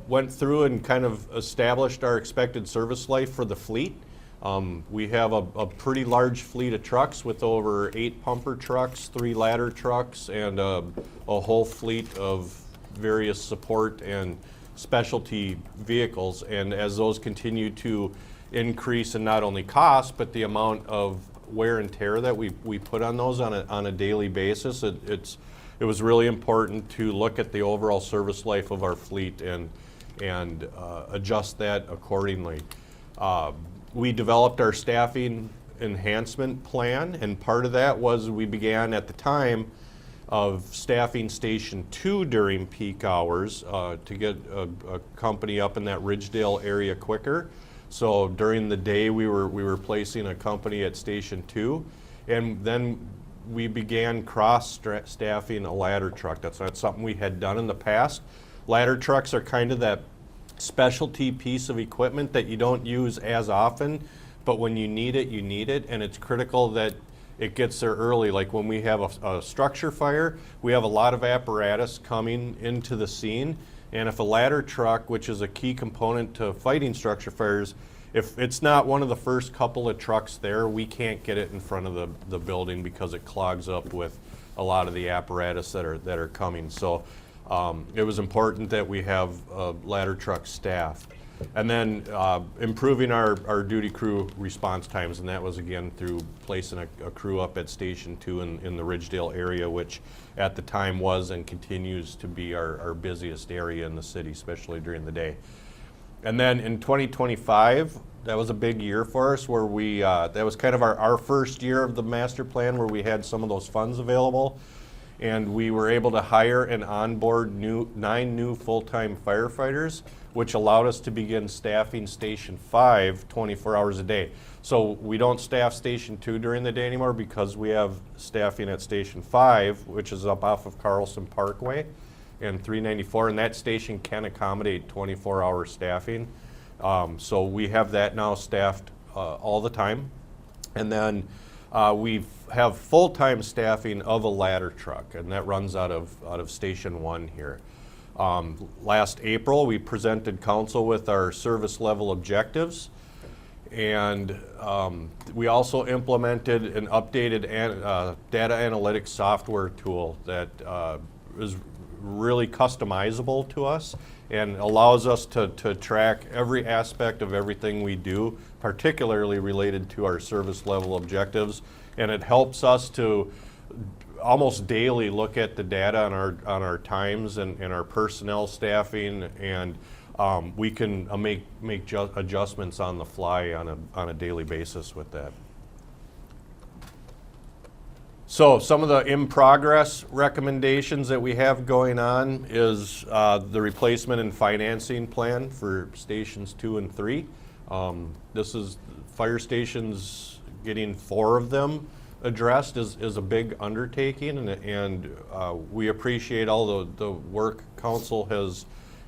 went through and kind of established our expected service life for the fleet. We have a pretty large fleet of trucks with over 8 pumper trucks, 3 ladder trucks, and a whole fleet of various support and specialty vehicles. And as those continue to increase in not only cost, but the amount of wear and tear that we put on those on a daily basis, it was really important to look at the overall service life of our fleet and adjust that accordingly. We developed our staffing enhancement plan, and part of that was we began at the time of staffing Station 2 during peak hours to get a company up in that Ridgedale area quicker. So during the day we were placing a company at Station 2, and then we began cross-staffing a ladder truck. That's not something we had done in the past. Ladder trucks are kind of that specialty piece of equipment that you don't use as often, but when you need it, and it's critical that it gets there early. Like when we have a structure fire, we have a lot of apparatus coming into the scene, and if a ladder truck, which is a key component to fighting structure fires, if it's not one of the first couple of trucks there, we can't get it in front of the building because it clogs up with a lot of the apparatus that are coming. So it was important that we have ladder truck staff. And then improving our duty crew response times, and that was again through placing a crew up at Station 2 in the Ridgedale area, which at the time was and continues to be our busiest area in the city, especially during the day. And then in 2025, that was a big year for us where we, that was kind of our first year of the master plan where we had some of those funds available. And we were able to hire and onboard 9 new full-time firefighters, which allowed us to begin staffing Station 5 24 hours a day. So we don't staff Station 2 during the day anymore because we have staffing at Station 5, which is up off of Carlson Parkway and 394, and that station can accommodate 24-hour staffing. So we have that now staffed all the time. And then we have full-time staffing of a ladder truck, and that runs out of Station 1 here. Last April, we presented council with our service level objectives, and we also implemented an updated data analytics software tool that is really customizable to us and allows us to track every aspect of everything we do, particularly related to our service level objectives. And it helps us to almost daily look at the data on our times and our personnel staffing, and we can make adjustments on the fly on a daily basis with that. So some of the in progress recommendations that we have going on is the replacement and financing plan for Stations 2 and 3. This is fire stations, getting 4 of them addressed is a big undertaking, and we appreciate all the work council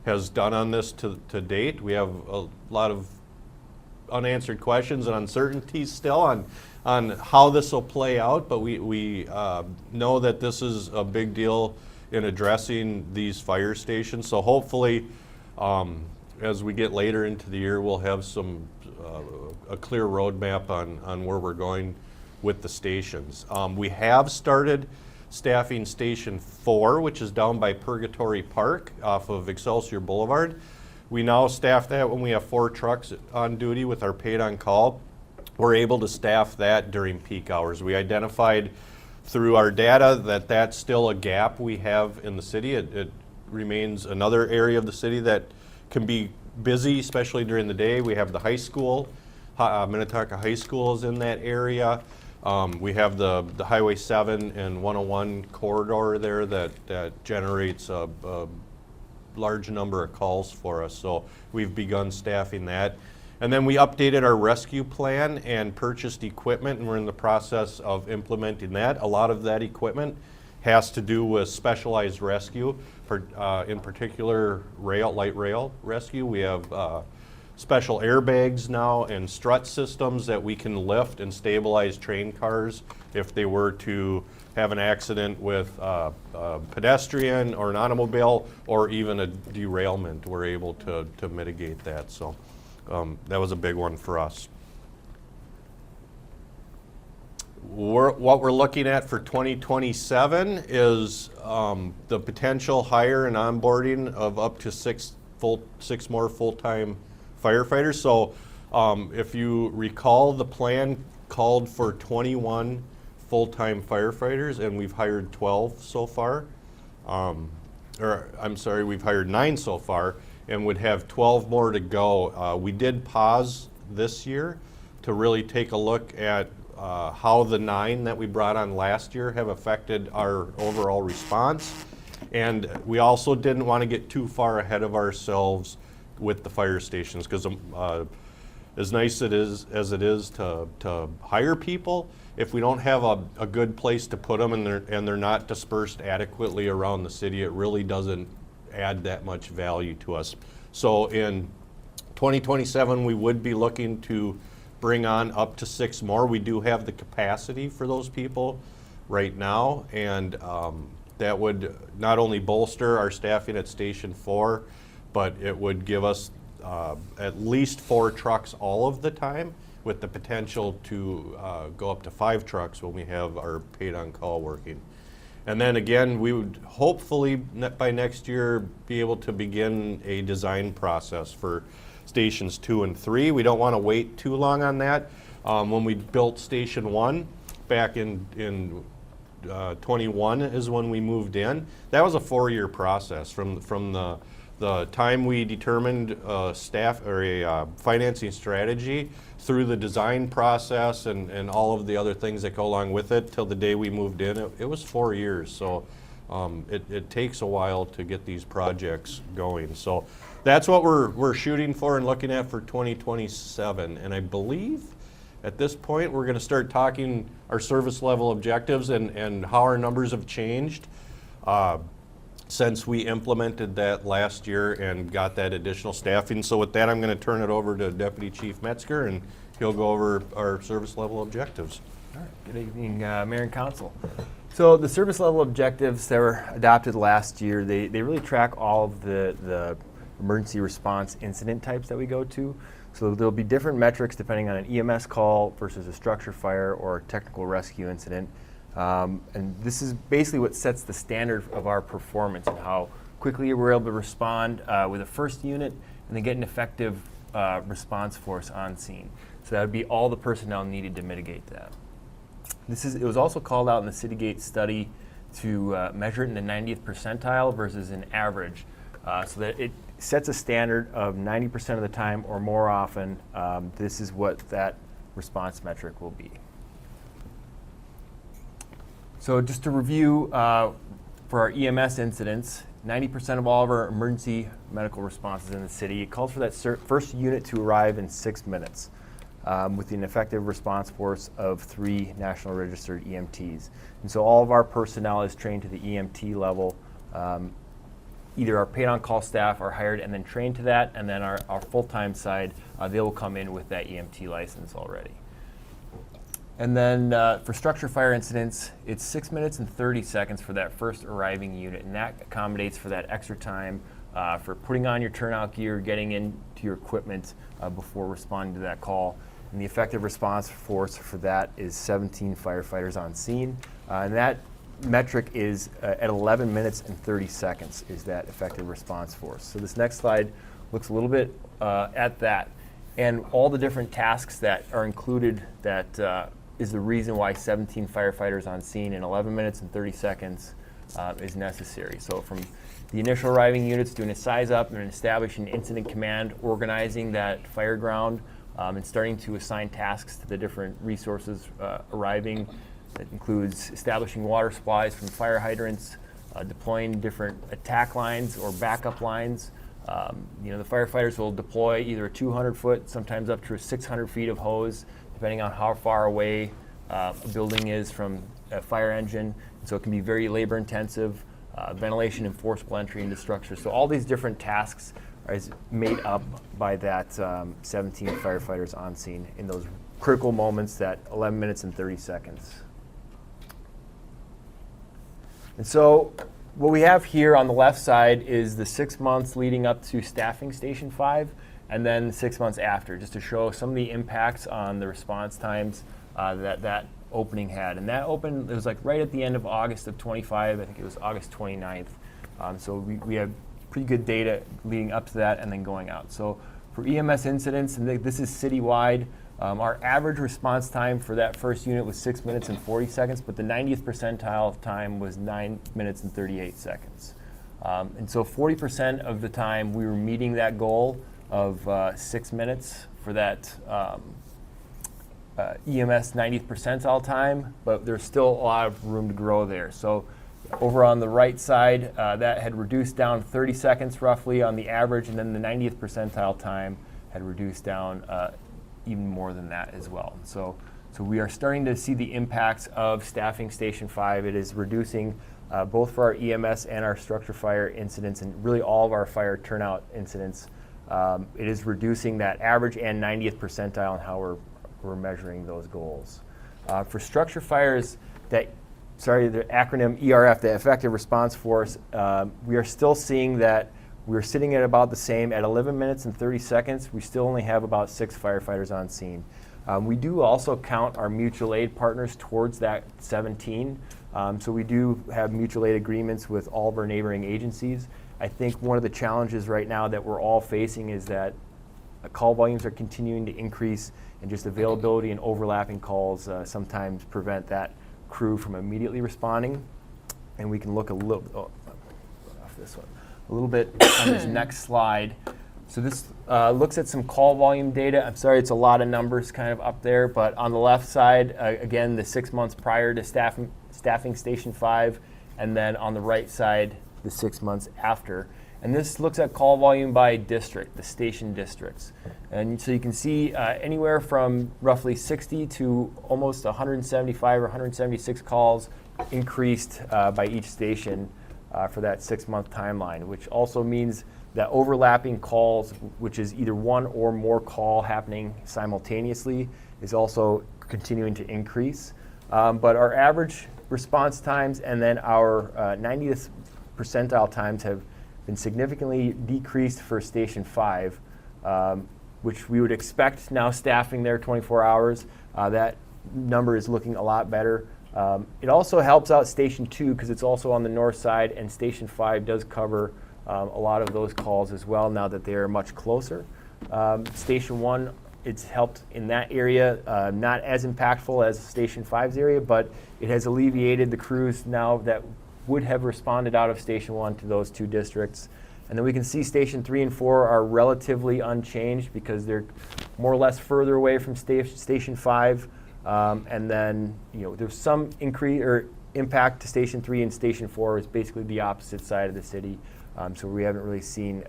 has done on this to date. We have a lot of unanswered questions and uncertainties still on how this will play out, but we know that this is a big deal in addressing these fire stations. So hopefully, as we get later into the year, we'll have a clear roadmap on where we're going with the stations. We have started staffing Station 4, which is down by Purgatory Park off of Excelsior Boulevard. We now staff that when we have 4 trucks on duty with our paid on call. We're able to staff that during peak hours. We identified through our data that that's still a gap we have in the city. It remains another area of the city that can be busy, especially during the day. We have the high school, Minnetonka High School is in that area. We have the Highway 7 and 101 corridor there that generates a large number of calls for us. So we've begun staffing that. And then we updated our rescue plan and purchased equipment, and we're in the process of implementing that. A lot of that equipment has to do with specialized rescue, in particular light rail rescue. We have special airbags now and strut systems that we can lift and stabilize train cars if they were to have an accident with a pedestrian or an automobile or even a derailment. We're able to mitigate that. So that was a big one for us. What we're looking at for 2027 is the potential hire and onboarding of up to 6 more full-time firefighters. So if you recall, the plan called for 21 full-time firefighters, and we've hired 12 so far. We've hired 9 so far, and would have 12 more to go. We did pause this year to really take a look at how the 9 that we brought on last year have affected our overall response. And we also didn't want to get too far ahead of ourselves with the fire stations, because as nice as it is to hire people, if we don't have a good place to put them and they're not dispersed adequately around the city, it really doesn't add that much value to us. So in 2027, we would be looking to bring on up to 6 more. We do have the capacity for those people right now, and that would not only bolster our staffing at Station 4, but it would give us at least 4 trucks all of the time, with the potential to go up to 5 trucks when we have our paid on call working. And then again, we would hopefully by next year be able to begin a design process for stations 2 and 3. We don't want to wait too long on that. When we built Station 1 back in 21 is when we moved in. That was a 4-year process from the time we determined staff or a financing strategy through the design process and all of the other things that go along with it till the day we moved in. It was 4 years, so it takes a while to get these projects going. So that's what we're shooting for and looking at for 2027. And I believe at this point we're going to start talking our service level objectives and how our numbers have changed since we implemented that last year and got that additional staffing. So with that, I'm going to turn it over to Deputy Chief Metzger, and he'll go over our service level objectives. All right. Good evening, Mayor and Council. So the service level objectives that were adopted last year, they really track all of the emergency response incident types that we go to. So there'll be different metrics depending on an EMS call versus a structure fire or technical rescue incident. And this is basically what sets the standard of our performance and how quickly we're able to respond with a first unit and then get an effective response force on scene. So that would be all the personnel needed to mitigate that. It was also called out in the Citygate study to measure it in the 90th percentile versus an average, so that it sets a standard of 90% of the time or more often. This is what that response metric will be. So just to review, for our EMS incidents, 90% of all of our emergency medical responses in the city, it calls for that first unit to arrive in 6 minutes with an effective response force of 3 national registered EMTs. And so all of our personnel is trained to the EMT level. Either our paid on-call staff are hired and then trained to that, and then our full-time side, they will come in with that EMT license already. And then for structure fire incidents, it's 6 minutes and 30 seconds for that first arriving unit, and that accommodates for that extra time for putting on your turnout gear, getting into your equipment before responding to that call. And the effective response force for that is 17 firefighters on scene, and that metric is at 11 minutes and 30 seconds is that effective response force. So this next slide looks a little bit at that, and all the different tasks that are included that is the reason why 17 firefighters on scene in 11 minutes and 30 seconds is necessary. So from the initial arriving units doing a size up and establishing incident command, organizing that fire ground, and starting to assign tasks to the different resources arriving. That includes establishing water supplies from fire hydrants, deploying different attack lines or backup lines. The firefighters will deploy either a 200-foot, sometimes up to 600 feet of hose, depending on how far away a building is from a fire engine. So it can be very labor intensive, ventilation and forcible entry into structures. So all these different tasks are made up by that 17 firefighters on scene in those critical moments, that 11 minutes and 30 seconds. And so what we have here on the left side is the 6 months leading up to staffing Station 5, and then 6 months after, just to show some of the impacts on the response times that opening had. And that opened, it was like right at the end of August of 25, I think it was August 29th. So we have pretty good data leading up to that and then going out. So for EMS incidents, and this is citywide, our average response time for that first unit was 6 minutes and 40 seconds, but the 90th percentile time was 9 minutes and 38 seconds. And so 40% of the time we were meeting that goal of 6 minutes for that EMS 90th percentile time, but there's still a lot of room to grow there. So over on the right side, that had reduced down 30 seconds roughly on the average, and then the 90th percentile time had reduced down even more than that as well. So we are starting to see the impacts of staffing Station 5. It is reducing both for our EMS and our structure fire incidents, and really all of our fire turnout incidents. It is reducing that average and 90th percentile and how we're measuring those goals. For structure fires, the acronym ERF, the effective response force, we are still seeing that we're sitting at about the same. At 11 minutes and 30 seconds, we still only have about 6 firefighters on scene. We do also count our mutual aid partners towards that 17. So we do have mutual aid agreements with all of our neighboring agencies. I think one of the challenges right now that we're all facing is that call volumes are continuing to increase, and just availability and overlapping calls sometimes prevent that crew from immediately responding. And we can look a little off this one, a little bit on this next slide. So this looks at some call volume data. I'm sorry, it's a lot of numbers kind of up there, but on the left side, again, the 6 months prior to staffing Station 5, and then on the right side, the 6 months after. And this looks at call volume by district, the station districts. And so you can see anywhere from roughly 60 to almost 175 or 176 calls increased by each station for that 6 month timeline, which also means that overlapping calls, which is either one or more call happening simultaneously, is also continuing to increase. But our average response times and then our 90th percentile times have been significantly decreased for Station 5, which we would expect now staffing there 24 hours. That number is looking a lot better. It also helps out Station 2 because it's also on the north side, and Station 5 does cover a lot of those calls as well now that they are much closer. Station 1, it's helped in that area, not as impactful as Station 5's area, but it has alleviated the crews now that would have responded out of Station 1 to those two districts. And then we can see Station 3 and 4 are relatively unchanged because they're more or less further away from Station 5. And then there's some increase or impact to Station 3, and Station 4 is basically the opposite side of the city. So we haven't really seen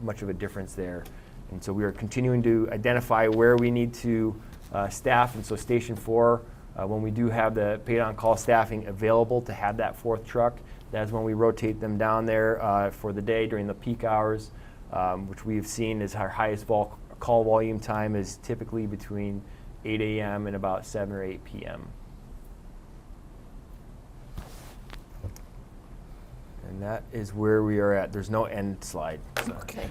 much of a difference there. And so we are continuing to identify where we need to staff. And so Station 4, when we do have the paid-on-call staffing available to have that fourth truck, that's when we rotate them down there for the day during the peak hours, which we've seen is our highest call volume time is typically between 8 a.m. and about 7 or 8 p.m. And that is where we are at. There's no end slide. So. Okay.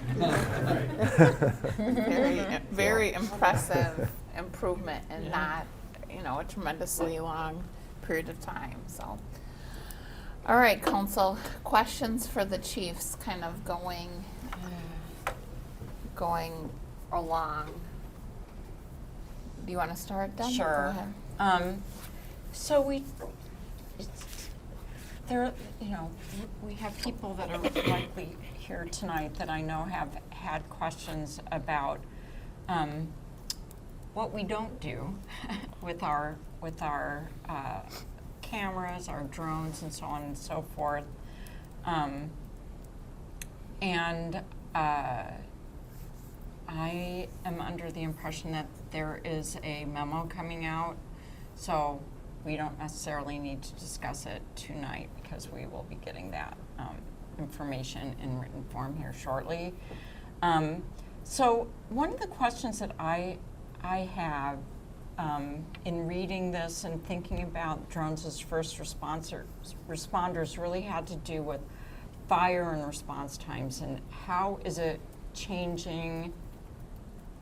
Very impressive improvement in not, a tremendously long period of time. So, all right, Council, questions for the chiefs, kind of going along. Do you want to start, Deb? Sure. Go ahead. So we have people that are likely here tonight that I know have had questions about what we don't do with our cameras, our drones, and so on and so forth. I am under the impression that there is a memo coming out, so we don't necessarily need to discuss it tonight because we will be getting that information in written form here shortly. So one of the questions that I have in reading this and thinking about drones as first responders really had to do with fire and response times, and how is it changing?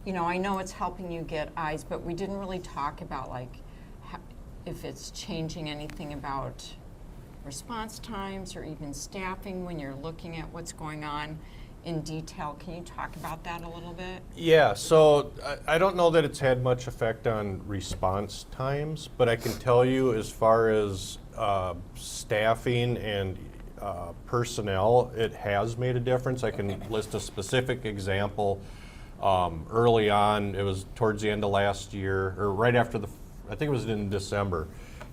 I know it's helping you get eyes, but we didn't really talk about if it's changing anything about response times or even staffing when you're looking at what's going on in detail. Can you talk about that a little bit? Yeah, so I don't know that it's had much effect on response times, but I can tell you as far as staffing and personnel, it has made a difference. I can list a specific example. Early on, it was towards the end of last year, or right after I think it was in December,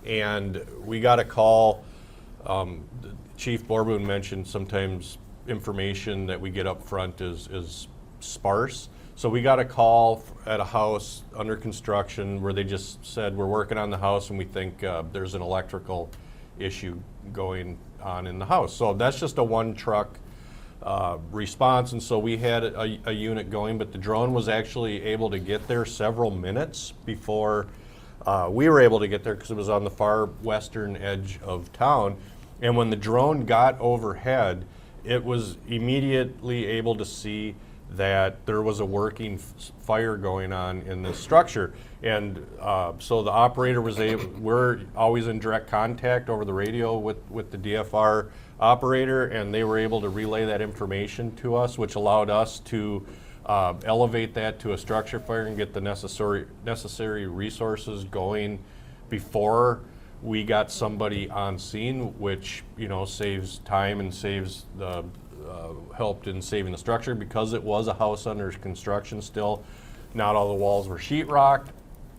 and we got a call. Chief Borboon mentioned sometimes information that we get up front is sparse. So we got a call at a house under construction where they just said, we're working on the house and we think there's an electrical issue going on in the house. So that's just a one truck response, and so we had a unit going, but the drone was actually able to get there several minutes before we were able to get there because it was on the far western edge of town. And when the drone got overhead, it was immediately able to see that there was a working fire going on in this structure. And so the operator was able, we're always in direct contact over the radio with the DFR operator, and they were able to relay that information to us, which allowed us to elevate that to a structure fire and get the necessary resources going before we got somebody on scene, which, you know, saves time and saves the helped in saving the structure, because it was a house under construction still. Not all the walls were sheetrocked,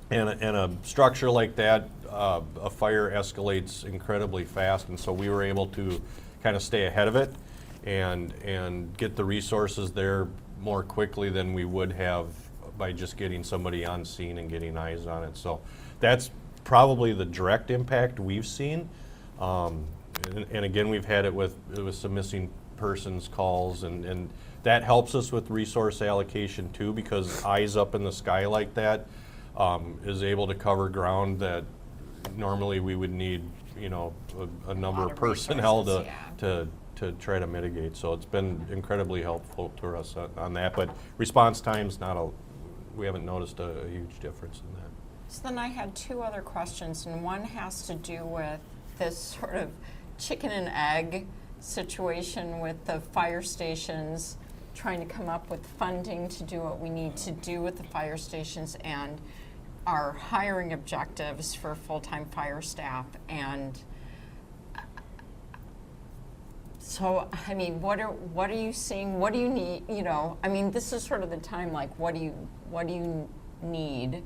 and a structure like that, a fire escalates incredibly fast, and so we were able to kind of stay ahead of it and get the resources there more quickly than we would have by just getting somebody on scene and getting eyes on it. So that's probably the direct impact we've seen. And again, we've had it with some missing persons calls, and that helps us with resource allocation too, because eyes up in the sky like that is able to cover ground that normally we would need, you know, a number of personnel to try to mitigate. So it's been incredibly helpful to us on that. But response time's we haven't noticed a huge difference in that. So then I had two other questions, and one has to do with this sort of chicken and egg situation with the fire stations, trying to come up with funding to do what we need to do with the fire stations, and our hiring objectives for full-time fire staff. And so, I mean, what are you seeing? What do you need? You know, I mean, this is sort of the time. Like, what do you need?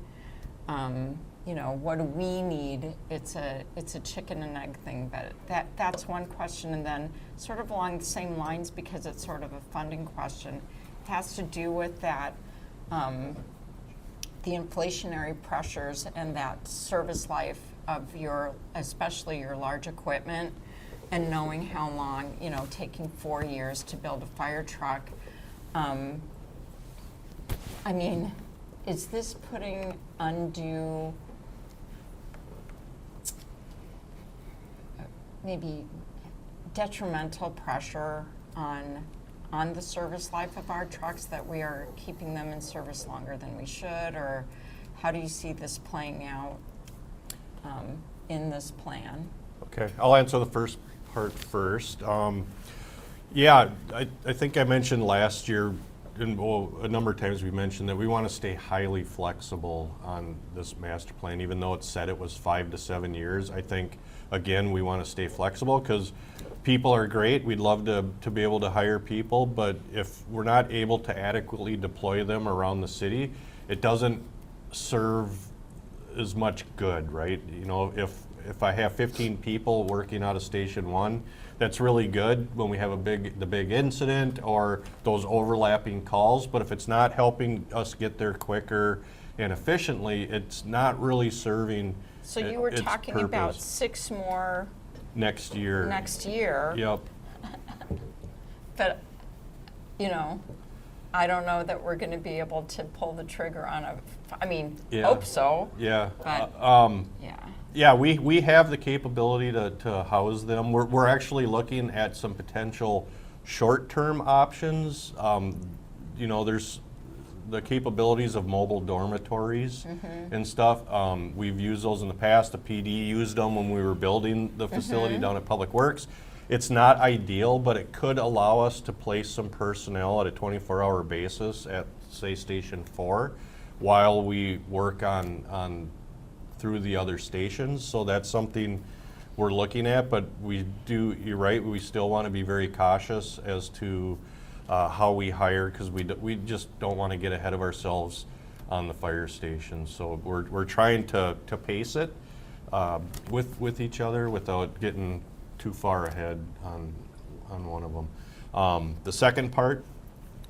You know, what do we need? It's a chicken and egg thing. But that's one question. And then, sort of along the same lines, because it's sort of a funding question, it has to do with that. The inflationary pressures and that service life of especially your large equipment, and knowing how long, you know, taking 4 years to build a fire truck. I mean, is this putting undue, maybe detrimental pressure on the service life of our trucks, that we are keeping them in service longer than we should? Or how do you see this playing out in this plan? Okay, I'll answer the first part first. Yeah, I think I mentioned last year, and a number of times we mentioned that we want to stay highly flexible on this master plan, even though it said it was 5 to 7 years. I think, again, we want to stay flexible because people are great. We'd love to be able to hire people, but if we're not able to adequately deploy them around the city, it doesn't serve as much good, right? You know, if I have 15 people working out of Station 1, that's really good when we have the big incident or those overlapping calls, but if it's not helping us get there quicker and efficiently, it's not really serving So you were its talking purpose. about 6 more Next year. Yep. But, you know, I don't know that we're going to be able to pull the trigger on hope so. Yeah. But, yeah. Yeah, we have the capability to house them. We're actually looking at some potential short-term options. You know, there's the capabilities of mobile dormitories and stuff. We've used those in the past. The PD used them when we were building the facility down at Public Works. It's not ideal, but it could allow us to place some personnel at a 24-hour basis at, say, Station 4 while we work on through the other stations. So that's something we're looking at, but you're right, we still want to be very cautious as to how we hire, because we just don't want to get ahead of ourselves on the fire station. So we're trying to pace it with each other without getting too far ahead on one of them. The second part,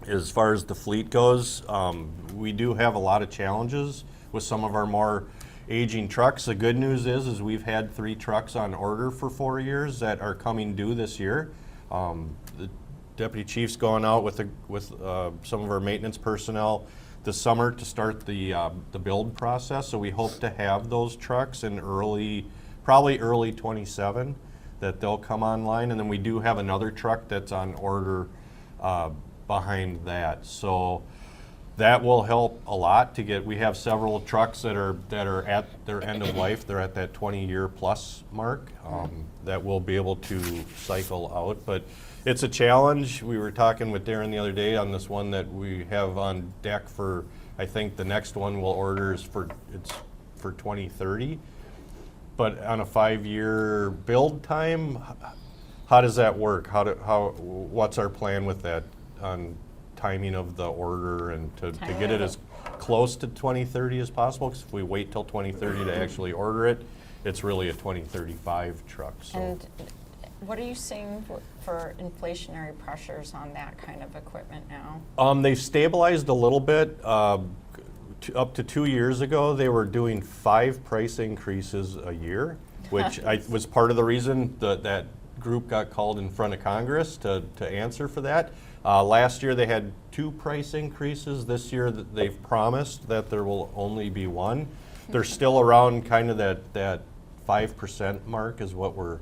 as far as the fleet goes, we do have a lot of challenges with some of our more aging trucks. The good news is we've had 3 trucks on order for 4 years that are coming due this year. The deputy chief's going out with some of our maintenance personnel this summer to start the build process. So we hope to have those trucks in probably early 27, that they'll come online. And then we do have another truck that's on order behind that. So that will help a lot to get, we have several trucks that are at their end of life. They're at that 20-year plus mark that will be able to cycle out. But it's a challenge. We were talking with Darren the other day on this one that we have on deck for, I think the next one we'll order is for 2030. But on a 5-year build time, how does that work? What's our plan with that on timing of the order and to get it as close to 2030 as possible? Because if we wait till 2030 to actually order it, it's really a 2035 truck. So. And what are you seeing for inflationary pressures on that kind of equipment now? They've stabilized a little bit. Up to 2 years ago, they were doing 5 price increases a year, which was part of the reason that group got called in front of Congress to answer for that. Last year they had 2 price increases. This year they've promised that there will only be 1. They're still around kind of that 5% mark is what we're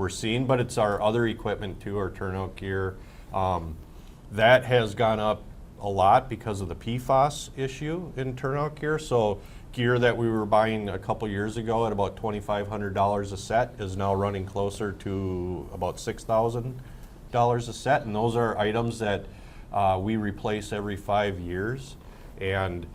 seeing, but it's our other equipment too, our turnout gear. That has gone up a lot because of the PFAS issue in turnout gear. So gear that we were buying a couple years ago at about $2,500 a set is now running closer to about $6,000 a set, and those are items that we replace every 5 years. And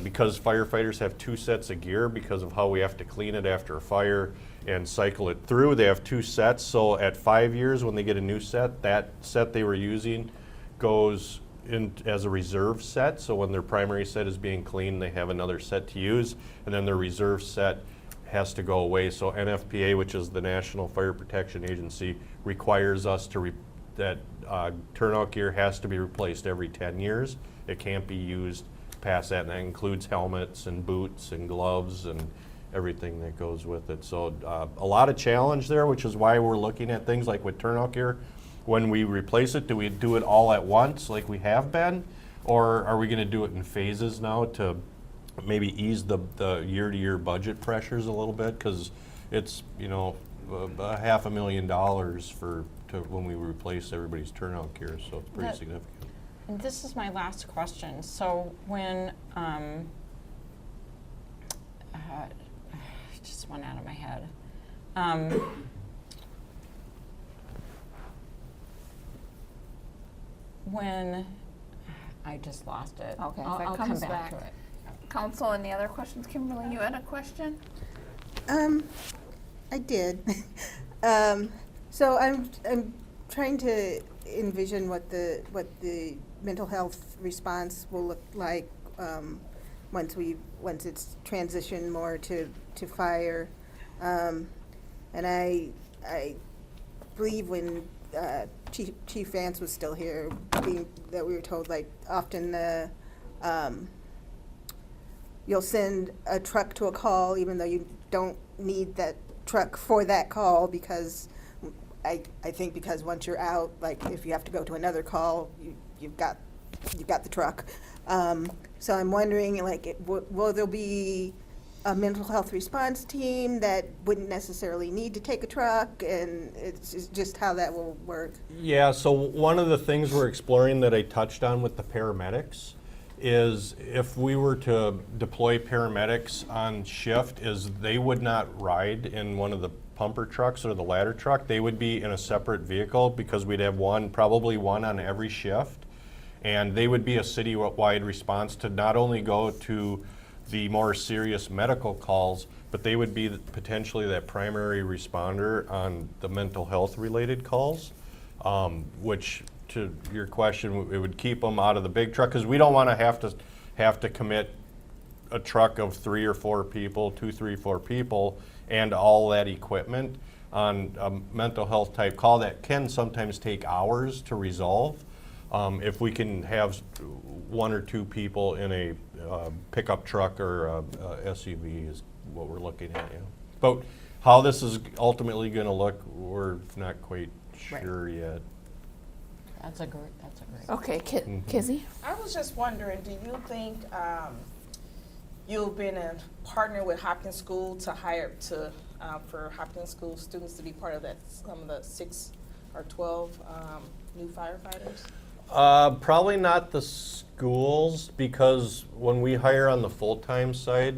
because firefighters have 2 sets of gear because of how we have to clean it after a fire and cycle it through, they have 2 sets. So at 5 years when they get a new set, that set they were using goes in as a reserve set. So when their primary set is being cleaned, they have another set to use, and then their reserve set has to go away. So NFPA, which is the National Fire Protection Agency, requires us that turnout gear has to be replaced every 10 years. It can't be used past that, and that includes helmets and boots and gloves and everything that goes with it. So a lot of challenge there, which is why we're looking at things like with turnout gear. When we replace it, do we do it all at once like we have been? Or are we going to do it in phases now to maybe ease the year-to-year budget pressures a little bit? Because it's, $500,000 when we replace everybody's turnout gear, so it's pretty significant. And this is my last question. So when, just went out of my head. When, I just lost it. Okay, if I'll it come comes back to back. it. Council, any other questions? Kimberly, you had a question? I did. So I'm trying to envision what the mental health response will look like once it's transitioned more to fire. And I believe when Chief Vance was still here, that we were told like often you'll send a truck to a call even though you don't need that truck for that call, because I think because once you're out, like if you have to go to another call, you've got the truck. So I'm wondering, like, will there be a mental health response team that wouldn't necessarily need to take a truck, and it's just how that will work? Yeah, so one of the things we're exploring that I touched on with the paramedics is if we were to deploy paramedics on shift, is they would not ride in one of the pumper trucks or the ladder truck. They would be in a separate vehicle because we'd have probably one on every shift. And they would be a city-wide response to not only go to the more serious medical calls, but they would be potentially that primary responder on the mental health related calls, which, to your question, it would keep them out of the big truck, because we don't want to have to commit a truck of 3 or 4 people, 2, 3, 4 people, and all that equipment on a mental health type call that can sometimes take hours to resolve. If we can have 1 or 2 people in a pickup truck or a SUV is what we're looking at. Yeah. But how this is ultimately going to look, we're not quite sure yet. That's a great. Okay, Kizzy? I was just wondering, do you think you've been a partner with Hopkins School to hire for Hopkins School students to be part of that, some of the 6 or 12 new firefighters? Probably not the schools, because when we hire on the full-time side,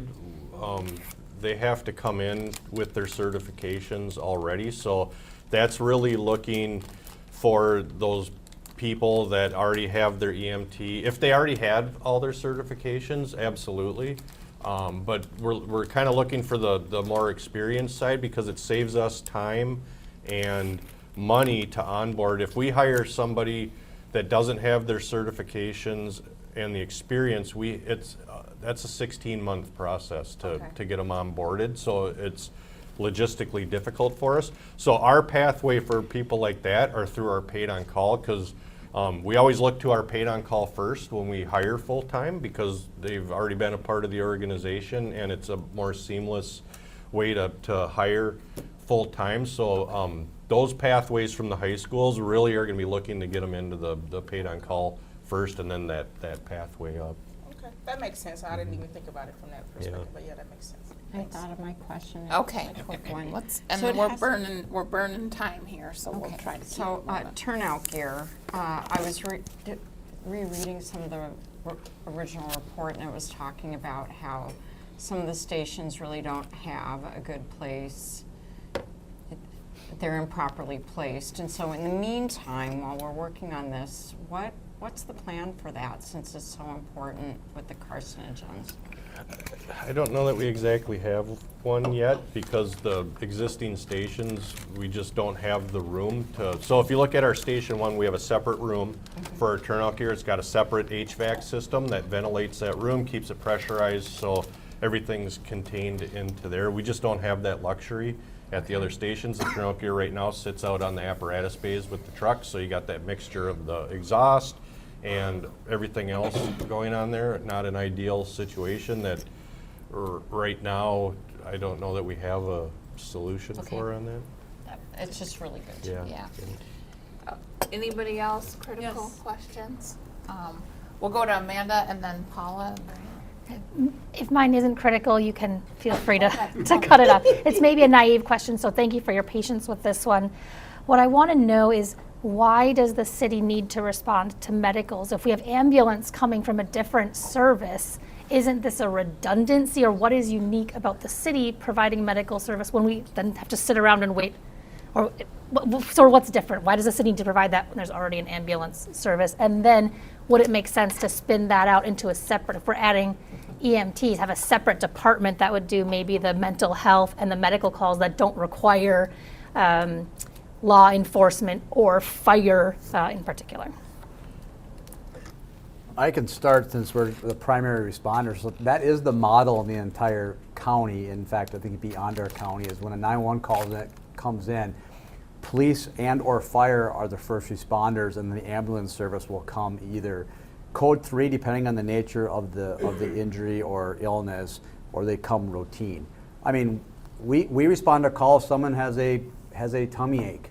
they have to come in with their certifications already. So that's really looking for those people that already have their EMT. If they already had all their certifications, absolutely. But we're kind of looking for the more experienced side, because it saves us time and money to onboard. If we hire somebody that doesn't have their certifications and the experience, that's a 16-month process to get them onboarded. So it's logistically difficult for us. So our pathway for people like that are through our paid on call, because we always look to our paid on call first when we hire full-time, because they've already been a part of the organization and it's a more seamless way to hire full-time. So those pathways from the high schools really are going to be looking to get them into the paid on call first, and then that pathway up. Okay, that makes sense. I didn't even think about it from that perspective, but yeah, that makes sense. I thought of my question. Okay. A quick one. And So it we're has- burning time here, so we'll Okay, try to keep so it moving. turnout gear, I was rereading some of the original report, and it was talking about how some of the stations really don't have a good place. They're improperly placed, and so in the meantime, while we're working on this, what's the plan for that, since it's so important with the carcinogens? I don't know that we exactly have one yet, because the existing stations, we just don't have the room to. So if you look at our Station 1, we have a separate room for our turnout gear. It's got a separate HVAC system that ventilates that room, keeps it pressurized, so everything's contained into there. We just don't have that luxury at the other stations. The turnout gear right now sits out on the apparatus bays with the trucks, so you got that mixture of the exhaust and everything else going on there. Not an ideal situation that right now, I don't know that we have a solution for on that. It's just really good. Yeah. Anybody else critical Yes. questions? We'll go to Amanda and then Paula. If mine isn't critical, you can feel free to cut it off. It's maybe a naive question, so thank you for your patience with this one. What I want to know is, why does the city need to respond to medicals? If we have ambulance coming from a different service, isn't this a redundancy, or what is unique about the city providing medical service when we then have to sit around and wait? Or what's different? Why does the city need to provide that when there's already an ambulance service? And then would it make sense to spin that out into a separate, if we're adding EMTs, have a separate department that would do maybe the mental health and the medical calls that don't require law enforcement or fire in particular? I can start, since we're the primary responders. So that is the model in the entire county. In fact, I think beyond our county is when a 911 call comes in, police and or fire are the first responders, and the ambulance service will come either code 3, depending on the nature of the injury or illness, or they come routine. I mean, we respond to calls if someone has a tummy ache,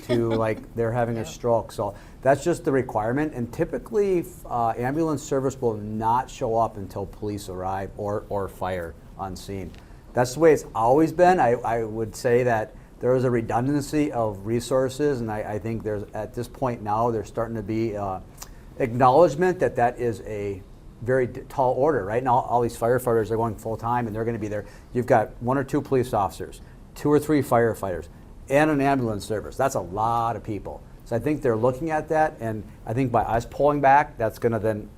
to like they're having a stroke. So that's just the requirement, and typically ambulance service will not show up until police arrive or fire on scene. That's the way it's always been. I would say that there is a redundancy of resources, and I think there's, at this point now, there's starting to be acknowledgement that is a very tall order. Right now, all these firefighters are going full-time, and they're going to be there. You've got 1 or 2 police officers, 2 or 3 firefighters, and an ambulance service. That's a lot of people. So I think they're looking at that, and I think by us pulling back, that's going to then,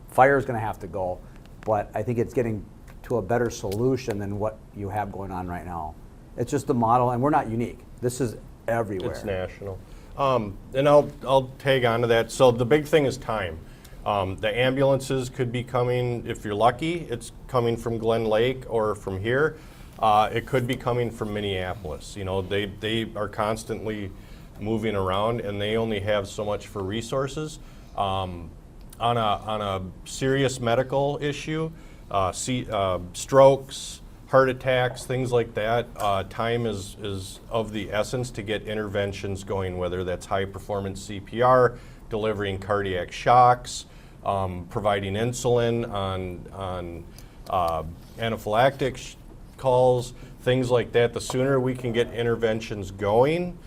fire is going to have to go. But I think it's getting to a better solution than what you have going on right now. It's just the model, and we're not unique. This is everywhere. It's national. And I'll tag on to that. So the big thing is time. The ambulances could be coming, if you're lucky, it's coming from Glen Lake or from here. It could be coming from Minneapolis. They are constantly moving around, and they only have so much for resources. On a serious medical issue, strokes, heart attacks, things like that, time is of the essence to get interventions going, whether that's high performance CPR, delivering cardiac shocks, providing insulin on anaphylactic calls, things like that. The sooner we can get interventions going,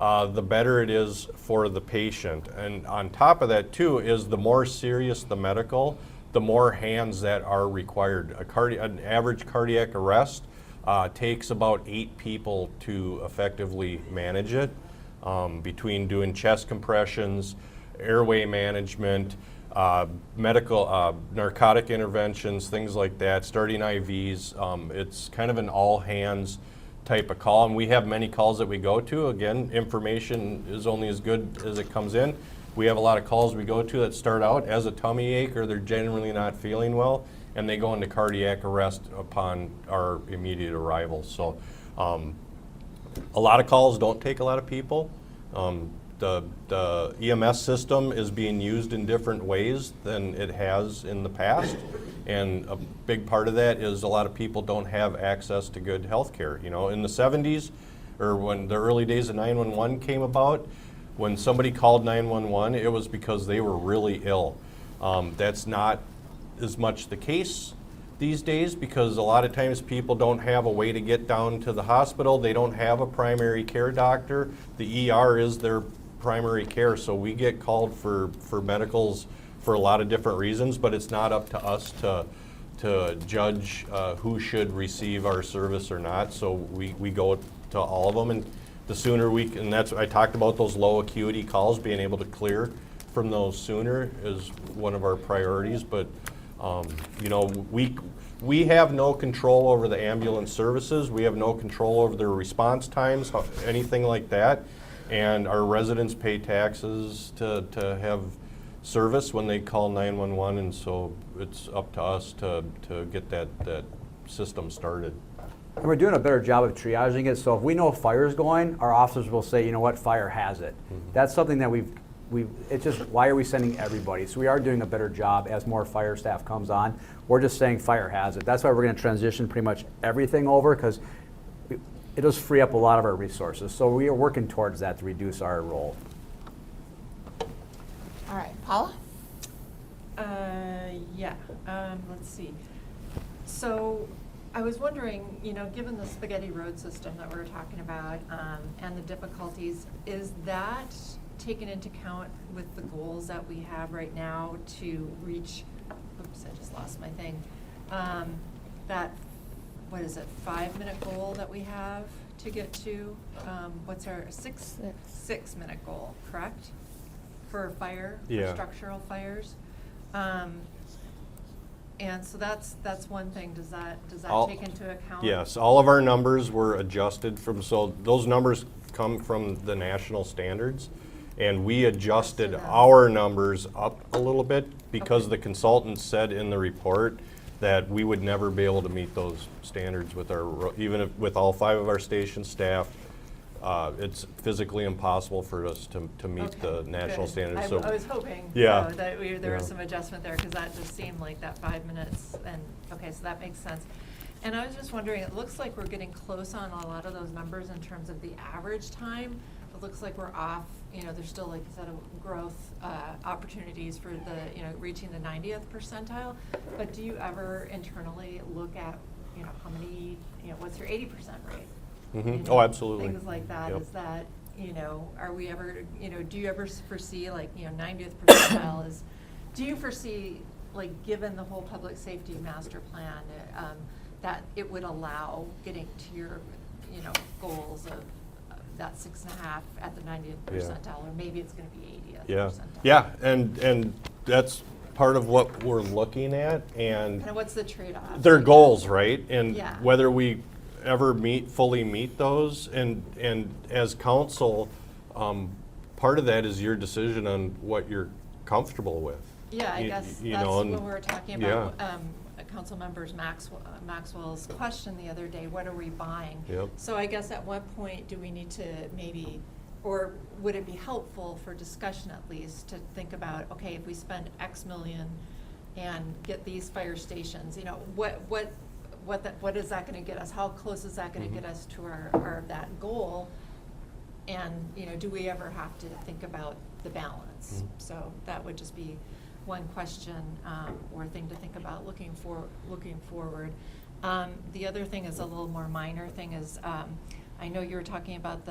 the better it is for the patient. And on top of that too is the more serious the medical, the more hands that are required. An average cardiac arrest takes about 8 people to effectively manage it, between doing chest compressions, airway management, medical, narcotic interventions, things like that, starting IVs. It's kind of an all hands type of call, and we have many calls that we go to. Again, information is only as good as it comes in. We have a lot of calls we go to that start out as a tummy ache or they're generally not feeling well, and they go into cardiac arrest upon our immediate arrival. So a lot of calls don't take a lot of people. The EMS system is being used in different ways than it has in the past, and a big part of that is a lot of people don't have access to good health care. You know, in the 70s, or when the early days of 911 came about, when somebody called 911, it was because they were really ill. That's not as much the case these days, because a lot of times people don't have a way to get down to the hospital. They don't have a primary care doctor. The ER is their primary care, so we get called for medicals for a lot of different reasons, but it's not up to us to judge who should receive our service or not. So we go to all of them, and the sooner and that's, I talked about those low acuity calls, being able to clear from those sooner is one of our priorities. But you know, we have no control over the ambulance services. We have no control over their response times, anything like that. And our residents pay taxes to have service when they call 911, and so it's up to us to get that system started. And we're doing a better job of triaging it. So if we know a fire's going, our officers will say, you know what, fire has it. That's something that it's just, why are we sending everybody? So we are doing a better job as more fire staff comes on. We're just saying fire has it. That's why we're going to transition pretty much everything over, because it does free up a lot of our resources. So we are working towards that to reduce our role. All right, Paula? Yeah, let's see. So I was wondering, you know, given the spaghetti road system that we were talking about and the difficulties, is that taken into account with the goals that we have right now to reach, oops, I just lost my thing, that, what is it, 5-minute goal that we have to get to? What's our 6-minute goal, correct? For fire, Yeah. for structural fires? And so that's one thing. Does that take into account? Yes, all of our numbers were adjusted from, so those numbers come from the national standards, and we adjusted our numbers up a little bit because the consultant said in the report that we would never be able to meet those standards with with all 5 of our station staff. It's physically impossible for us to meet the national standards. I was hoping yeah, so that there was some adjustment there, because that just seemed like that 5 minutes. And okay, so that makes sense. And I was just wondering, it looks like we're getting close on a lot of those numbers in terms of the average time. It looks like we're off. You know, there's still, like you said, growth opportunities for the, you know, reaching the 90th percentile. But do you ever internally look at, you know, how many, you know, what's your 80% rate? Mm-hmm. You know, Oh, absolutely. Things like that. Yep. Is that, you know, are we ever, you know, do you ever foresee, like, you know, 90th percentile is, do you foresee, like, given the whole public safety master plan, that it would allow getting to your, you know, goals of that 6.5 at the 90th percentile, or maybe it's going to be 80th percentile? Yeah, and that's part of what we're looking at, and kind of what's the trade-off? Their goals, right? And yeah. whether we ever fully meet those, and as council, part of that is your decision on what you're comfortable with. Yeah, I guess that's when we were talking about council members Maxwell's question the other day, what are we buying? Yep. So I guess at what point do we need to maybe, or would it be helpful for discussion at least to think about, okay, if we spend X million and get these fire stations, you know, what is that going to get us? How close is that going to get us to our that goal? And, you know, do we ever have to think about the balance? So that would just be one question or thing to think about looking forward. The other thing is a little more minor thing is, I know you were talking about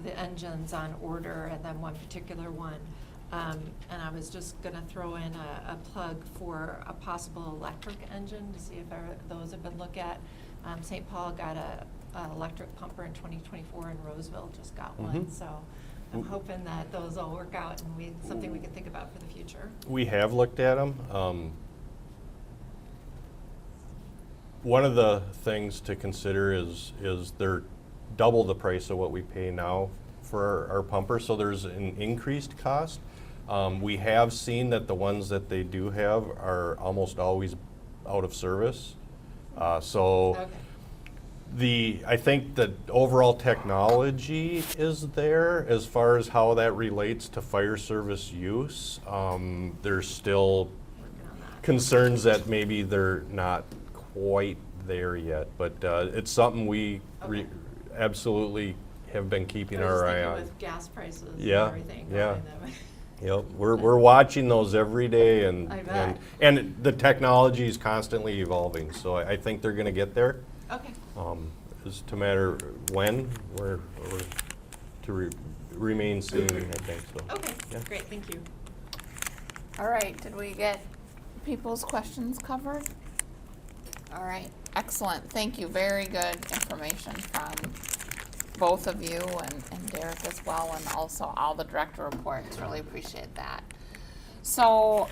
the engines on order and then one particular one. And I was just gonna throw in a plug for a possible electric engine to see if those have been looked at. St. Paul got an electric pumper in 2024 and Roseville just got one. Mhm. So I'm hoping that those all work out and something we can think about for the future. We have looked at them. One of the things to consider is they're double the price of what we pay now for our pumper, so there's an increased cost. We have seen that the ones that they do have are almost always out of service. So I think the overall technology is there as far as how that relates to fire service use. There's still concerns that maybe they're not quite there yet, but it's something we absolutely have been keeping our eye on. With gas prices Yeah, and everything. yeah. going that way. Yep, we're watching those every day, and I bet. and the technology is constantly evolving. So I think they're going to get there. Okay. It's to matter when or to remain seen. I think so. Okay, Yeah. great, thank you. All right, did we get people's questions covered? All right, excellent. Thank you. Very good information from both of you and Derek as well, and also all the director reports. Really appreciate that. So,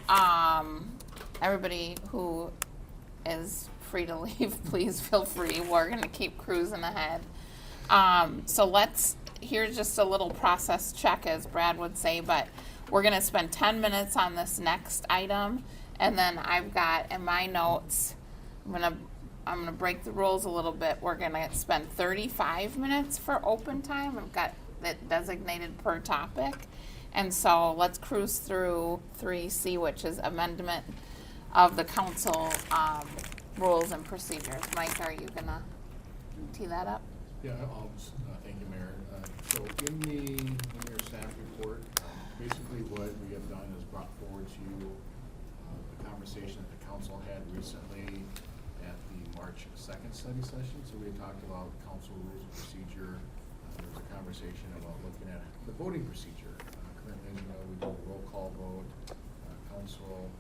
everybody who is free to leave, please feel free. We're gonna keep cruising ahead. So here's just a little process check, as Brad would say, but we're gonna spend 10 minutes on this next item, and then I've got in my notes, I'm gonna break the rules a little bit. We're gonna spend 35 minutes for open time. I've got it designated per topic. And so let's cruise through 3C, which is amendment of the council rules and procedures. Mike, are you gonna tee that up? Yeah, thank you, Mayor. So in your staff report, basically what we have done is brought forward to you the conversation that the council had recently at the March 2nd study session. So we had talked about council rules of procedure. There was a conversation about looking at the voting procedure. Currently, as you know, we do a roll call vote. Council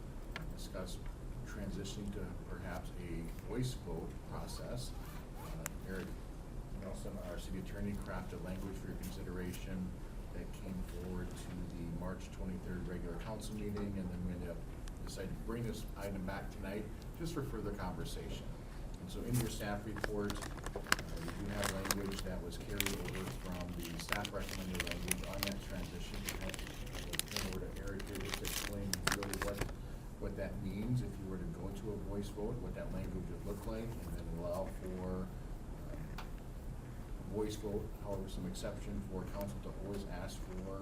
discussed transitioning to perhaps a voice vote process. Eric Nelson, our city attorney, crafted language for your consideration that came forward to the March 23rd regular council meeting, and then we ended up deciding to bring this item back tonight just for further conversation. And so in your staff report, you do have language that was carried over from the staff recommended language on that transition. I'll turn over to Eric here just to explain really what that means if you were to go to a voice vote, what that language would look like, and then allow for voice vote, however, some exception for council to always ask for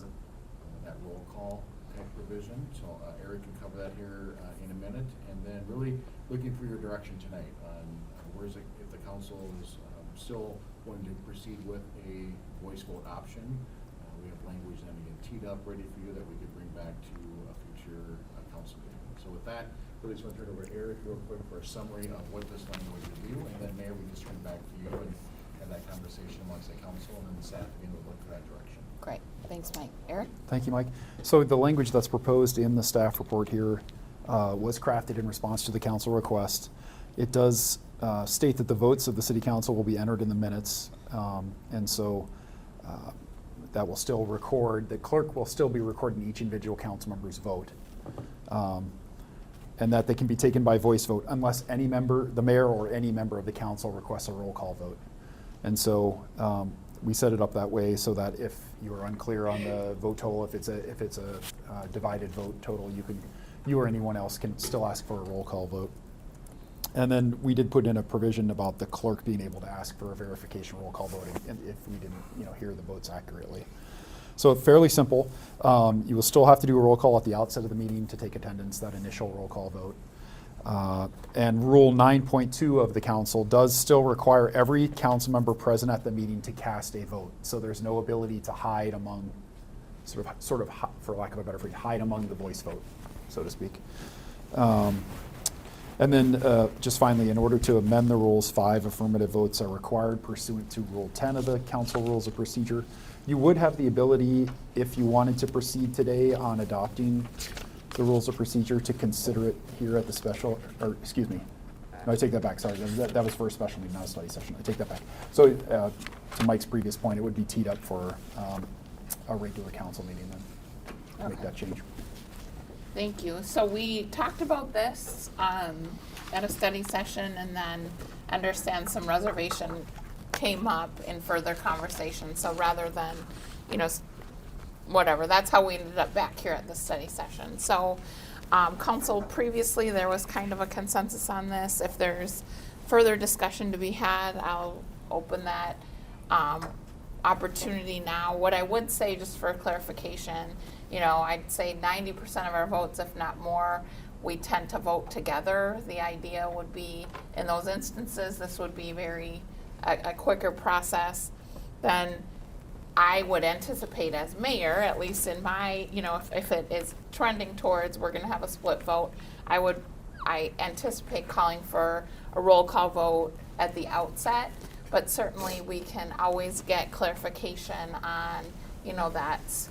that roll call type provision. So Eric can cover that here in a minute, and then really looking for your direction tonight on where's it, if the council is still wanting to proceed with a voice vote option. We have language then again teed up, ready for you that we could bring back to a future council meeting. So with that, really just want to turn it over to Eric real quick for a summary of what this language would do, and then Mayor, we just turn it back to you and have that conversation amongst the council, and then the staff again would look for that direction. Great, thanks, Mike. Eric? Thank you, Mike. So the language that's proposed in the staff report here was crafted in response to the council request. It does state that the votes of the city council will be entered in the minutes, and so that will still record, the clerk will still be recording each individual council member's vote. And that they can be taken by voice vote unless any member, the mayor or any member of the council requests a roll call vote. And so we set it up that way so that if you are unclear on the vote total, if it's a divided vote total, you or anyone else can still ask for a roll call vote. And then we did put in a provision about the clerk being able to ask for a verification roll call voting if we didn't hear the votes accurately. So fairly simple. You will still have to do a roll call at the outset of the meeting to take attendance, that initial roll call vote. And Rule 9.2 of the council does still require every council member present at the meeting to cast a vote. So there's no ability to hide among, sort of, for lack of a better phrase, hide among the voice vote, so to speak. And then just finally, in order to amend the rules, 5 affirmative votes are required pursuant to Rule 10 of the Council Rules of Procedure. You would have the ability, if you wanted to proceed today on adopting the Rules of Procedure, to consider it here at the special, or excuse me, no, I take that back, sorry, that was for a special meeting, not a study session, I take that back. So to Mike's previous point, it would be teed up for a regular council meeting then, to make that change. Thank you. So we talked about this at a study session, and then understand some reservation came up in further conversation. So rather than, whatever, that's how we ended up back here at the study session. So council, previously there was kind of a consensus on this. If there's further discussion to be had, I'll open that opportunity now. What I would say, just for clarification, I'd say 90% of our votes, if not more, we tend to vote together. The idea would be, in those instances, this would be a quicker process than I would anticipate as mayor, at least in my, if it is trending towards we're going to have a split vote, I anticipate calling for a roll call vote at the outset, but certainly we can always get clarification on, that's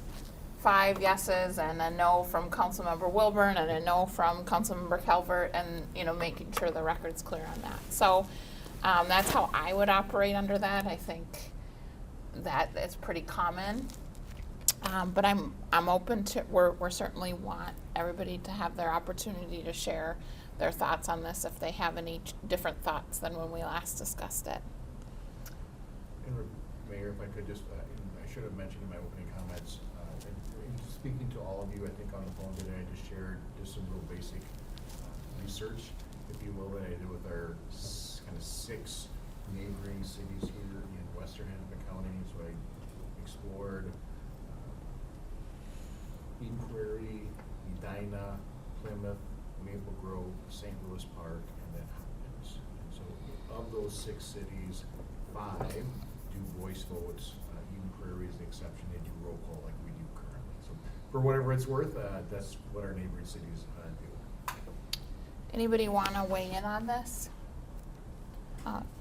5 yeses and a no from Councilmember Wilburn and a no from Councilmember Calvert, and, making sure the record's clear on that. So that's how I would operate under that. I think that it's pretty common. But I'm open to, we're certainly want everybody to have their opportunity to share their thoughts on this if they have any different thoughts than when we last discussed it. Mayor, if I could just, I should have mentioned in my opening comments, speaking to all of you, I think on the phone today, I just shared just some real basic research, if you will, that I did with our kind of 6 neighboring cities here in western Hennepin County. So I explored Eden Prairie, Edina, Plymouth, Maple Grove, St. Louis Park, and then Hopkins. And so of those 6 cities, 5 do voice votes. Eden Prairie is the exception. They do roll call like we do currently. So for whatever it's worth, that's what our neighboring cities do. Anybody want to weigh in on this?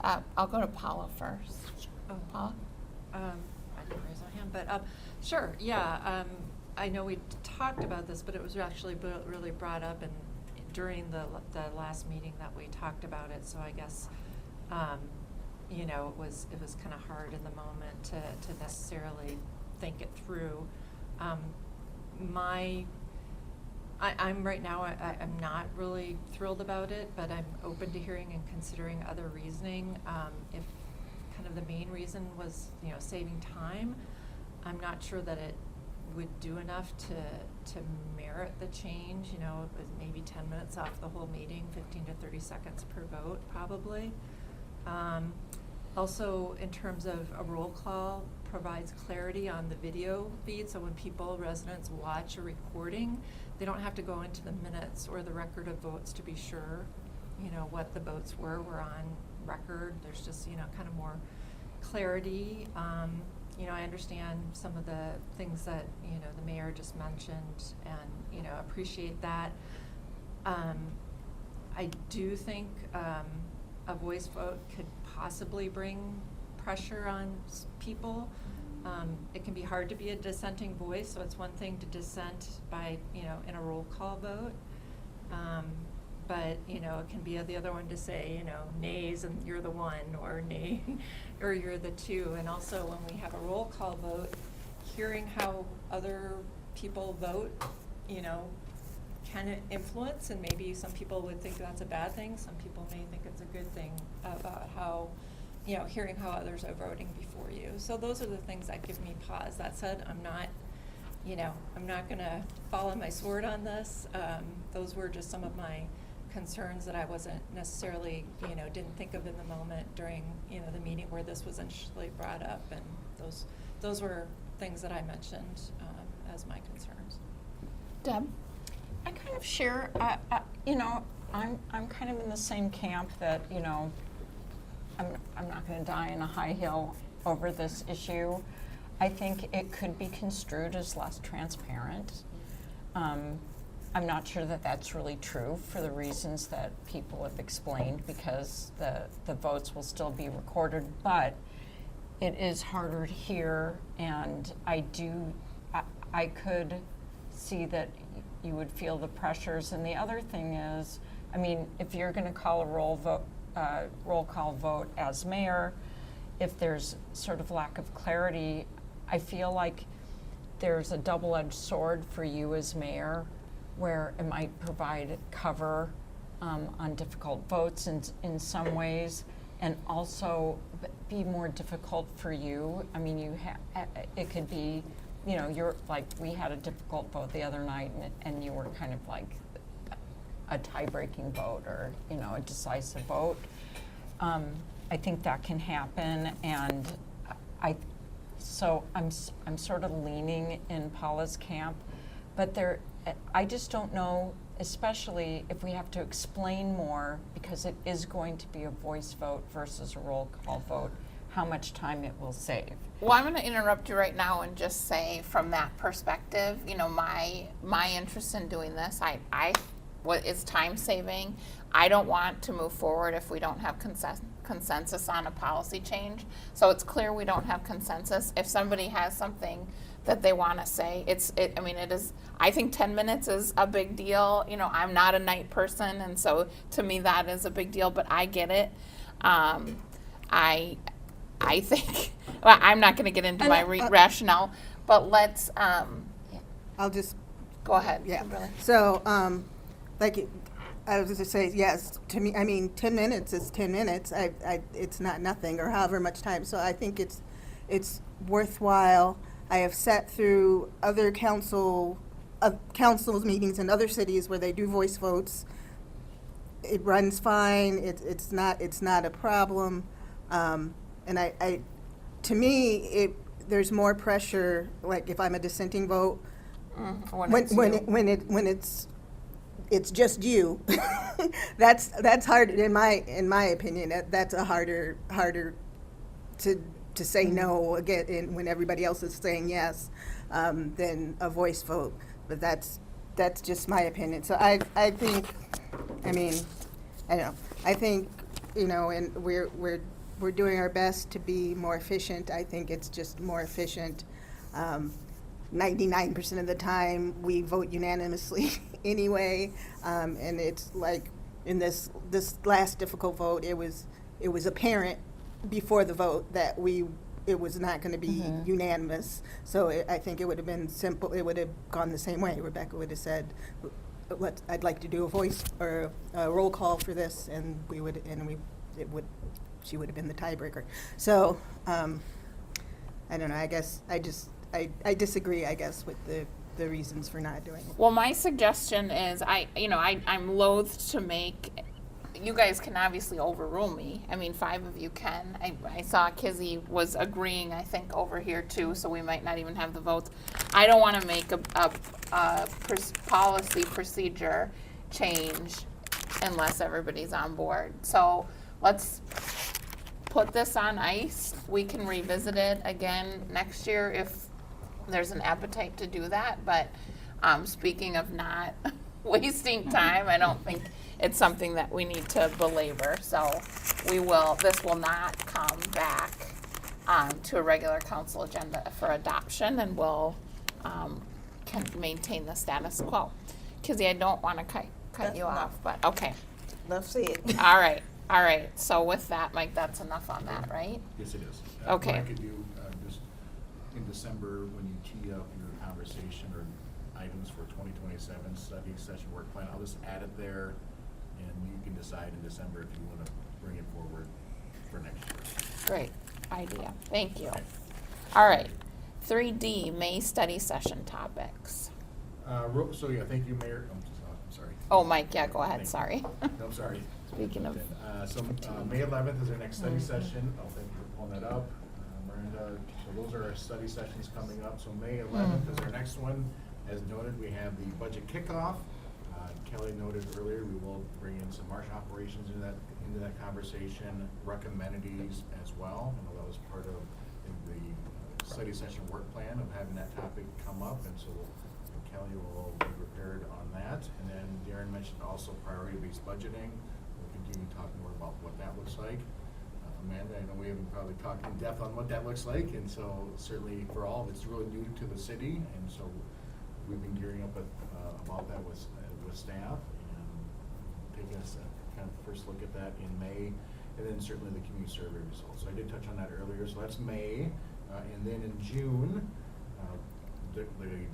I'll go to Paula first. Paula? I didn't raise my hand, but sure, yeah. I know we talked about this, but it was actually really brought up during the last meeting that we talked about it. So I guess it was kind of hard in the moment to necessarily think it through. I'm right now, I'm not really thrilled about it, but I'm open to hearing and considering other reasoning. If kind of the main reason was, saving time, I'm not sure that it would do enough to merit the change. It was maybe 10 minutes off the whole meeting, 15 to 30 seconds per vote, probably. Also, in terms of a roll call, provides clarity on the video feed, so when residents watch a recording, they don't have to go into the minutes or the record of votes to be sure, what the votes were on record. There's just, kind of more clarity. I understand some of the things that, the mayor just mentioned, and, appreciate that. I do think a voice vote could possibly bring pressure on people. It can be hard to be a dissenting voice, so it's one thing to dissent by, in a roll call vote. But, it can be the other one to say, nays and you're the one, or nay, or you're the two. And also when we have a roll call vote, hearing how other people vote, can influence, and maybe some people would think that's a bad thing. Some people may think it's a good thing about how, hearing how others are voting before you. So those are the things that give me pause. That said, I'm not going to fall on my sword on this. Those were just some of my concerns that I wasn't necessarily, didn't think of in the moment during, the meeting where this was initially brought up, and those were things that I mentioned as my concerns. Deb? I kind of share, I'm kind of in the same camp that, I'm not going to die on a high hill over this issue. I think it could be construed as less transparent. I'm not sure that that's really true for the reasons that people have explained, because the votes will still be recorded, but it is harder to hear, and I could see that you would feel the pressures. And the other thing is, I mean, if you're going to call a roll call vote as mayor, if there's sort of lack of clarity, I feel like there's a double-edged sword for you as mayor, where it might provide cover on difficult votes in some ways, and also be more difficult for you. I mean, it could be, you know, you're like, we had a difficult vote the other night, and you were kind of like a tie-breaking vote, or, you know, a decisive vote. I think that can happen, and so I'm sort of leaning in Paula's camp, but I just don't know, especially if we have to explain more, because it is going to be a voice vote versus a roll call vote, how much time it will save. Well, I'm going to interrupt you right now and just say, from that perspective, you know, my interest in doing this, it's time saving. I don't want to move forward if we don't have consensus on a policy change. So it's clear we don't have consensus. If somebody has something that they want to say, I mean, it is, I think 10 minutes is a big deal. You know, I'm not a night person, and so to me that is a big deal, but I get it. I think, well, I'm not going to get into my rationale, but let's, I'll just go ahead. Yeah. Kimberly. So, like, I was just say, yes, to me, I mean, 10 minutes is 10 minutes. It's not nothing, or however much time. So I think it's worthwhile. I have sat through other council's meetings in other cities where they do voice votes. It runs fine. It's not a problem. And to me, there's more pressure. Like if I'm a dissenting vote, when it's just you, that's hard in my opinion. That's a harder to say no again when everybody else is saying yes, than a voice vote. But that's just my opinion. So I think, I mean, I don't know. I think, you know, and we're doing our best to be more efficient. I think it's just more efficient. 99% of the time we vote unanimously anyway, and it's like in this last difficult vote, it was apparent before the vote that it was not going to be unanimous. So I think it would have been simple. It would have gone the same way. Rebecca would have said, I'd like to do a voice or a roll call for this, and she would have been the tiebreaker. So I don't know. I guess I disagree, I guess, with the reasons for not doing it. Well, my suggestion is, I'm loath to make, you guys can obviously overrule me. I mean, 5 of you can. I saw Kizzy was agreeing, I think, over here too, so we might not even have the votes. I don't want to make a policy procedure change unless everybody's on board. So let's put this on ice. We can revisit it again next year if there's an appetite to do that. But speaking of not wasting time, I don't think it's something that we need to belabor. So this will not come back to a regular council agenda for adoption, and we'll can maintain the status quo. Kizzy, I don't want to cut you off, but okay. Let's see it. All right. So with that, Mike, that's enough on that, right? Yes, it is. Okay. What I could do, just in December, when you tee up your conversation or items for 2027 study session work plan, I'll just add it there, and you can decide in December if you want to bring it forward for next year. Great idea. Thank you. All right. 3D, May study session topics. Thank you, Mayor. I'm sorry. Oh, Mike, yeah, go ahead. Thank you. Sorry. No, I'm sorry. Speaking of. May 11th is our next study session. Oh, thank you for pulling that up. Miranda, so those are our study sessions coming up. So May 11th is our next one. As noted, we have the budget kickoff. Kelly noted earlier, we will bring in some marsh operations into that conversation, recommendedies as well. I know that was part of the study session work plan of having that topic come up, and so Kelly will be prepared on that. And then Darren mentioned also priority-based budgeting. We'll continue talking more about what that looks like. Amanda, I know we haven't probably talked in depth on what that looks like, and so certainly for all, it's really new to the city, and so we've been gearing up about that with staff, and taking us a kind of first look at that in May, and then certainly the community survey results. So I did touch on that earlier, so that's May, and then in June, the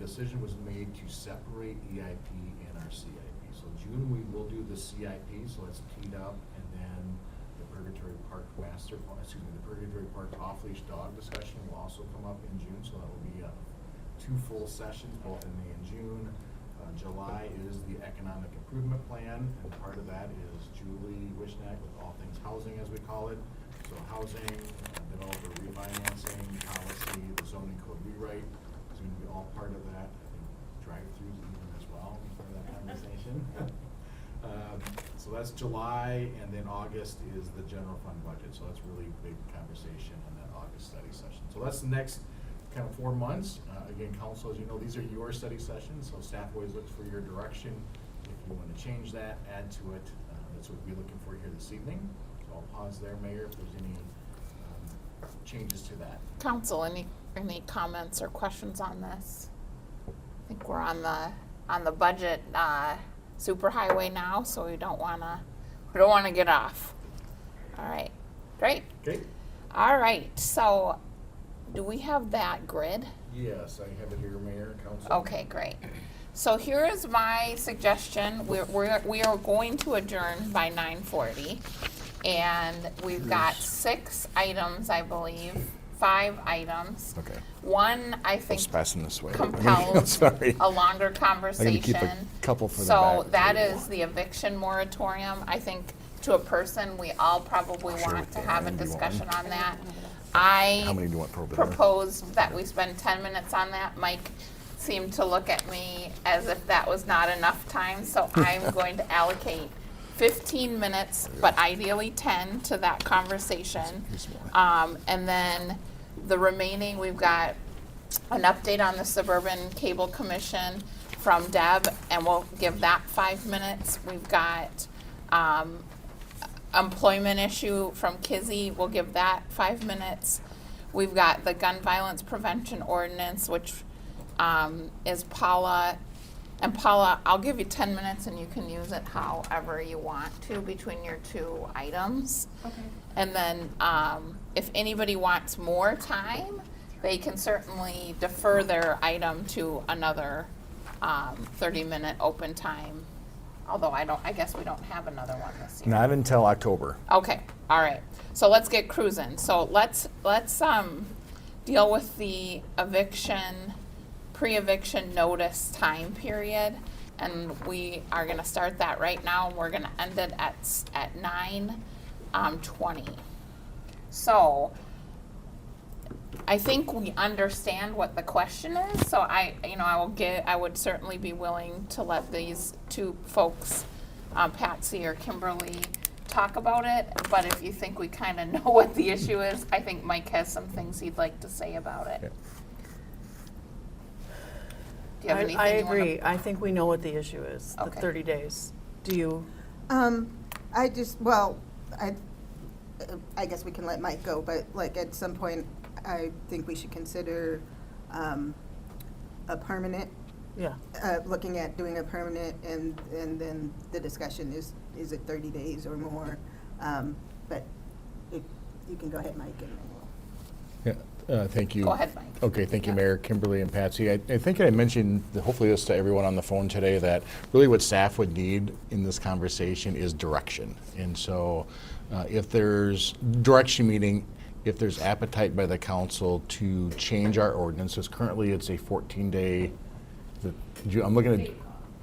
decision was made to separate EIP and our CIP. So June we will do the CIP, so it's teed up, and then the Purgatory Park the Purgatory Park off-leash dog discussion will also come up in June, so that will be 2 full sessions, both in May and June. July is the Economic Improvement Plan, and part of that is Julie Wishnack with All Things Housing, as we call it. So housing, developer refinancing, policy, the zoning code rewrite is going to be all part of that. I think drive-throughs even as well, part of that conversation. So that's July, and then August is the general fund budget. So that's really big conversation in that August study session. So that's the next kind of 4 months. Again, council, as you know, these are your study sessions, so staff always looks for your direction. If you want to change that, add to it, that's what we'll be looking for here this evening. So I'll pause there, Mayor, if there's any changes to that. Council, any comments or questions on this? I think we're on the budget superhighway now, so we don't wanna get off. All right, great. Okay. All right, so do we have that grid? Yes, I have it here, Mayor, council. Okay, great. So here is my suggestion. We are going to adjourn by 9:40, and we've got 6 items, I believe, 5 items. Okay. One, I think, Just passing this way. compels Sorry. a longer conversation. keep a couple for the So back that is the eviction moratorium. I think to a person, we all probably Sure, want to we have a can. Do you want discussion one? on that. I How many do you want per over there? proposed that we spend 10 minutes on that. Mike seemed to look at me as if that was not enough time, so I'm going to allocate 15 minutes, but ideally 10 to that conversation. And then the remaining, we've got an update on the Suburban Cable Commission from Deb, and we'll give that 5 minutes. We've got employment issue from Kizzy, we'll give that 5 minutes. We've got the gun violence prevention ordinance, which is Paula. And Paula, I'll give you 10 minutes and you can use it however you want to between your 2 items. Okay. And then if anybody wants more time, they can certainly defer their item to another 30-minute open time. Although I guess we don't have another one this year. Not until October. Okay, all right. So let's get cruising. So let's deal with the eviction, pre-eviction notice time period, and we are going to start that right now. And we're going to end it at 9:20. So I think we understand what the question is. So I would certainly be willing to let these 2 folks, Patsy or Kimberly, talk about it. But if you think we kind of know what the issue is, I think Mike has some things he'd like to say about it. Yep. Do you have anything I you wanna- agree. I think we know what the issue is, the Okay. 30 days. Do you? I guess we can let Mike go, but like at some point, I think we should consider a permanent. Yeah. Looking at doing a permanent, and then the discussion is it 30 days or more? But if you can go ahead, Mike, and then we'll. Yeah, thank you. Go ahead, Mike. Okay, thank you, Mayor, Kimberly, and Patsy. I think I mentioned, hopefully this to everyone on the phone today, that really what staff would need in this conversation is direction. And so if there's direction, meaning if there's appetite by the council to change our ordinances, currently it's a 14-day, I'm looking at,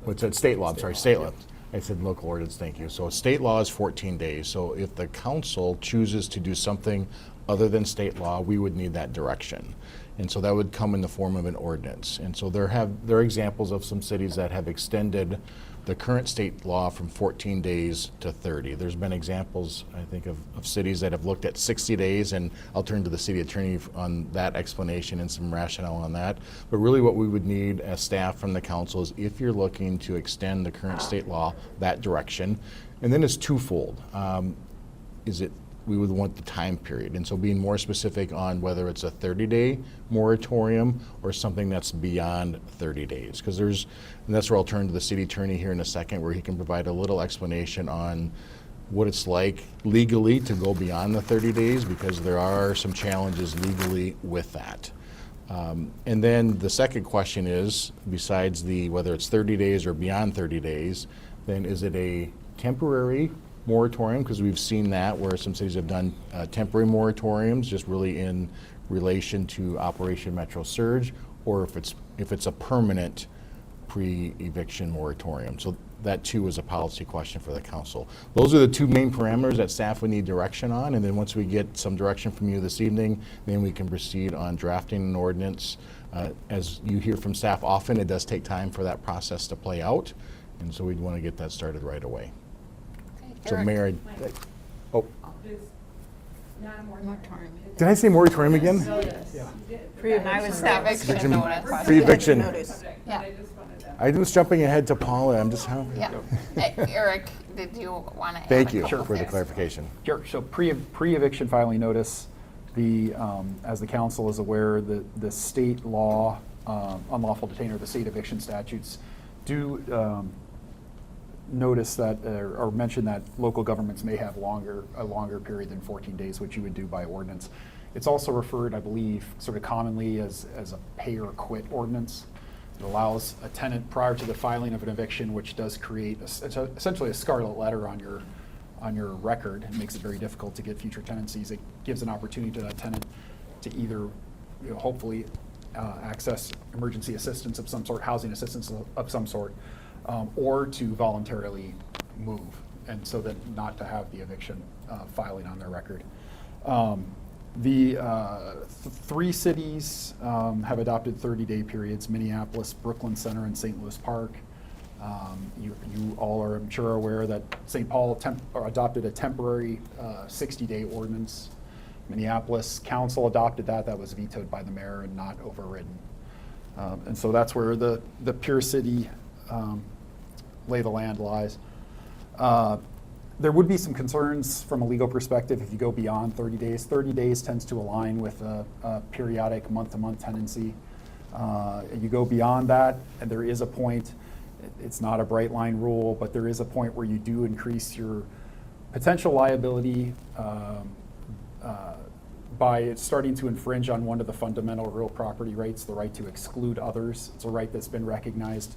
what's that, state law, I'm sorry, state law. I said local ordinance, thank you. So state law is 14 days. So if the council chooses to do something other than state law, we would need that direction. And so that would come in the form of an ordinance. And so there are examples of some cities that have extended the current state law from 14 days to 30. There's been examples, I think, of cities that have looked at 60 days, and I'll turn to the city attorney on that explanation and some rationale on that. But really what we would need as staff from the council is if you're looking to extend the current state law that direction, and then it's twofold. We would want the time period, and so being more specific on whether it's a 30-day moratorium or something that's beyond 30 days. Because and that's where I'll turn to the city attorney here in a second, where he can provide a little explanation on what it's like legally to go beyond the 30 days, because there are some challenges legally with that. And then the second question is, besides whether it's 30 days or beyond 30 days, then is it a temporary moratorium? Because we've seen that where some cities have done temporary moratoriums, just really in relation to Operation Metro Surge, or if it's a permanent pre-eviction moratorium. So that too is a policy question for the council. Those are the two main parameters that staff would need direction on, and then once we get some direction from you this evening, then we can proceed on drafting an ordinance. As you hear from staff often, it does take time for that process to play out, and so we'd want to get that started right away. So Eric. Mayor, oh, Not a moratorium. did I say moratorium again? I was eviction notice. Pre-eviction. Yeah. I was jumping ahead to Paula. I'm just Yeah. Eric, did you want to add Thank a you couple for the things? clarification. Sure. So pre-eviction filing notice, as the council is aware, the state law, unlawful detainer, the state eviction statutes do notice that or mention that local governments may have a longer period than 14 days, which you would do by ordinance. It's also referred, I believe, sort of commonly as a pay or quit ordinance. It allows a tenant prior to the filing of an eviction, which does create essentially a scarlet letter on your record. It makes it very difficult to get future tenancies. It gives an opportunity to that tenant to either, hopefully, access emergency assistance of some sort, housing assistance of some sort, or to voluntarily move, and so that not to have the eviction filing on their record. Three cities have adopted 30-day periods: Minneapolis, Brooklyn Center, and St. Louis Park. You all are, I'm sure, aware that St. Paul adopted a temporary 60-day ordinance. Minneapolis Council adopted that. That was vetoed by the mayor and not overridden. And so that's where the pure city lay of the land lies. There would be some concerns from a legal perspective if you go beyond 30 days. 30 days tends to align with a periodic month-to-month tenancy. You go beyond that, and there is a point, it's not a bright line rule, but there is a point where you do increase your potential liability by starting to infringe on one of the fundamental real property rights, the right to exclude others. It's a right that's been recognized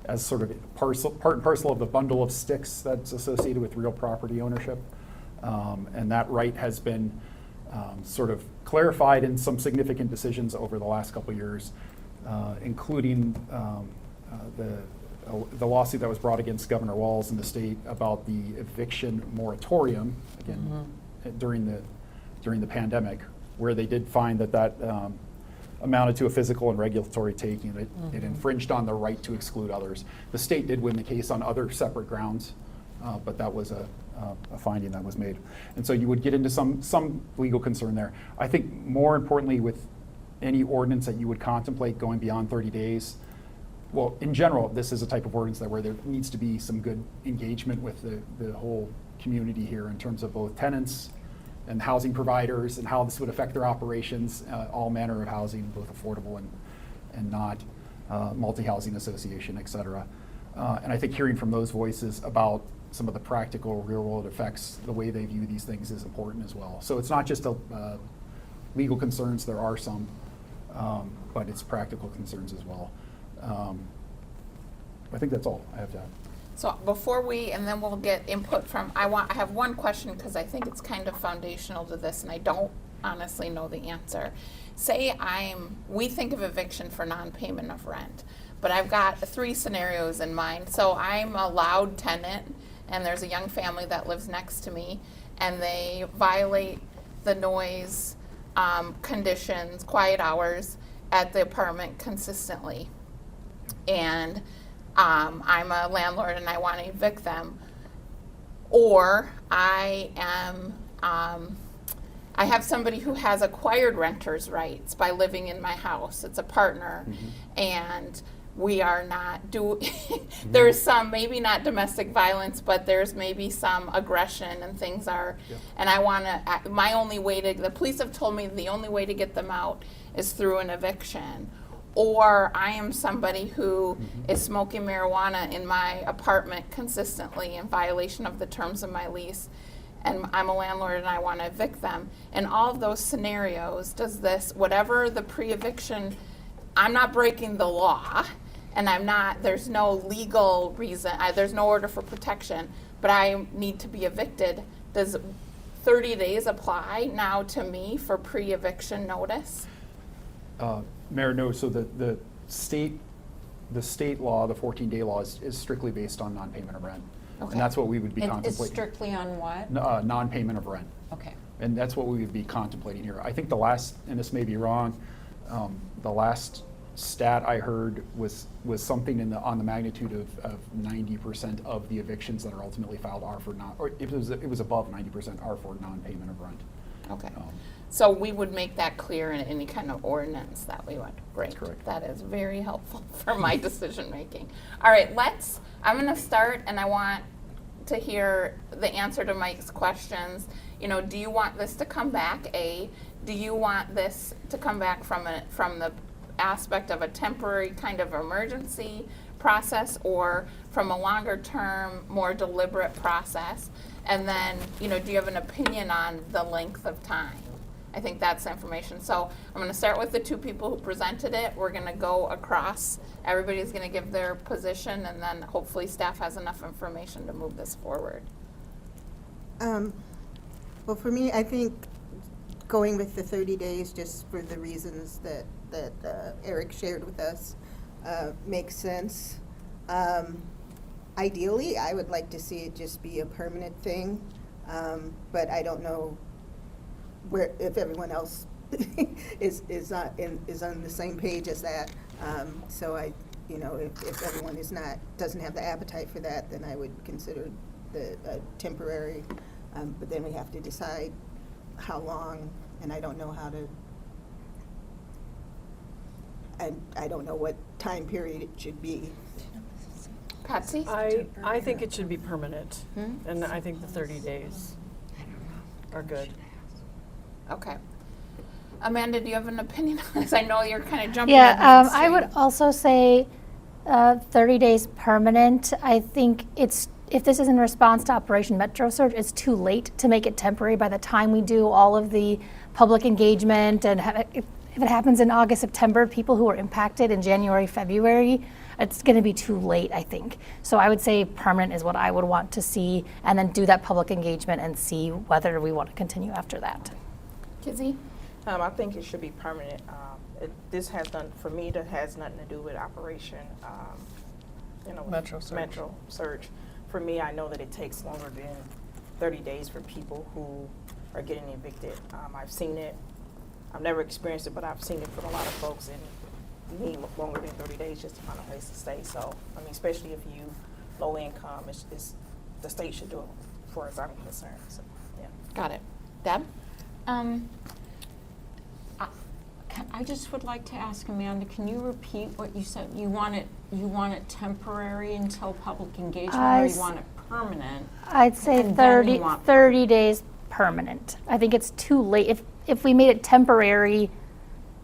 as sort of part and parcel of the bundle of sticks that's associated with real property ownership. And that right has been sort of clarified in some significant decisions over the last couple of years, including the lawsuit that was brought against Governor Walz in the state about the eviction moratorium, again, during the pandemic, where they did find that amounted to a physical and regulatory taking. It infringed on the right to exclude others. The state did win the case on other separate grounds, but that was a finding that was made. And so you would get into some legal concern there. I think more importantly, with any ordinance that you would contemplate going beyond 30 days, well, in general, this is a type of ordinance where there needs to be some good engagement with the whole community here in terms of both tenants and housing providers and how this would affect their operations, all manner of housing, both affordable and not, multi-housing association, et cetera. And I think hearing from those voices about some of the practical real-world effects, the way they view these things is important as well. So it's not just legal concerns, there are some, but it's practical concerns as well. I think that's all I have to add. So before and then we'll get input from, I have one question because I think it's kind of foundational to this and I don't honestly know the answer. Say we think of eviction for non-payment of rent, but I've got 3 scenarios in mind. So I'm a loud tenant and there's a young family that lives next to me and they violate the noise conditions, quiet hours at the apartment consistently. And I'm a landlord and I want to evict them, or I have somebody who has acquired renter's rights by living in my house. It's a partner, and we are not there's some, maybe not domestic violence, but there's maybe some aggression and things are, and I want to, my only way to, the police have told me the only way to get them out is through an eviction. Or I am somebody who is smoking marijuana in my apartment consistently in violation of the terms of my lease, and I'm a landlord and I want to evict them. In all of those scenarios, does this, whatever the pre-eviction, I'm not breaking the law, and there's no legal reason, there's no order for protection, but I need to be evicted. Does 30 days apply now to me for pre-eviction notice? Mayor, no, so the state law, the 14-day law is strictly based on non-payment of rent. Okay. And that's what we would be It's contemplating. strictly on what? Non-payment of rent. Okay. And that's what we would be contemplating here. I think the last, and this may be wrong, the last stat I heard was something on the magnitude of 90% of the evictions that are ultimately filed are for or it was above 90% are for non-payment of rent. Okay. So we would make that clear in any kind of ordinance that we would. Great. That's correct. That is very helpful for my decision making. All right, I'm going to start, and I want to hear the answer to Mike's questions. Do you want this to come back? Do you want this to come back from the aspect of a temporary kind of emergency process, or from a longer term, more deliberate process? And then, do you have an opinion on the length of time? I think that's the information. So I'm going to start with the two people who presented it. We're going to go across. Everybody's going to give their position, and then hopefully staff has enough information to move this forward. Well, for me, I think going with the 30 days, just for the reasons that Eric shared with us, makes sense. Ideally, I would like to see it just be a permanent thing, but I don't know if everyone else is on the same page as that. So if everyone doesn't have the appetite for that, then I would consider the temporary. But then we have to decide how long, and I don't know how to. And I don't know what time period it should be. Patsy? I think it should be permanent, and I think the 30 days are good. Okay. Amanda, do you have an opinion on this? I know you're kind of jumping. Yeah, I would also say 30 days permanent. I think if this is in response to Operation Metro Surge, it's too late to make it temporary by the time we do all of the public engagement. And if it happens in August, September, people who are impacted in January, February, it's going to be too late, I think. So I would say permanent is what I would want to see, and then do that public engagement and see whether we want to continue after that. Kizzy? I think it should be permanent. This has nothing to do with Operation, Metro Surge. Metro Surge. For me, I know that it takes longer than 30 days for people who are getting evicted. I've seen it. I've never experienced it, but I've seen it for a lot of folks, and you need longer than 30 days just to find a place to stay. So, especially if you low income, it's the state should do it, as far as I'm concerned. So, yeah. Got it. Deb? I just would like to ask Amanda, can you repeat what you said? You want it temporary until public engagement, or you want it permanent? I'd say And then you 30 days permanent. I think it's too late. If we made it temporary,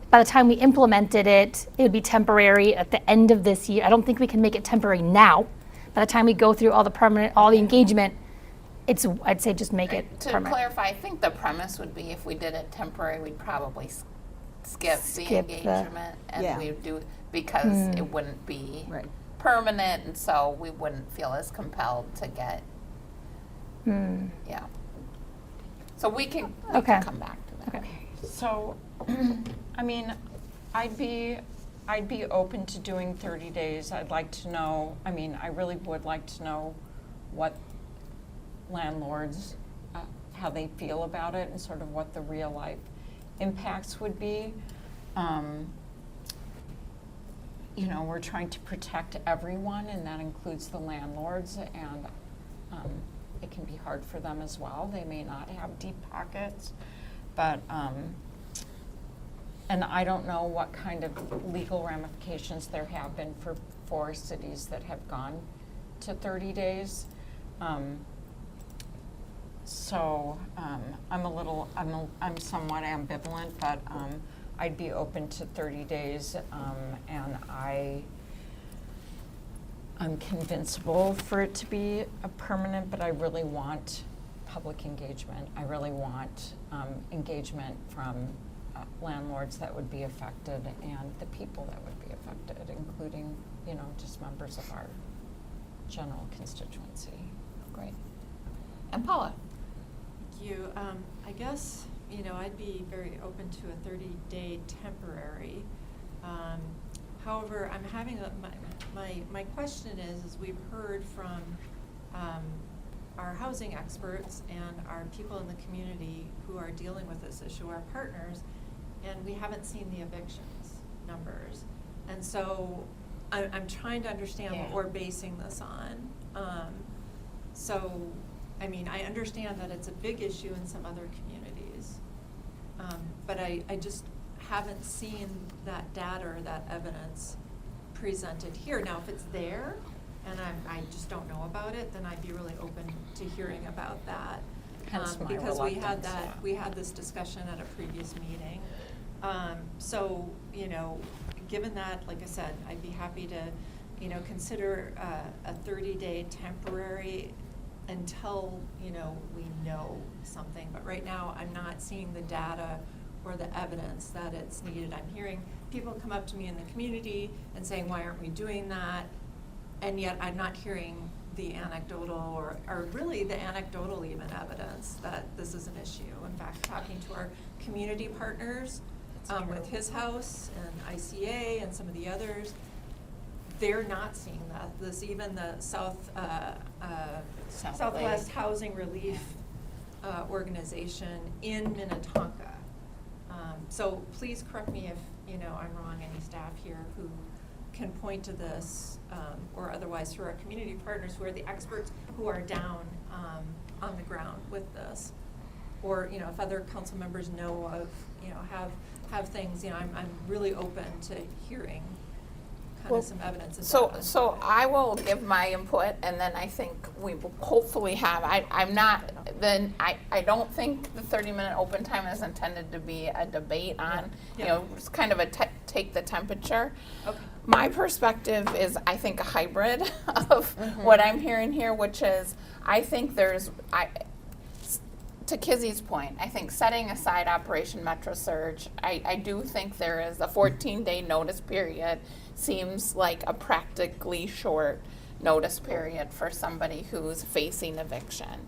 by the time we implemented it, it would be temporary at the end of this year. I don't think we can make it temporary now. By the time we go through all the engagement, I'd say just make it To permanent. clarify, I think the premise would be if we did it temporary, we'd probably skip the engagement, and we would do, because it wouldn't be permanent, and so we wouldn't feel as compelled to get. Yeah. So we can come back to that. Okay. So, I'd be open to doing 30 days. I'd like to know, I really would like to know what landlords, how they feel about it, and sort of what the real life impacts would be. you know, we're trying to protect everyone, and that includes the landlords, and it can be hard for them as well. They may not have deep pockets, but, and I don't know what kind of legal ramifications there have been for cities that have gone to 30 days. So I'm somewhat ambivalent, but I'd be open to 30 days, and I'm convincible for it to be a permanent, but I really want public engagement. I really want engagement from landlords that would be affected and the people that would be affected, including, you know, just members of our general constituency. Great. And Paula? Thank you. I guess, you know, I'd be very open to a 30-day temporary. However, I'm having my question is we've heard from our housing experts and our people in the community who are dealing with this issue, our partners, and we haven't seen the evictions numbers. And so I'm trying to understand what we're basing this on. So, I mean, I understand that it's a big issue in some other communities, but I just haven't seen that data or that evidence presented here. Now, if it's there and I just don't know about it, then I'd be really open to hearing about that. Hence my because reluctance, we had this discussion at a previous meeting. So, you know, given that, like I said, I'd be happy to, you know, consider a 30-day temporary until, you know, we know something. But right now, I'm not seeing the data or the evidence that it's needed. I'm hearing people come up to me in the community and saying, why aren't we doing that? And yet I'm not hearing the anecdotal or really the anecdotal even evidence that this is an issue. In fact, talking to our community partners with His House and ICA and some of the others, they're not seeing that. This, even the Southwest Housing Relief organization in Minnetonka. So please correct me if, you know, I'm wrong, any staff here who can point to this, or otherwise through our community partners who are the experts who are down on the ground with this. Or, you know, if other council members know of, you know, have things, you know, I'm really open to hearing kind of some evidence. So I will give my input, and then I think we will hopefully have, I don't think the 30-minute open time is intended to be a debate on, you know, just kind of a take the temperature. Okay. My perspective is, I think, a hybrid of what I'm hearing here, which is, I think to Kizzy's point, I think setting aside Operation Metro Surge, I do think there is a 14-day notice period. Seems like a practically short notice period for somebody who's facing eviction.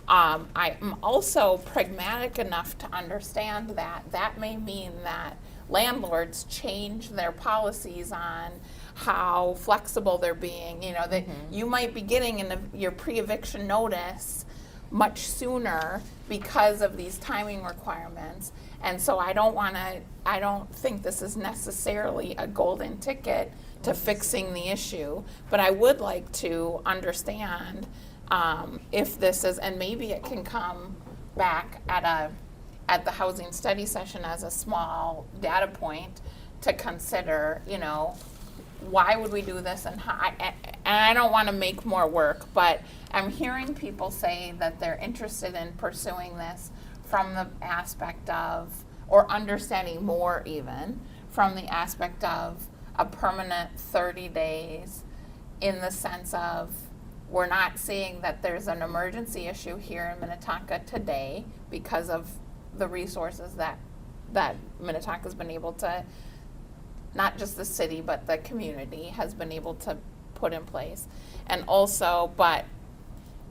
I'm also pragmatic enough to understand that may mean that landlords change their policies on how flexible they're being. You know, that you might be getting your pre-eviction notice much sooner because of these timing requirements. And so I don't think this is necessarily a golden ticket to fixing the issue, but I would like to understand if this is, and maybe it can come back at the housing study session as a small data point to consider, you know, why would we do this, and how, and I don't want to make more work, but I'm hearing people say that they're interested in pursuing this from the aspect of, or understanding more even, from the aspect of a permanent 30 days in the sense of we're not seeing that there's an emergency issue here in Minnetonka today because of the resources that Minnetonka's been able to, not just the city, but the community has been able to put in place. And also, but,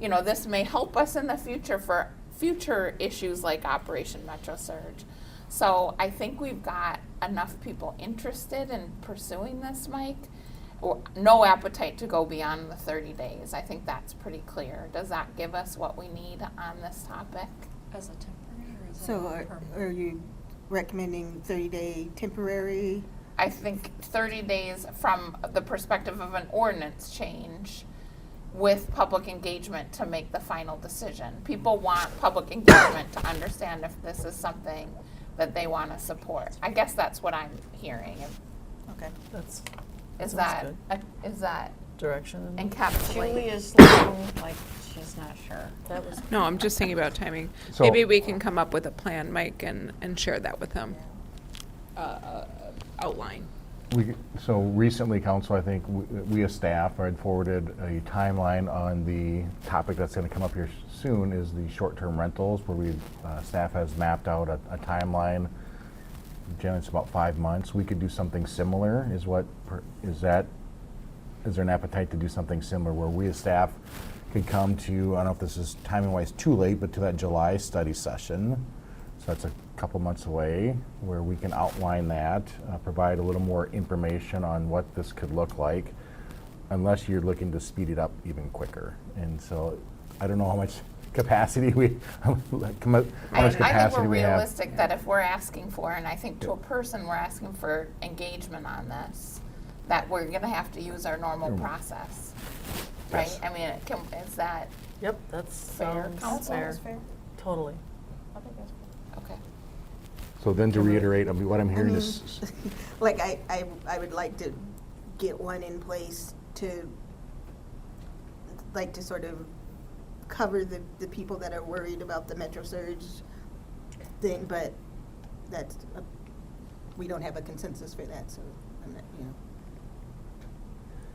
you know, this may help us in the future for future issues like Operation Metro Surge. So I think we've got enough people interested in pursuing this, Mike. Or no appetite to go beyond the 30 days. I think that's pretty clear. Does that give us what we need on this topic? As a temporary or as So a permanent? are you recommending 30-day temporary I think 30 days from the perspective of an ordinance change with public engagement to make the final decision. People want public engagement to understand if this is something that they want to support. I guess that's what I'm hearing. Okay. That's, Is sounds that, good. is that Direction. encapsulate? Julie is looking like she's not sure. That was. No, I'm just thinking about timing. So- Maybe we can come up with a plan, Mike, and share that with them. Outline. So recently, council, I think we as staff had forwarded a timeline on the topic that's going to come up here soon is the short-term rentals, where staff has mapped out a timeline. Generally, it's about 5 months. We could do something similar. Is there an appetite to do something similar where we as staff could come to, I don't know if this is timing-wise too late, but to that July study session. So that's a couple months away, where we can outline that, provide a little more information on what this could look like, unless you're looking to speed it up even quicker. And so I don't know how much capacity how much I think capacity we're we have. realistic that if we're asking for, and I think to a person, we're asking for engagement on this, that we're gonna have to use our normal process, right? Yes. I mean, is that Yep, that's fair, sounds council? fair. Totally. Okay. So then to reiterate, I mean, what I'm hearing is, Like, I would like to get one in place to sort of cover the people that are worried about the Metro Surge thing, but that's, we don't have a consensus for that, so I'm not,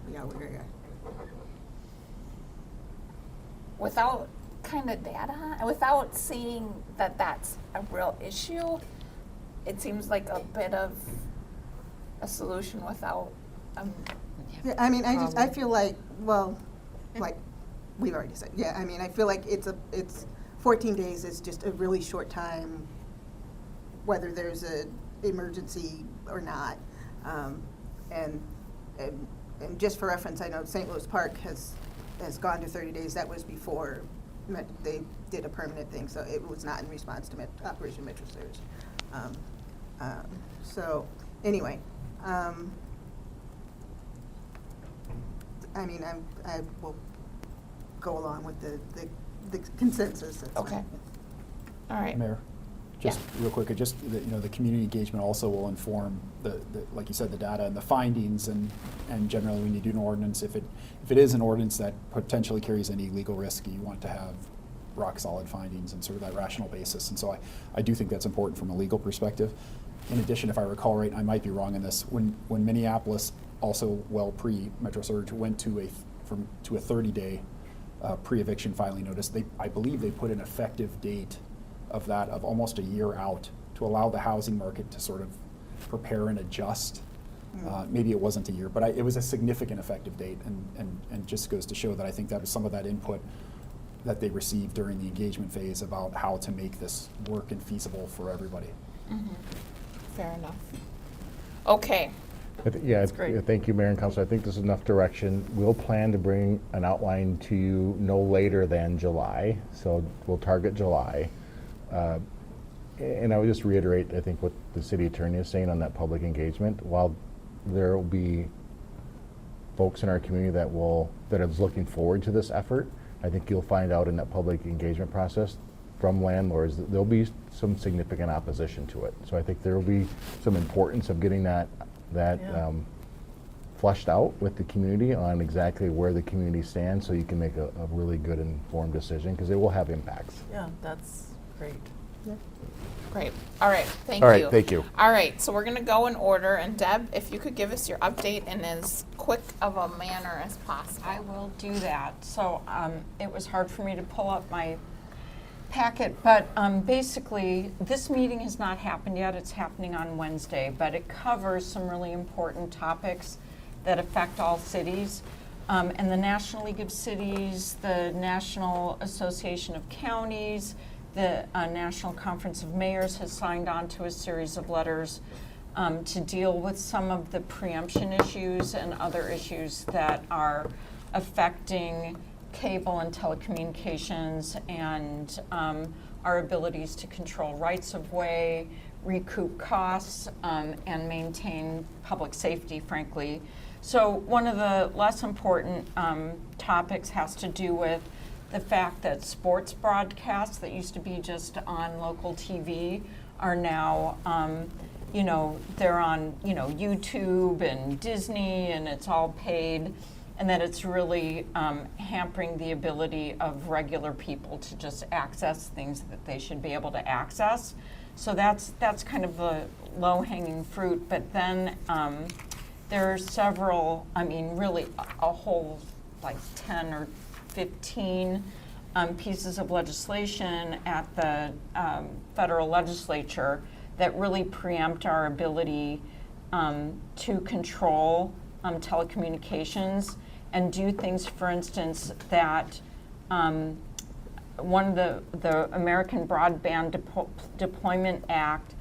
we are where we are. Without kind of data, and without seeing that that's a real issue, it seems like a bit of a solution without, Yeah, I mean, I feel like, well, like we've already said, yeah, I mean, I feel like it's 14 days is just a really short time, whether there's a emergency or not. And just for reference, I know St. Louis Park has gone to 30 days. That was before they did a permanent thing, so it was not in response to Operation Metro Surge. So anyway, I mean, I will go along with the consensus. That's okay. fine. All right. Mayor, just real quick, the community engagement also will inform like you said, the data and the findings, and generally when you do an ordinance, if it is an ordinance that potentially carries any legal risk, you want to have rock solid findings and sort of that rational basis. And so I do think that's important from a legal perspective. In addition, if I recall right, I might be wrong in this, when Minneapolis, also well pre-Metro Surge, went to a 30-day pre-eviction filing notice, I believe they put an effective date of that of almost a year out to allow the housing market to sort of prepare and adjust. Maybe it wasn't a year, but it was a significant effective date, and just goes to show that I think that was some of that input that they received during the engagement phase about how to make this work and feasible for everybody. Mm-hmm. Fair enough. Okay. Thank you, Mayor and Council. I think this is enough direction. We'll plan to bring an outline to you no later than July, so we'll target July. And I would just reiterate, I think, what the city attorney is saying on that public engagement. While there will be folks in our community that is looking forward to this effort, I think you'll find out in that public engagement process from landlords that there'll be some significant opposition to it. So I think there will be some importance of getting that flushed out with the community on exactly where the community stands, so you can make a really good informed decision, because it will have impacts. Yeah, that's great. Yeah. Great. All right. Thank you. All right, thank you. All right. So we're going to go in order. And Deb, if you could give us your update in as quick of a manner as possible. I will do that. So it was hard for me to pull up my packet, but basically this meeting has not happened yet. It's happening on Wednesday, but it covers some really important topics that affect all cities. And the National League of Cities, the National Association of Counties, the National Conference of Mayors has signed on to a series of letters to deal with some of the preemption issues and other issues that are affecting cable and telecommunications and our abilities to control rights of way, recoup costs and maintain public safety, frankly. So one of the less important topics has to do with the fact that sports broadcasts that used to be just on local TV are now, you know, they're on, you know, YouTube and Disney, and it's all paid, and that it's really hampering the ability of regular people to just access things that they should be able to access. So that's kind of the low-hanging fruit. But then there are several, I mean, really a whole like 10 or 15 pieces of legislation at the federal legislature that really preempt our ability to control telecommunications and do things, for instance, that one of the American Broadband Deployment Act,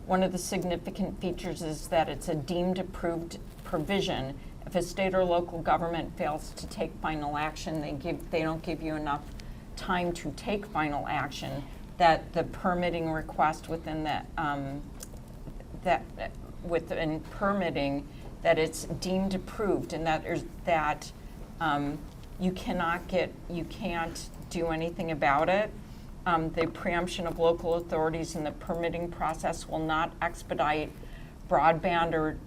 one of the significant features is that it's a deemed approved provision. If a state or local government fails to take final action, they don't give you enough time to take final action, that the permitting request within within permitting, that it's deemed approved, and that you can't do anything about it. The preemption of local authorities in the permitting process will not expedite broadband or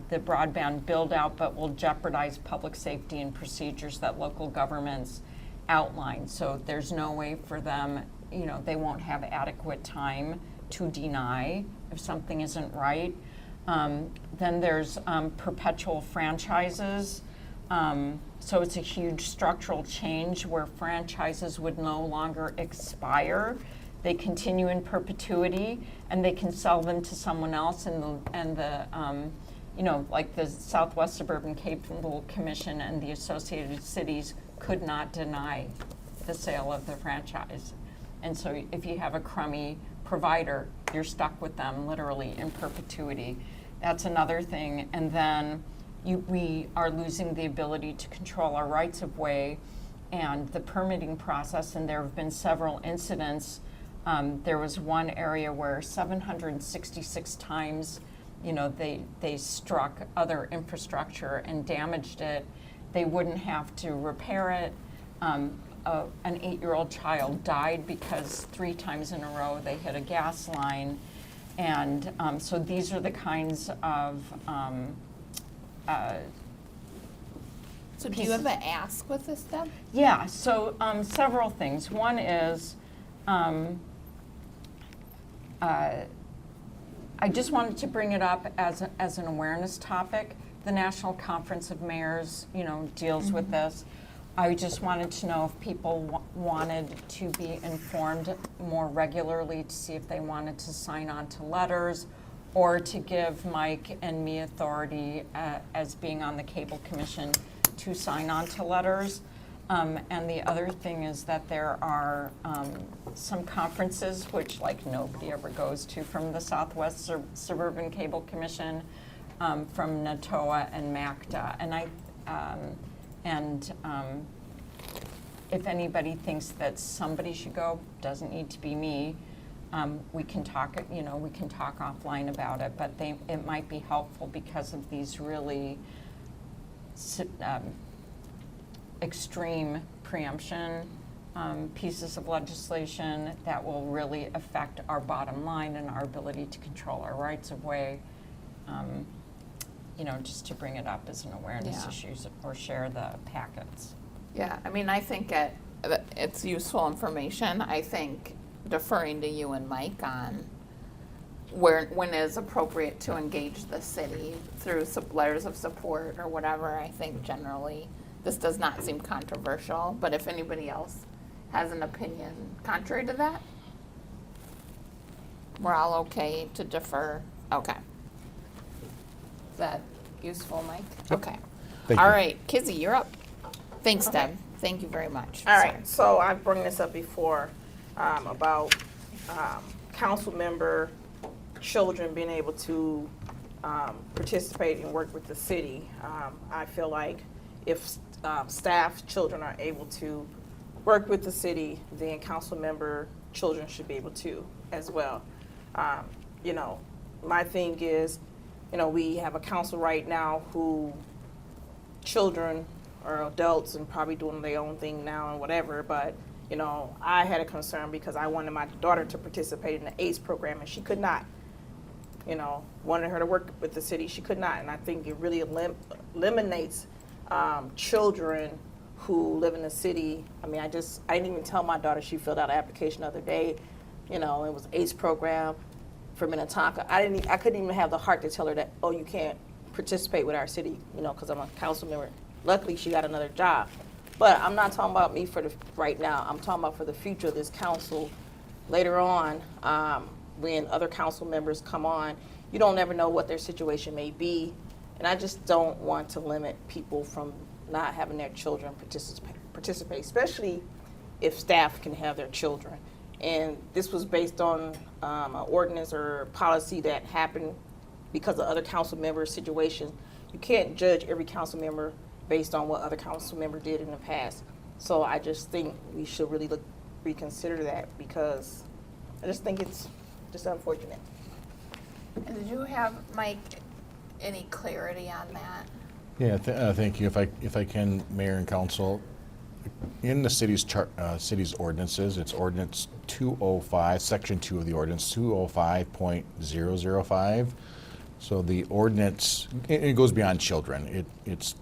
the broadband build out, but will jeopardize public safety and procedures that local governments outline. So there's no way for them, you know, they won't have adequate time to deny if something isn't right. Then there's perpetual franchises. So it's a huge structural change where franchises would no longer expire. They continue in perpetuity, and they can sell them to someone else. And the you know, like the Southwest Suburban Cable Commission and the associated cities could not deny the sale of the franchise. And so if you have a crummy provider, you're stuck with them literally in perpetuity. That's another thing. And then we are losing the ability to control our rights of way and the permitting process, and there have been several incidents. There was one area where 766 times, you know, they struck other infrastructure and damaged it. They wouldn't have to repair it. An 8-year-old child died because 3 times in a row they hit a gas line. And so these are the kinds of So do you have an ask with this, Deb? Yeah, so several things. One is I just wanted to bring it up as an awareness topic. The National Conference of Mayors, you know, deals with this. I just wanted to know if people wanted to be informed more regularly to see if they wanted to sign on to letters or to give Mike and me authority as being on the Cable Commission to sign on to letters. And the other thing is that there are some conferences which like nobody ever goes to from the Southwest Suburban Cable Commission, from NATOA and MACTA. And if anybody thinks that somebody should go, doesn't need to be me. We can talk, you know, we can talk offline about it, but it might be helpful because of these really extreme preemption pieces of legislation that will really affect our bottom line and our ability to control our rights of way. You know, just to bring it up as an awareness issue or share the packets. Yeah, I mean, I think it's useful information. I think deferring to you and Mike on when it is appropriate to engage the city through letters of support or whatever, I think generally this does not seem controversial. But if anybody else has an opinion contrary to that, we're all okay to defer. Okay. Is that useful, Mike? Yep. Okay. Thank All you. right, Kizzy, you're up. Thanks, Okay. Deb. Thank you very much. All right, so I've brought this up before about council member children being able to participate and work with the city. I feel like if staff children are able to work with the city, then council member children should be able to as well. you know, my thing is, you know, we have a council right now who children or adults and probably doing their own thing now and whatever, but, you know, I had a concern because I wanted my daughter to participate in the ACE program and she could not. You know, wanted her to work with the city, she could not, and I think it really eliminates children who live in the city. I mean, I didn't even tell my daughter, she filled out an application the other day, you know, it was ACE program for Minnetonka. I couldn't even have the heart to tell her that, oh, you can't participate with our city, you know, because I'm a council member. Luckily, she got another job. But I'm not talking about me for the right now. I'm talking about for the future of this council. Later on, when other council members come on, you don't ever know what their situation may be. And I just don't want to limit people from not having their children participate, especially if staff can have their children. And this was based on an ordinance or policy that happened because of other council members' situation. You can't judge every council member based on what other council member did in the past. So I just think we should really reconsider that, because I just think it's just unfortunate. And did you have, Mike, any clarity on that? Yeah, thank you. If I can, Mayor and Council, in the city's ordinances, it's Ordinance 205, Section 2 of the Ordinance, 205.005. So the ordinance, it goes beyond children. It's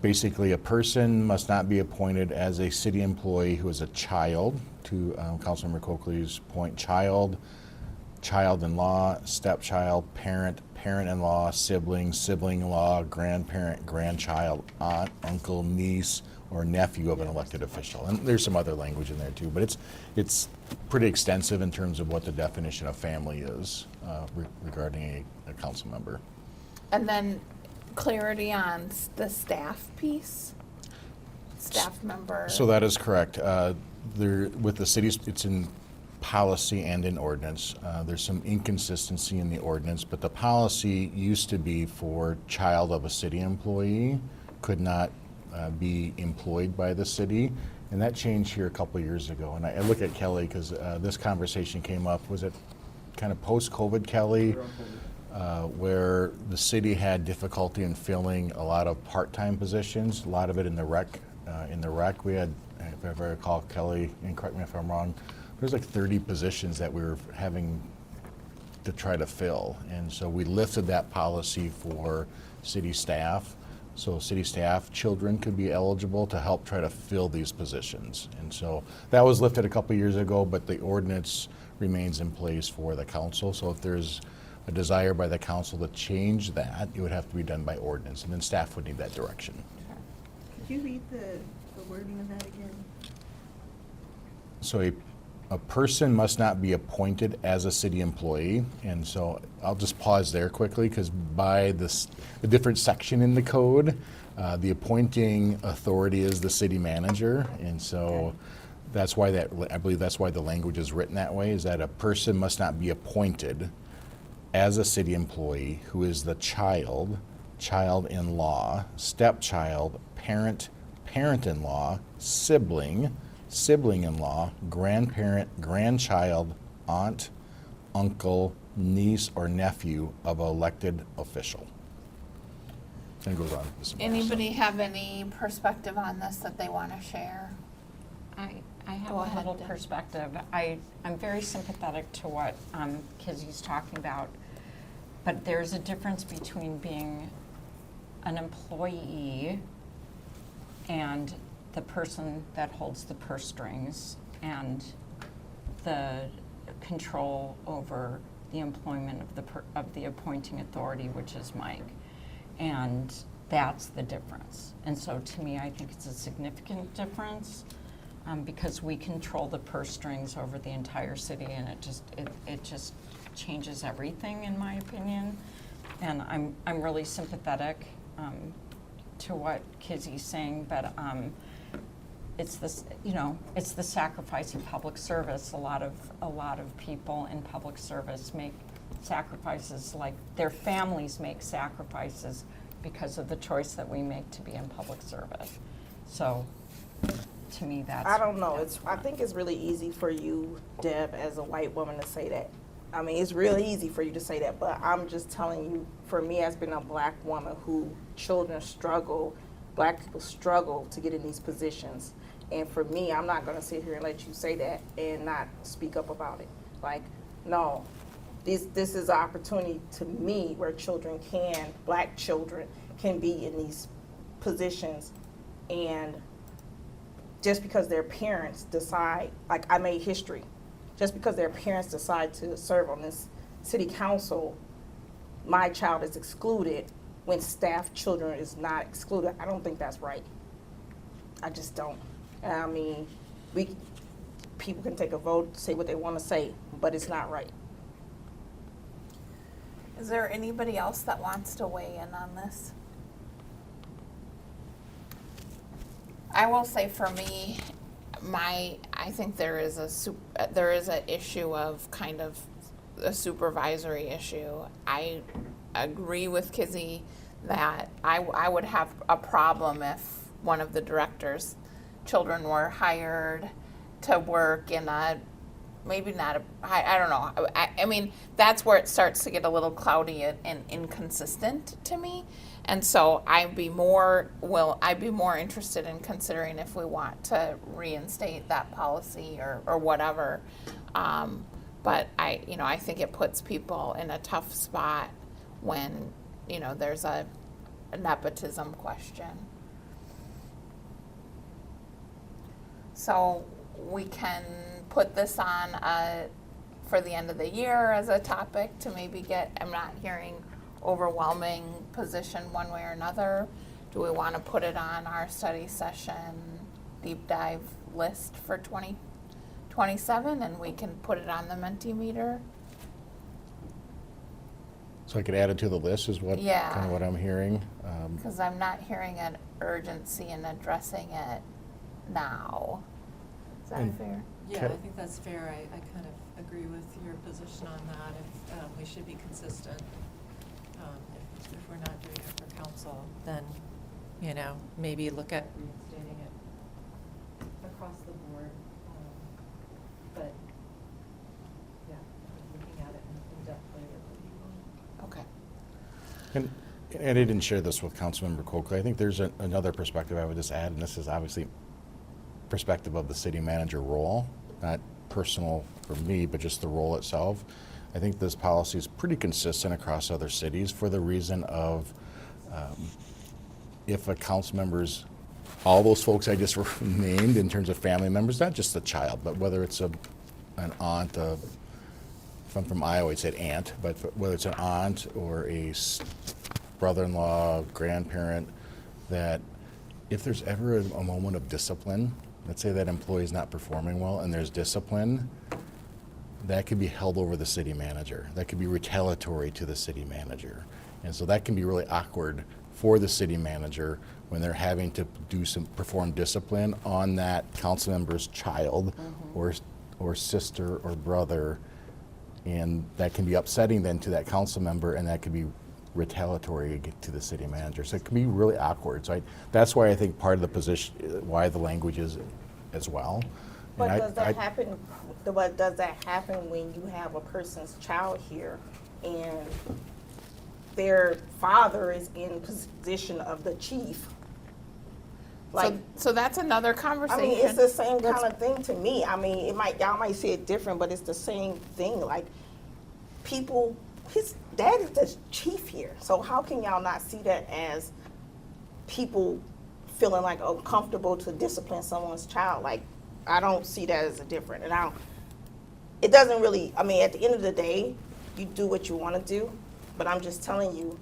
basically a person must not be appointed as a city employee who is a child, to Councilmember Coakley's point, child-in-law, stepchild, parent, parent-in-law, sibling, sibling-in-law, grandparent, grandchild, aunt, uncle, niece, or nephew of an elected official. And there's some other language in there too, but it's pretty extensive in terms of what the definition of family is regarding a council member. And then clarity on the staff piece? Staff member? So that is correct. With the cities, it's in policy and in ordinance. There's some inconsistency in the ordinance, but the policy used to be for child of a city employee could not be employed by the city, and that changed here a couple of years ago. And I look at Kelly because this conversation came up. Was it kind of post-COVID, Kelly, where the city had difficulty in filling a lot of part-time positions, a lot of it in the rec. We had, if I recall, Kelly, and correct me if I'm wrong, there's like 30 positions that we were having to try to fill. And so we lifted that policy for city staff. So city staff, children could be eligible to help try to fill these positions. And so that was lifted a couple years ago, but the ordinance remains in place for the council. So if there's a desire by the council to change that, it would have to be done by ordinance, and then staff would need that direction. Could you read the wording of that again? So a person must not be appointed as a city employee, and so I'll just pause there quickly because by the different section in the code, the appointing authority is the city manager, and so that's why I believe that's why the language is written that way, is that a person must not be appointed as a city employee who is the child, child-in-law, stepchild, parent, parent-in-law, sibling, sibling-in-law, grandparent, grandchild, aunt, uncle, niece, or nephew of an elected official. And it goes on. Anybody have any perspective on this that they want to share? I have Go a ahead, little Deb. perspective. I'm very sympathetic to what Kizzy's talking about, but there's a difference between being an employee and the person that holds the purse strings and the control over the employment of the appointing authority, which is Mike. And that's the difference. And so to me, I think it's a significant difference because we control the purse strings over the entire city, and it just changes everything, in my opinion. And I'm really sympathetic to what Kizzy's saying, but it's this, it's the sacrifice of public service. A lot of people in public service make sacrifices, like their families make sacrifices because of the choice that we make to be in public service. So, to me, that's. I don't know. I think it's really easy for you, Deb, as a white woman, to say that I mean, it's real easy for you to say that, but I'm just telling you, for me as being a black woman who children struggle, black people struggle to get in these positions. And for me, I'm not gonna sit here and let you say that and not speak up about it. Like, no, this is an opportunity to me where children can, black children can be in these positions, and just because their parents decide, like I made history, just because their parents decide to serve on this city council, my child is excluded when staff children is not excluded. I don't think that's right. I just don't. I mean, people can take a vote, say what they want to say, but it's not right. Is there anybody else that wants to weigh in on this? I will say for me, I think there is an issue of kind of a supervisory issue. I agree with Kizzy that I would have a problem if one of the directors' children were hired to work in a, maybe not a, I don't know. I mean, that's where it starts to get a little cloudy and inconsistent to me. And so I'd be more interested in considering if we want to reinstate that policy or whatever. But I think it puts people in a tough spot when, there's a nepotism question. So we can put this on for the end of the year as a topic to maybe I'm not hearing overwhelming position one way or another. Do we want to put it on our study session deep dive list for 2027 and we can put it on the Mentimeter? So I could add it to the list is what Yeah. kind of what I'm hearing. Because I'm not hearing an urgency in addressing it now. Is that fair? Yeah, I think that's fair. I kind of agree with your position on that. If we should be consistent, if we're not doing it for council, then, maybe look at reinstating it across the board. But, yeah, looking at it in depth later would be fine. And I didn't share this with Councilmember Coakley. I think there's another perspective I would just add, and this is obviously perspective of the city manager role, not personal for me, but just the role itself. I think this policy is pretty consistent across other cities for the reason of if a council member's, all those folks I just named in terms of family members, not just the child, but whether it's an aunt, if I'm from Iowa, I'd say aunt, but whether it's an aunt or a brother-in-law, grandparent, that if there's ever a moment of discipline, let's say that employee is not performing well and there's discipline, that could be held over the city manager. That could be retaliatory to the city manager. And so that can be really awkward for the city manager when they're having to perform discipline on that council member's child or sister or brother. And that can be upsetting then to that council member, and that could be retaliatory to the city manager. So it can be really awkward. So that's why I think part of the position, why the language is as well. But does that happen? What does that happen when you have a person's child here and their father is in position of the chief? Like, so that's another conversation. I mean, it's the same kind of thing to me. I mean, y'all might see it different, but it's the same thing. Like, his dad is the chief here. So how can y'all not see that as people feeling like uncomfortable to discipline someone's child? Like, I don't see that as a different. And it doesn't really, I mean, at the end of the day, you do what you want to do. But I'm just telling you,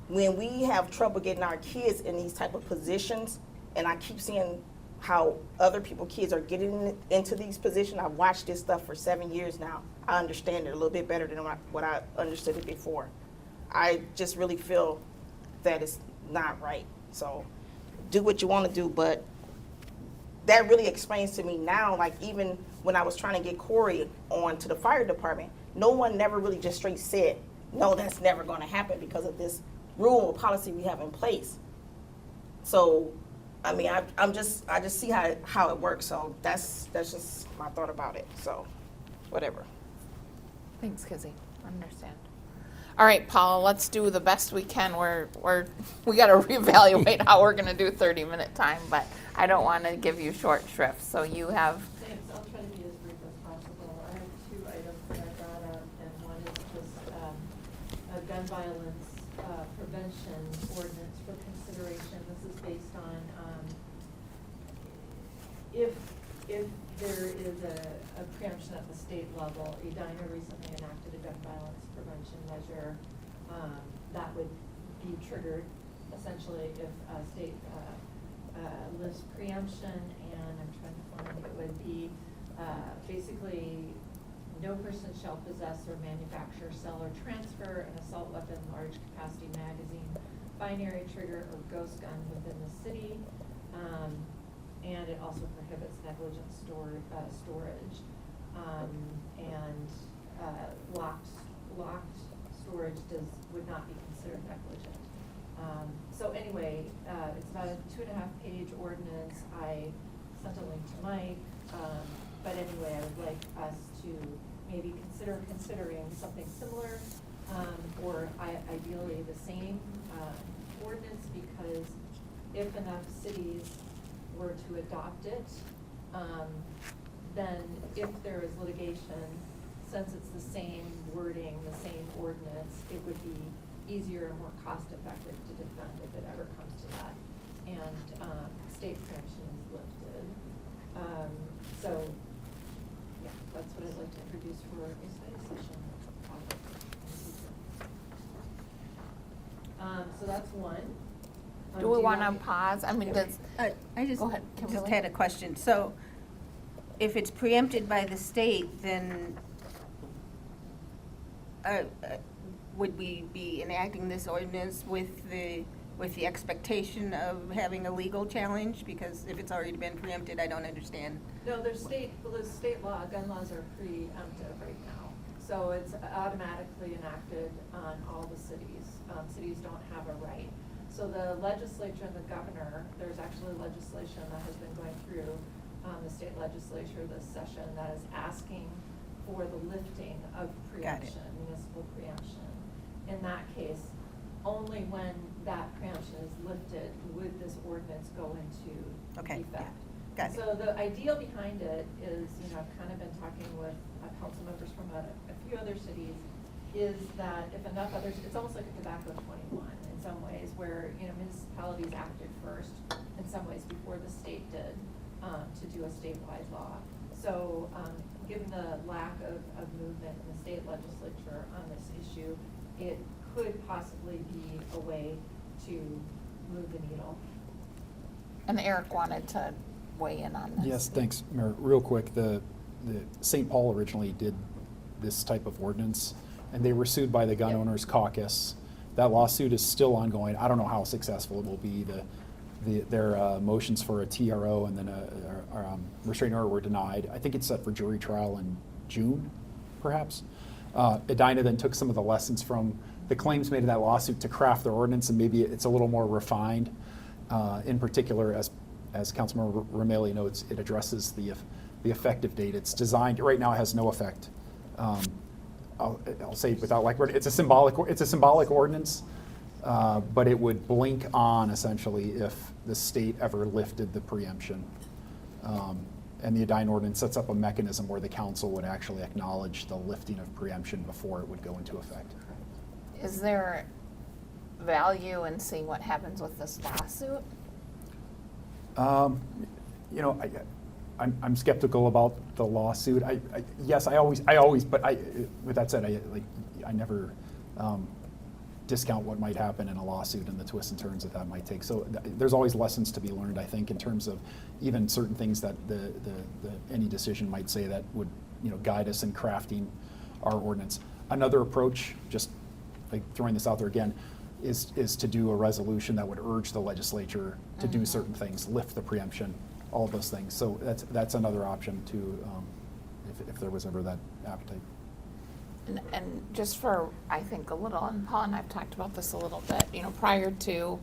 when we have trouble getting our kids in these type of positions, and I keep seeing how other people's kids are getting into these positions, I've watched this stuff for 7 years now. I understand it a little bit better than what I understood it before. I just really feel that it's not right. So do what you want to do, but that really explains to me now, like even when I was trying to get Corey on to the fire department, no one never really just straight said, no, that's never going to happen because of this rule or policy we have in place. So, I mean, I just see how it works. So that's just my thought about it. So, whatever. Thanks, Kizzy. Understand. All right, Paula, let's do the best we can. We got to reevaluate how we're going to do 30-minute time, but I don't want to give you short shrift. So you have. Thanks. I'll try to be as brief as possible. I have two items that I brought up, and one is just a gun violence prevention ordinance for consideration. This is based on if there is a preemption at the state level. Edina recently enacted a gun violence prevention measure that would be triggered essentially if a state lifts preemption, and I'm trying to find it would be basically no person shall possess or manufacture, sell, or transfer an assault weapon, large capacity magazine, binary trigger, or ghost gun within the city. And it also prohibits negligent storage, and locked storage would not be considered negligent. So anyway, it's about a 2.5-page ordinance. I sent a link to Mike, but anyway, I would like us to maybe considering something similar, or ideally the same ordinance, because if enough cities were to adopt it, then if there is litigation, since it's the same wording, the same ordinance, it would be easier and more cost-effective to defend if it ever comes to that. And state preemption is lifted. So, yeah, that's what I'd like to introduce for a study session. So that's one. Do we want to pause? I mean, does. I just Go ahead, just Kimberly. had a question. So if it's preempted by the state, then would we be enacting this ordinance with the expectation of having a legal challenge? Because if it's already been preempted, I don't understand. No, there's state law, gun laws are preemptive right now. So it's automatically enacted on all the cities. Cities don't have a right. So the legislature and the governor, there's actually legislation that has been going through the state legislature this session that is asking for the lifting of preemption, municipal preemption. In that case, only when that preemption is lifted would this ordinance go into effect. Got it. So the ideal behind it is, I've kind of been talking with council members from a few other cities, is that if enough others, it's almost like a tobacco 21 in some ways, where municipalities acted first in some ways before the state did to do a statewide law. So given the lack of movement in the state legislature on this issue, it could possibly be a way to move the needle. And Eric wanted to weigh in on this. Yes, thanks, Mayor. Real quick, the St. Paul originally did this type of ordinance, and they were sued by the Gun Owners Caucus. That lawsuit is still ongoing. I don't know how successful it will be. Their motions for a TRO and then a restraining order were denied. I think it's set for jury trial in June, perhaps. Edina then took some of the lessons from the claims made in that lawsuit to craft their ordinance, and maybe it's a little more refined. In particular, as Councilmember Ramelli notes, it addresses the effective date. It's designed, right now it has no effect. I'll say without like, it's a symbolic ordinance, but it would blink on essentially if the state ever lifted the preemption. And the Edina ordinance sets up a mechanism where the council would actually acknowledge the lifting of preemption before it would go into effect. Is there value in seeing what happens with this lawsuit? I'm skeptical about the lawsuit. Yes, I always, but with that said, I never discount what might happen in a lawsuit and the twists and turns that might take. So there's always lessons to be learned, I think, in terms of even certain things that any decision might say that would, guide us in crafting our ordinance. Another approach, just like throwing this out there again, is to do a resolution that would urge the legislature to do certain things, lift the preemption, all of those things. So that's another option too, if there was ever that appetite. And just for, I think, a little, and Paul and I've talked about this a little bit, prior to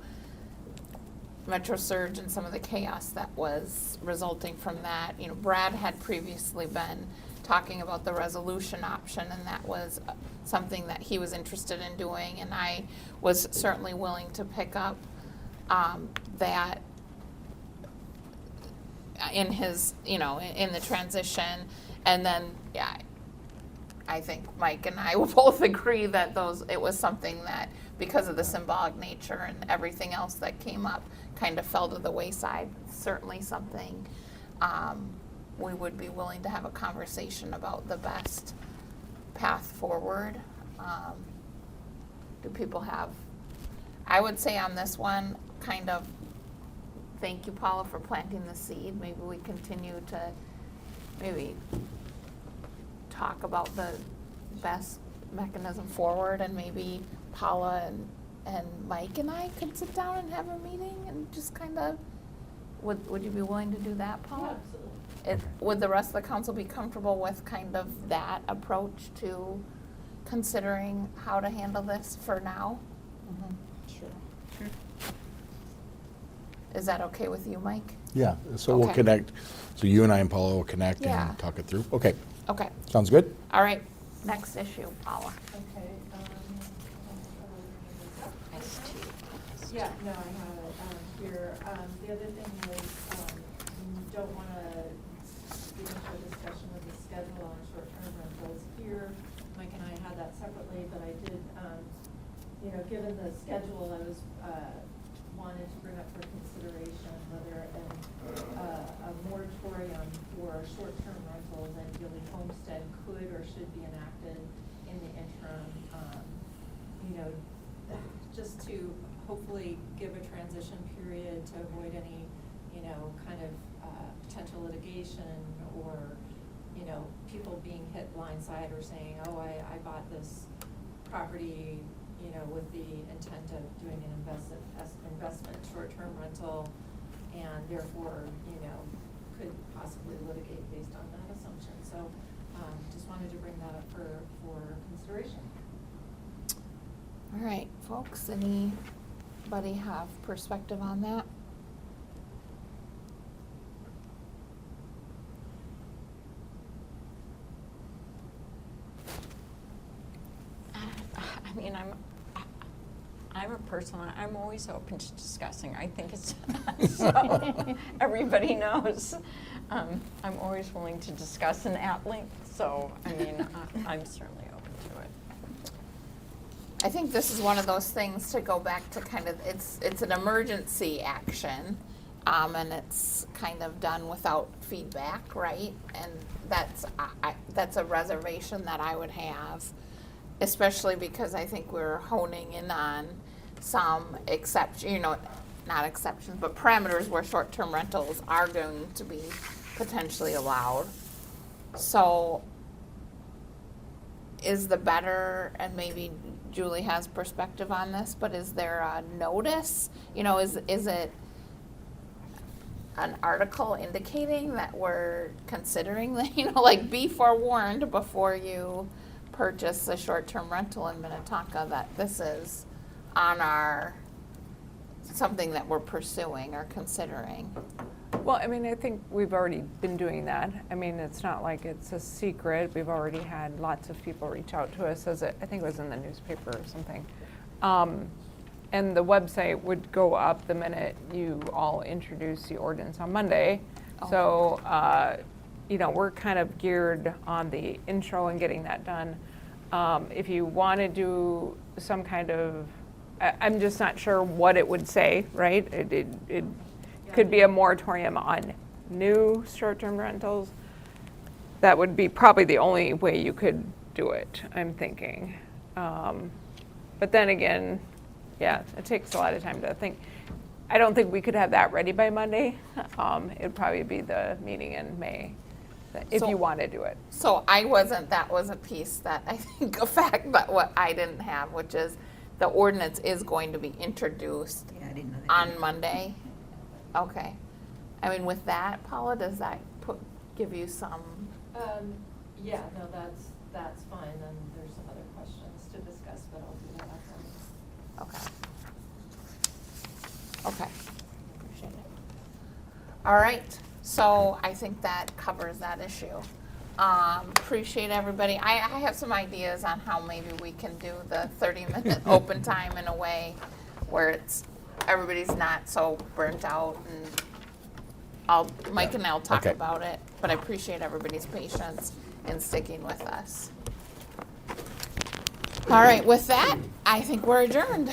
Metro Surge and some of the chaos that was resulting from that, Brad had previously been talking about the resolution option, and that was something that he was interested in doing, and I was certainly willing to pick up that in his, in the transition. And then, yeah, I think Mike and I will both agree that it was something that, because of the symbolic nature and everything else that came up, kind of fell to the wayside. Certainly something we would be willing to have a conversation about the best path forward. Do people have, I would say on this one, kind of, thank you, Paula, for planting the seed. Maybe we continue to maybe talk about the best mechanism forward, and maybe Paula and Mike and I could sit down and have a meeting and just kind of, would you be willing to do that, Paula? Yeah, absolutely. Would the rest of the council be comfortable with kind of that approach to considering how to handle this for now? Sure. Is that okay with you, Mike? Yeah, so we'll Okay. connect, so you and I and Paula will connect Yeah. and talk it through. Okay, Okay, sounds good? all right, next issue, Paula. Okay. Yeah, no, I have it here. The other thing was, you don't want to get into a discussion of the schedule on short-term rentals here. Mike and I had that separately, but I did, given the schedule, I was, wanted to bring up for consideration whether a moratorium for short-term rentals and Gilly Homestead could or should be enacted in the interim, just to hopefully give a transition period to avoid any, kind of potential litigation or, people being hit blindside or saying, oh, I bought this property, with the intent of doing an investment short-term rental, and therefore, could possibly litigate based on that assumption. So just wanted to bring that up for consideration. All right, folks, anybody have perspective on that? I mean, I'm a person, I'm always open to discussing. I think it's, so everybody knows. I'm always willing to discuss and at length, so, I mean, I'm certainly open to it. I think this is one of those things to go back to kind of, it's an emergency action, and it's kind of done without feedback, right? And that's a reservation that I would have, especially because I think we're honing in on some exception, not exceptions, but parameters where short-term rentals are going to be potentially allowed. So is the better, and maybe Julie has perspective on this, but is there a notice? Is it an article indicating that we're considering that, like be forewarned before you purchase a short-term rental in Minnetonka that this is on our, something that we're pursuing or considering? Well, I mean, I think we've already been doing that. I mean, it's not like it's a secret. We've already had lots of people reach out to us, I think it was in the newspaper or something. And the website would go up the minute you all introduce the ordinance on Monday. Oh. So, we're kind of geared on the intro and getting that done. If you want to do some kind of, I'm just not sure what it would say, right? It could be a moratorium on new short-term rentals. That would be probably the only way you could do it, I'm thinking. But then again, yeah, it takes a lot of time to think. I don't think we could have that ready by Monday. It'd probably be the meeting in May, if you want to do it. So that was a piece that I think, a fact that what I didn't have, which is the ordinance is going to be introduced on Monday. Okay. I mean, with that, Paula, does that give you some? Yeah, no, that's fine, and there's some other questions to discuss, but I'll do that after. Okay. Appreciate it. All right, so I think that covers that issue. Appreciate everybody. I have some ideas on how maybe we can do the 30-minute open time in a way where everybody's not so burnt out, and Mike and I'll talk Okay. about it, but I appreciate everybody's patience in sticking with us. All right, with that, I think we're adjourned.